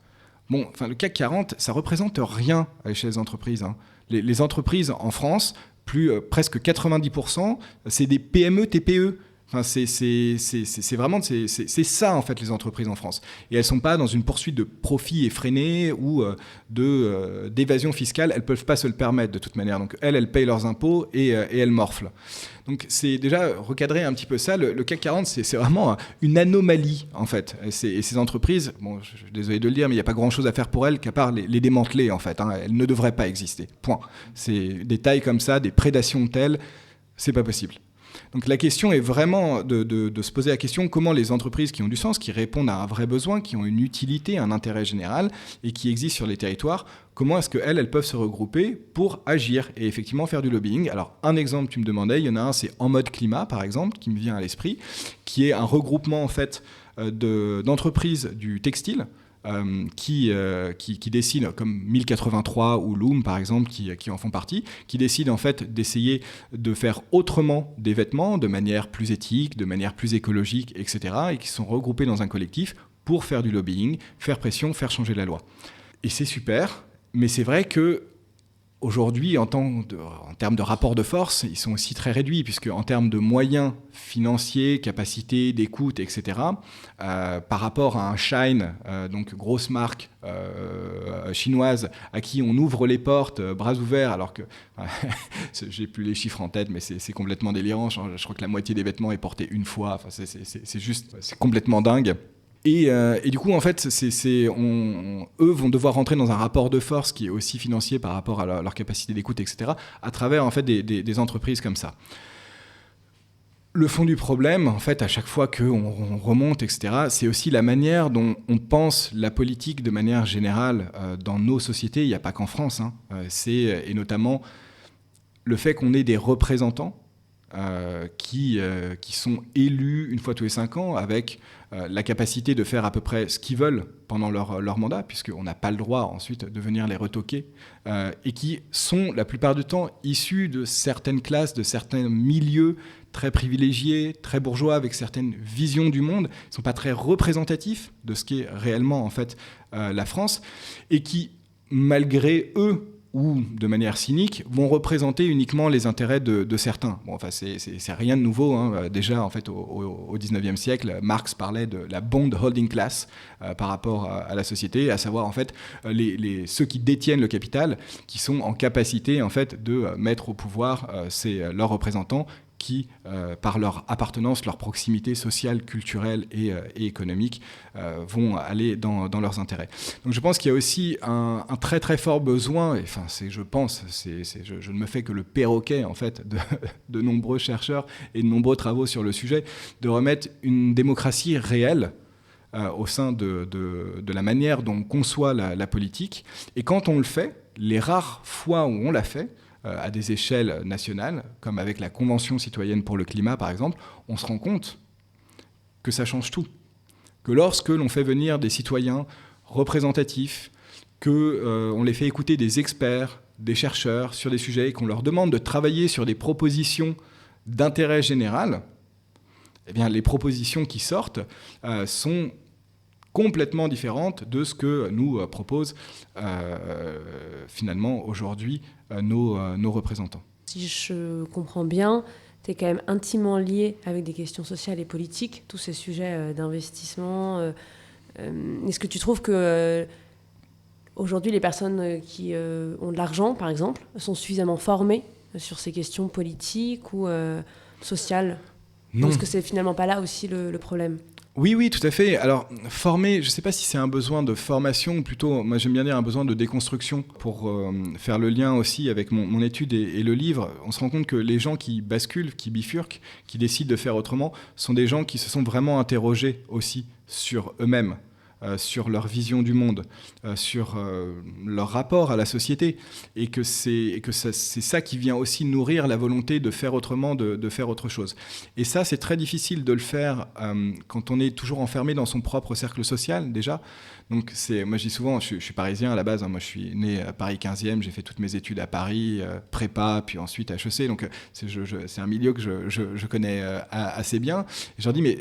Bon, enfin, le CAC 40, ça représente rien à l'échelle des entreprises. Hein. Les entreprises en France, presque 90%, c'est des PME, TPE. Enfin, c'est vraiment c'est ça en fait les entreprises en France. Et elles sont pas dans une poursuite de profit effréné ou d'évasion fiscale. Elles peuvent pas se le permettre de toute manière. Donc elles payent leurs impôts et elles morflent. Donc c'est déjà recadrer un petit peu ça. Le CAC 40, c'est vraiment une anomalie en fait. Et ces entreprises, bon, je suis désolé de le dire, mais il n'y a pas grand-chose à faire pour elles qu'à part les démanteler en fait. Hein. Elles ne devraient pas exister. Point. C'est des tailles comme ça, des prédations telles, c'est pas possible. Donc la question est vraiment de se poser la question comment les entreprises qui ont du sens, qui répondent à un vrai besoin, qui ont une utilité, un intérêt général et qui existent sur les territoires, comment est-ce qu'elles peuvent se regrouper pour agir et effectivement faire du lobbying. Alors un exemple, tu me demandais, il y en a un, c'est En Mode Climat par exemple, qui me vient à l'esprit, qui est un regroupement en fait d'entreprises du textile, qui décident, comme 1083 ou Loom par exemple, qui en font partie, qui décident en fait d'essayer de faire autrement des vêtements, de manière plus éthique, de manière plus écologique, etc. et qui sont regroupés dans un collectif pour faire du lobbying, faire pression, faire changer la loi. Et c'est super, mais c'est vrai que aujourd'hui, en termes de rapport de force, ils sont aussi très réduits, puisque en termes de moyens financiers, capacité d'écoute, etc., par rapport à un Shine, donc grosse marque chinoise, à qui on ouvre les portes, bras ouverts, alors que j'ai plus les chiffres en tête, mais c'est complètement délirant. Je crois que la moitié des vêtements est portée une fois. Enfin, c'est complètement dingue. Et du coup, en fait, eux vont devoir rentrer dans un rapport de force qui est aussi financier par rapport à leur capacité d'écoute, etc., à travers en fait, des entreprises comme ça. Le fond du problème, en fait, à chaque fois qu'on remonte, etc., c'est aussi la manière dont on pense la politique de manière générale dans nos sociétés. Il n'y a pas qu'en France. Et notamment le fait qu'on ait des représentants qui sont élus une fois tous les 5 ans avec la capacité de faire à peu près ce qu'ils veulent pendant leur mandat, puisqu'on n'a pas le droit ensuite de venir les retoquer, et qui sont la plupart du temps issus de certaines classes, de certains milieux très privilégiés, très bourgeois, avec certaines visions du monde. Ils ne sont pas très représentatifs de ce qu'est réellement en fait, la France, et qui, malgré eux, ou de manière cynique, vont représenter uniquement les intérêts de certains. Bon, enfin, c'est rien de nouveau. Déjà, en fait, au 19e siècle, Marx parlait de la bond holding class par rapport à la société, à savoir en fait ceux qui détiennent le capital, qui sont en capacité en fait de mettre au pouvoir leurs représentants, qui, par leur appartenance, leur proximité sociale, culturelle et économique, vont aller dans leurs intérêts. Donc je pense qu'il y a aussi un très très fort besoin, et enfin je ne me fais que le perroquet en fait de nombreux chercheurs et de nombreux travaux sur le sujet, de remettre une démocratie réelle au sein de la manière dont on conçoit la politique. Et quand on le fait, les rares fois où on l'a fait, à des échelles nationales, comme avec la Convention citoyenne pour le climat, par exemple, on se rend compte que ça change tout. Que lorsque l'on fait venir des citoyens représentatifs, qu'on les fait écouter des experts, des chercheurs sur des sujets, et qu'on leur demande de travailler sur des propositions d'intérêt général, eh bien, les propositions qui sortent sont complètement différentes de ce que nous proposent finalement aujourd'hui nos représentants. Si je comprends bien, tu es quand même intimement lié avec des questions sociales et politiques, tous ces sujets d'investissement. Est-ce que tu trouves que aujourd'hui les personnes qui ont de l'argent, par exemple, sont suffisamment formées sur ces questions politiques ou sociales ? Non. Ou est-ce que c'est finalement pas là aussi le problème ? Oui, tout à fait. Alors, former, je ne sais pas si c'est un besoin de formation, ou plutôt, moi j'aime bien dire un besoin de déconstruction, pour faire le lien aussi avec mon étude et le livre. On se rend compte que les gens qui basculent, qui bifurquent, qui décident de faire autrement, sont des gens qui se sont vraiment interrogés aussi sur eux-mêmes, sur leur vision du monde, sur leur rapport à la société, et que c'est ça qui vient aussi nourrir la volonté de faire autrement, de faire autre chose. Et ça, c'est très difficile de le faire quand on est toujours enfermé dans son propre cercle social, déjà. Donc, moi, je dis souvent, je suis parisien à la base, moi je suis né à Paris 15e, j'ai fait toutes mes études à Paris, prépa, puis ensuite HEC, donc c'est un milieu que je connais assez bien. Et je leur dis, mais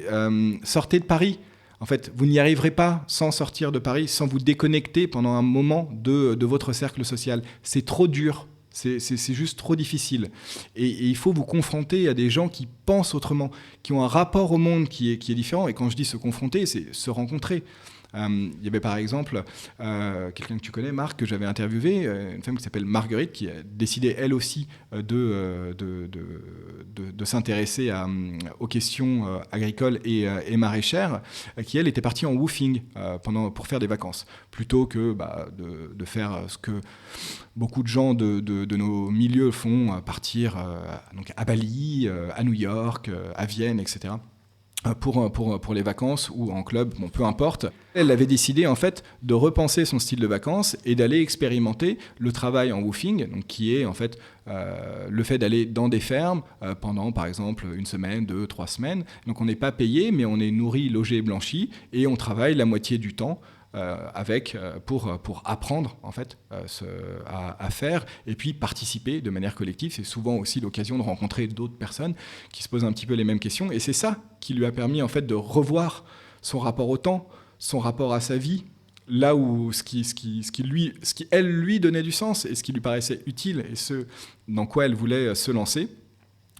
sortez de Paris. En fait, vous n'y arriverez pas sans sortir de Paris, sans vous déconnecter pendant un moment de votre cercle social. C'est trop dur, c'est juste trop difficile. Et il faut vous confronter à des gens qui pensent autrement, qui ont un rapport au monde qui est différent. Et quand je dis se confronter, c'est se rencontrer. Il y avait par exemple quelqu'un que tu connais, Marc, que j'avais interviewé, une femme qui s'appelle Marguerite, qui a décidé elle aussi de s'intéresser aux questions agricoles et maraîchères, qui elle était partie en woofing pour faire des vacances, plutôt que de faire ce que beaucoup de gens de nos milieux font, partir donc à Bali, à New York, à Vienne, etc. Pour les vacances ou en club, bon, peu importe. Elle avait décidé en fait de repenser son style de vacances et d'aller expérimenter le travail en woofing, donc qui est en fait le fait d'aller dans des fermes pendant par exemple 1 semaine, 2, 3 semaines. Donc on n'est pas payé, mais on est nourri, logé, blanchi, et on travaille la moitié du temps pour apprendre en fait à faire et puis participer de manière collective. C'est souvent aussi l'occasion de rencontrer d'autres personnes qui se posent un petit peu les mêmes questions, et c'est ça qui lui a permis en fait de revoir son rapport au temps, son rapport à sa vie, là où ce qui elle lui donnait du sens et ce qui lui paraissait utile et ce dans quoi elle voulait se lancer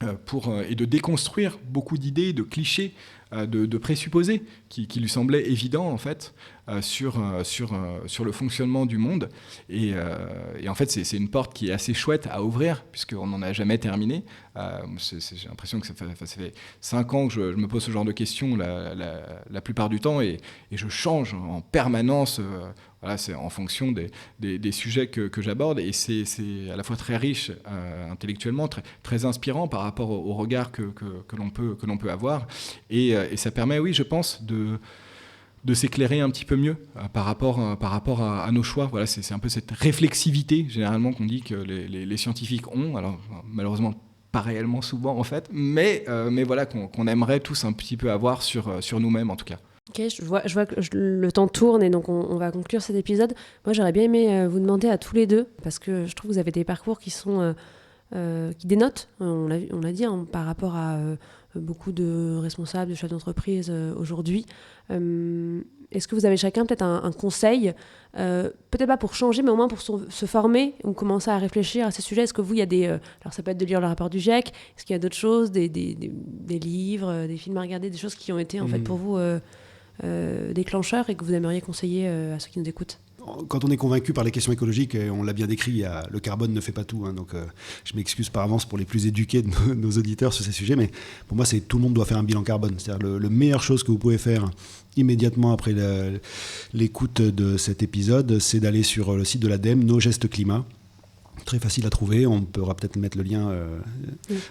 et de déconstruire beaucoup d'idées, de clichés, de présupposés qui lui semblaient évidents en fait sur le fonctionnement du monde, et en fait c'est une porte qui est assez chouette à ouvrir puisqu'on n'en a jamais terminé. J'ai l'impression que ça fait 5 ans que je me pose ce genre de questions la plupart du temps, et je change en permanence. Voilà, c'est en fonction des sujets que j'aborde, et c'est à la fois très riche intellectuellement, très inspirant par rapport au regard que l'on peut avoir, et ça permet, oui, je pense, de s'éclairer un petit peu mieux par rapport à nos choix. Voilà, c'est un peu cette réflexivité généralement qu'on dit que les scientifiques ont, alors malheureusement pas réellement souvent en fait, mais voilà, qu'on aimerait tous un petit peu avoir sur nous-mêmes en tout cas. Ok, je vois que le temps tourne, et donc on va conclure cet épisode. Moi, j'aurais bien aimé vous demander à tous les deux, parce que je trouve que vous avez des parcours qui sont qui dénotent, on l'a dit, hein, par rapport à beaucoup de responsables, de chefs d'entreprise aujourd'hui. Est-ce que vous avez chacun peut-être un conseil, peut-être pas pour changer, mais au moins pour se former ou commencer à réfléchir à ces sujets? Est-ce que vous, il y a des... alors ça peut être de lire le rapport du GIEC, est-ce qu'il y a d'autres choses, des livres, des films à regarder, des choses qui ont été en fait pour vous déclencheurs et que vous aimeriez conseiller à ceux qui nous écoutent? Quand on est convaincu par les questions écologiques, on l'a bien décrit, le carbone ne fait pas tout. Donc je m'excuse par avance pour les plus éduqués de nos auditeurs sur ces sujets, mais pour moi, tout le monde doit faire un bilan carbone. C'est-à-dire la meilleure chose que vous pouvez faire immédiatement après l'écoute de cet épisode, c'est d'aller sur le site de l'ADEME, Nos gestes climat. Très facile à trouver, on pourra peut-être mettre le lien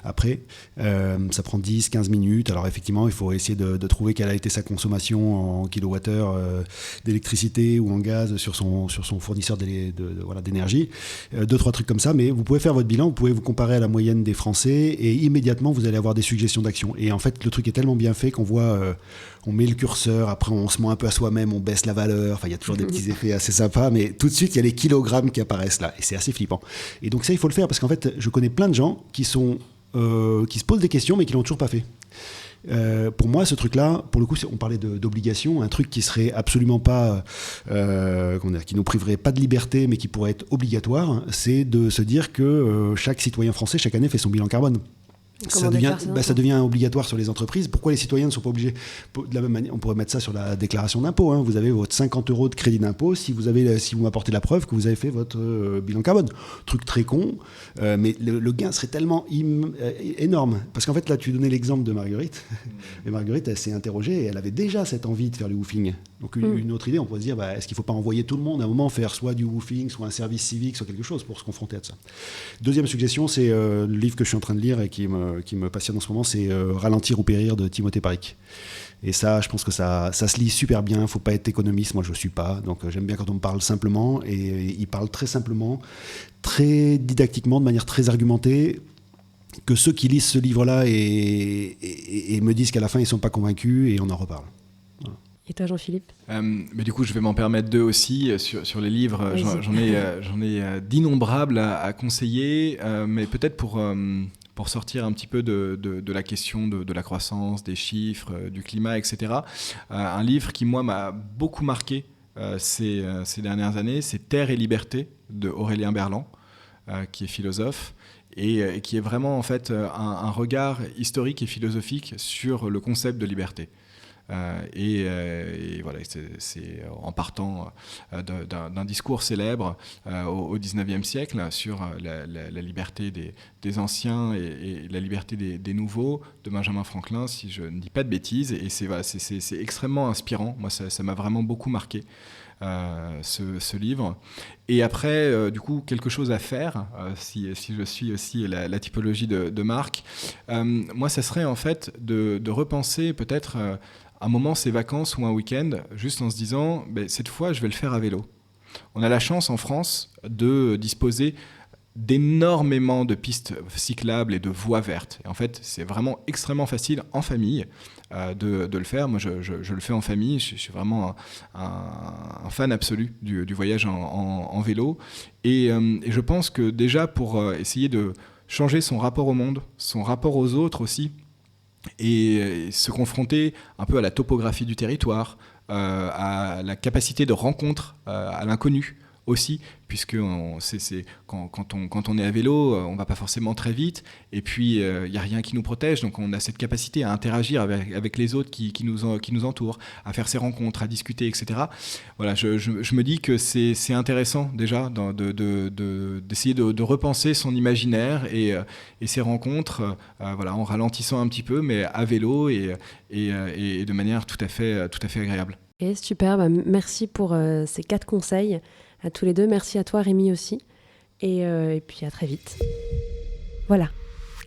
après. Ça prend 10-15 minutes. Alors effectivement, il faut essayer de trouver quelle a été sa consommation en kilowattheure d'électricité ou en gaz sur son fournisseur d'énergie. 2-3 trucs comme ça, mais vous pouvez faire votre bilan, vous pouvez vous comparer à la moyenne des Français, et immédiatement vous allez avoir des suggestions d'action. Et en fait, le truc est tellement bien fait qu'on voit... on met le curseur, après on se ment un peu à soi-même, on baisse la valeur, enfin il y a toujours des petits effets assez sympas, mais tout de suite il y a les kilogrammes qui apparaissent là, et c'est assez flippant. Et donc ça, il faut le faire, parce qu'en fait, je connais plein de gens qui se posent des questions, mais qui l'ont toujours pas fait. Pour moi, ce truc-là, pour le coup, on parlait d'obligation, un truc qui serait absolument pas, qui nous priverait pas de liberté, mais qui pourrait être obligatoire, c'est de se dire que chaque citoyen français, chaque année, fait son bilan carbone. Ça devient obligatoire sur les entreprises. Pourquoi les citoyens ne sont pas obligés? De la même manière, on pourrait mettre ça sur la déclaration d'impôt. Vous avez votre 50 € de crédit d'impôt si vous m'apportez la preuve que vous avez fait votre bilan carbone. Truc très con, mais le gain serait tellement énorme. Parce qu'en fait, là, tu donnais l'exemple de Marguerite. Et Marguerite, elle s'est interrogée et elle avait déjà cette envie de faire du woofing. Donc une autre idée, on pourrait se dire, est-ce qu'il ne faut pas envoyer tout le monde à un moment faire soit du woofing, soit un service civique, soit quelque chose pour se confronter à ça. Deuxième suggestion, c'est le livre que je suis en train de lire et qui me passionne en ce moment, c'est Ralentir ou périr de Timothée Paric. Et ça, je pense que ça se lit super bien. Il ne faut pas être économiste, moi je ne suis pas. Donc j'aime bien quand on me parle simplement, et il parle très simplement, très didactiquement, de manière très argumentée, que ceux qui lisent ce livre-là et me disent qu'à la fin ils ne sont pas convaincus, et on en reparle. Voilà. Et toi, Jean-Philippe? Mais du coup, je vais m'en permettre 2 aussi sur les livres. J'en ai d'innombrables à conseiller, mais peut-être pour sortir un petit peu de la question de la croissance, des chiffres, du climat, etc. Un livre qui, moi, m'a beaucoup marqué ces dernières années, c'est Terre et liberté de Aurélien Berland, qui est philosophe, et qui est vraiment en fait un regard historique et philosophique sur le concept de liberté. Et voilà, c'est en partant d'un discours célèbre au XIXe siècle sur la liberté des anciens et la liberté des nouveaux de Benjamin Franklin, si je ne dis pas de bêtises. Et c'est extrêmement inspirant. Moi, ça m'a vraiment beaucoup marqué. Ce livre. Et après, du coup, quelque chose à faire, si je suis aussi la typologie de Marc, moi, ça serait en fait de repenser peut-être un moment, ses vacances ou un week-end, juste en se disant, cette fois, je vais le faire à vélo. On a la chance en France de disposer d'énormément de pistes cyclables et de voies vertes. Et en fait, c'est vraiment extrêmement facile en famille de le faire. Moi, je le fais en famille. Je suis vraiment un fan absolu du voyage en vélo. Et je pense que déjà, pour essayer de changer son rapport au monde, son rapport aux autres aussi, et se confronter un peu à la topographie du territoire, à la capacité de rencontre, à l'inconnu aussi, puisque quand on est à vélo, on ne va pas forcément très vite, et puis il n'y a rien qui nous protège, donc on a cette capacité à interagir avec les autres qui nous entourent, à faire ces rencontres, à discuter, etc. Voilà, je me dis que c'est intéressant déjà d'essayer de repenser son imaginaire et ses rencontres, voilà, en ralentissant un petit peu, mais à vélo et de manière tout à fait agréable. Et super, merci pour ces 4 conseils à tous les deux. Merci à toi Rémi aussi. Et puis à très vite. Voilà,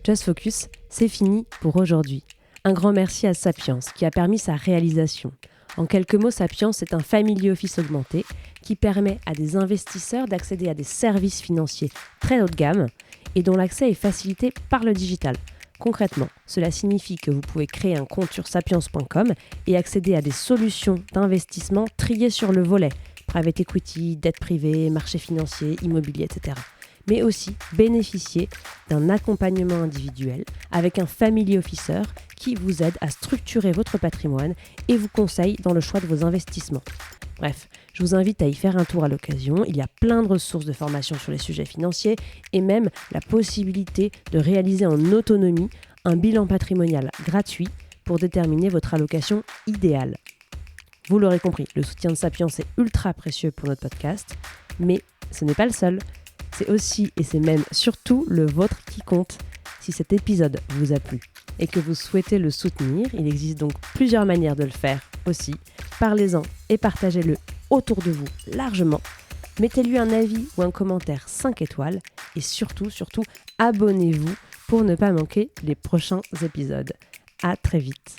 Just Focus, c'est fini pour aujourd'hui. Un grand merci à Sapiens qui a permis sa réalisation. En quelques mots, Sapiens est un family office augmenté qui permet à des investisseurs d'accéder à des services financiers très haut de gamme et dont l'accès est facilité par le digital. Concrètement, cela signifie que vous pouvez créer un compte sur sapiens.com et accéder à des solutions d'investissement triées sur le volet private equity, dette privée, marché financier, immobilier, etc. Mais aussi bénéficier d'un accompagnement individuel avec un family officer qui vous aide à structurer votre patrimoine et vous conseille dans le choix de vos investissements. Bref, je vous invite à y faire un tour à l'occasion. Il y a plein de ressources de formation sur les sujets financiers et même la possibilité de réaliser en autonomie un bilan patrimonial gratuit pour déterminer votre allocation idéale. Vous l'aurez compris, le soutien de Sapiens est ultra précieux pour notre podcast, mais ce n'est pas le seul. C'est aussi et c'est même surtout le vôtre qui compte. Si cet épisode vous a plu et que vous souhaitez le soutenir, il existe donc plusieurs manières de le faire aussi. Parlez-en et partagez-le autour de vous largement. Mettez-lui un avis ou un commentaire 5 étoiles et surtout, abonnez-vous pour ne pas manquer les prochains épisodes. À très vite.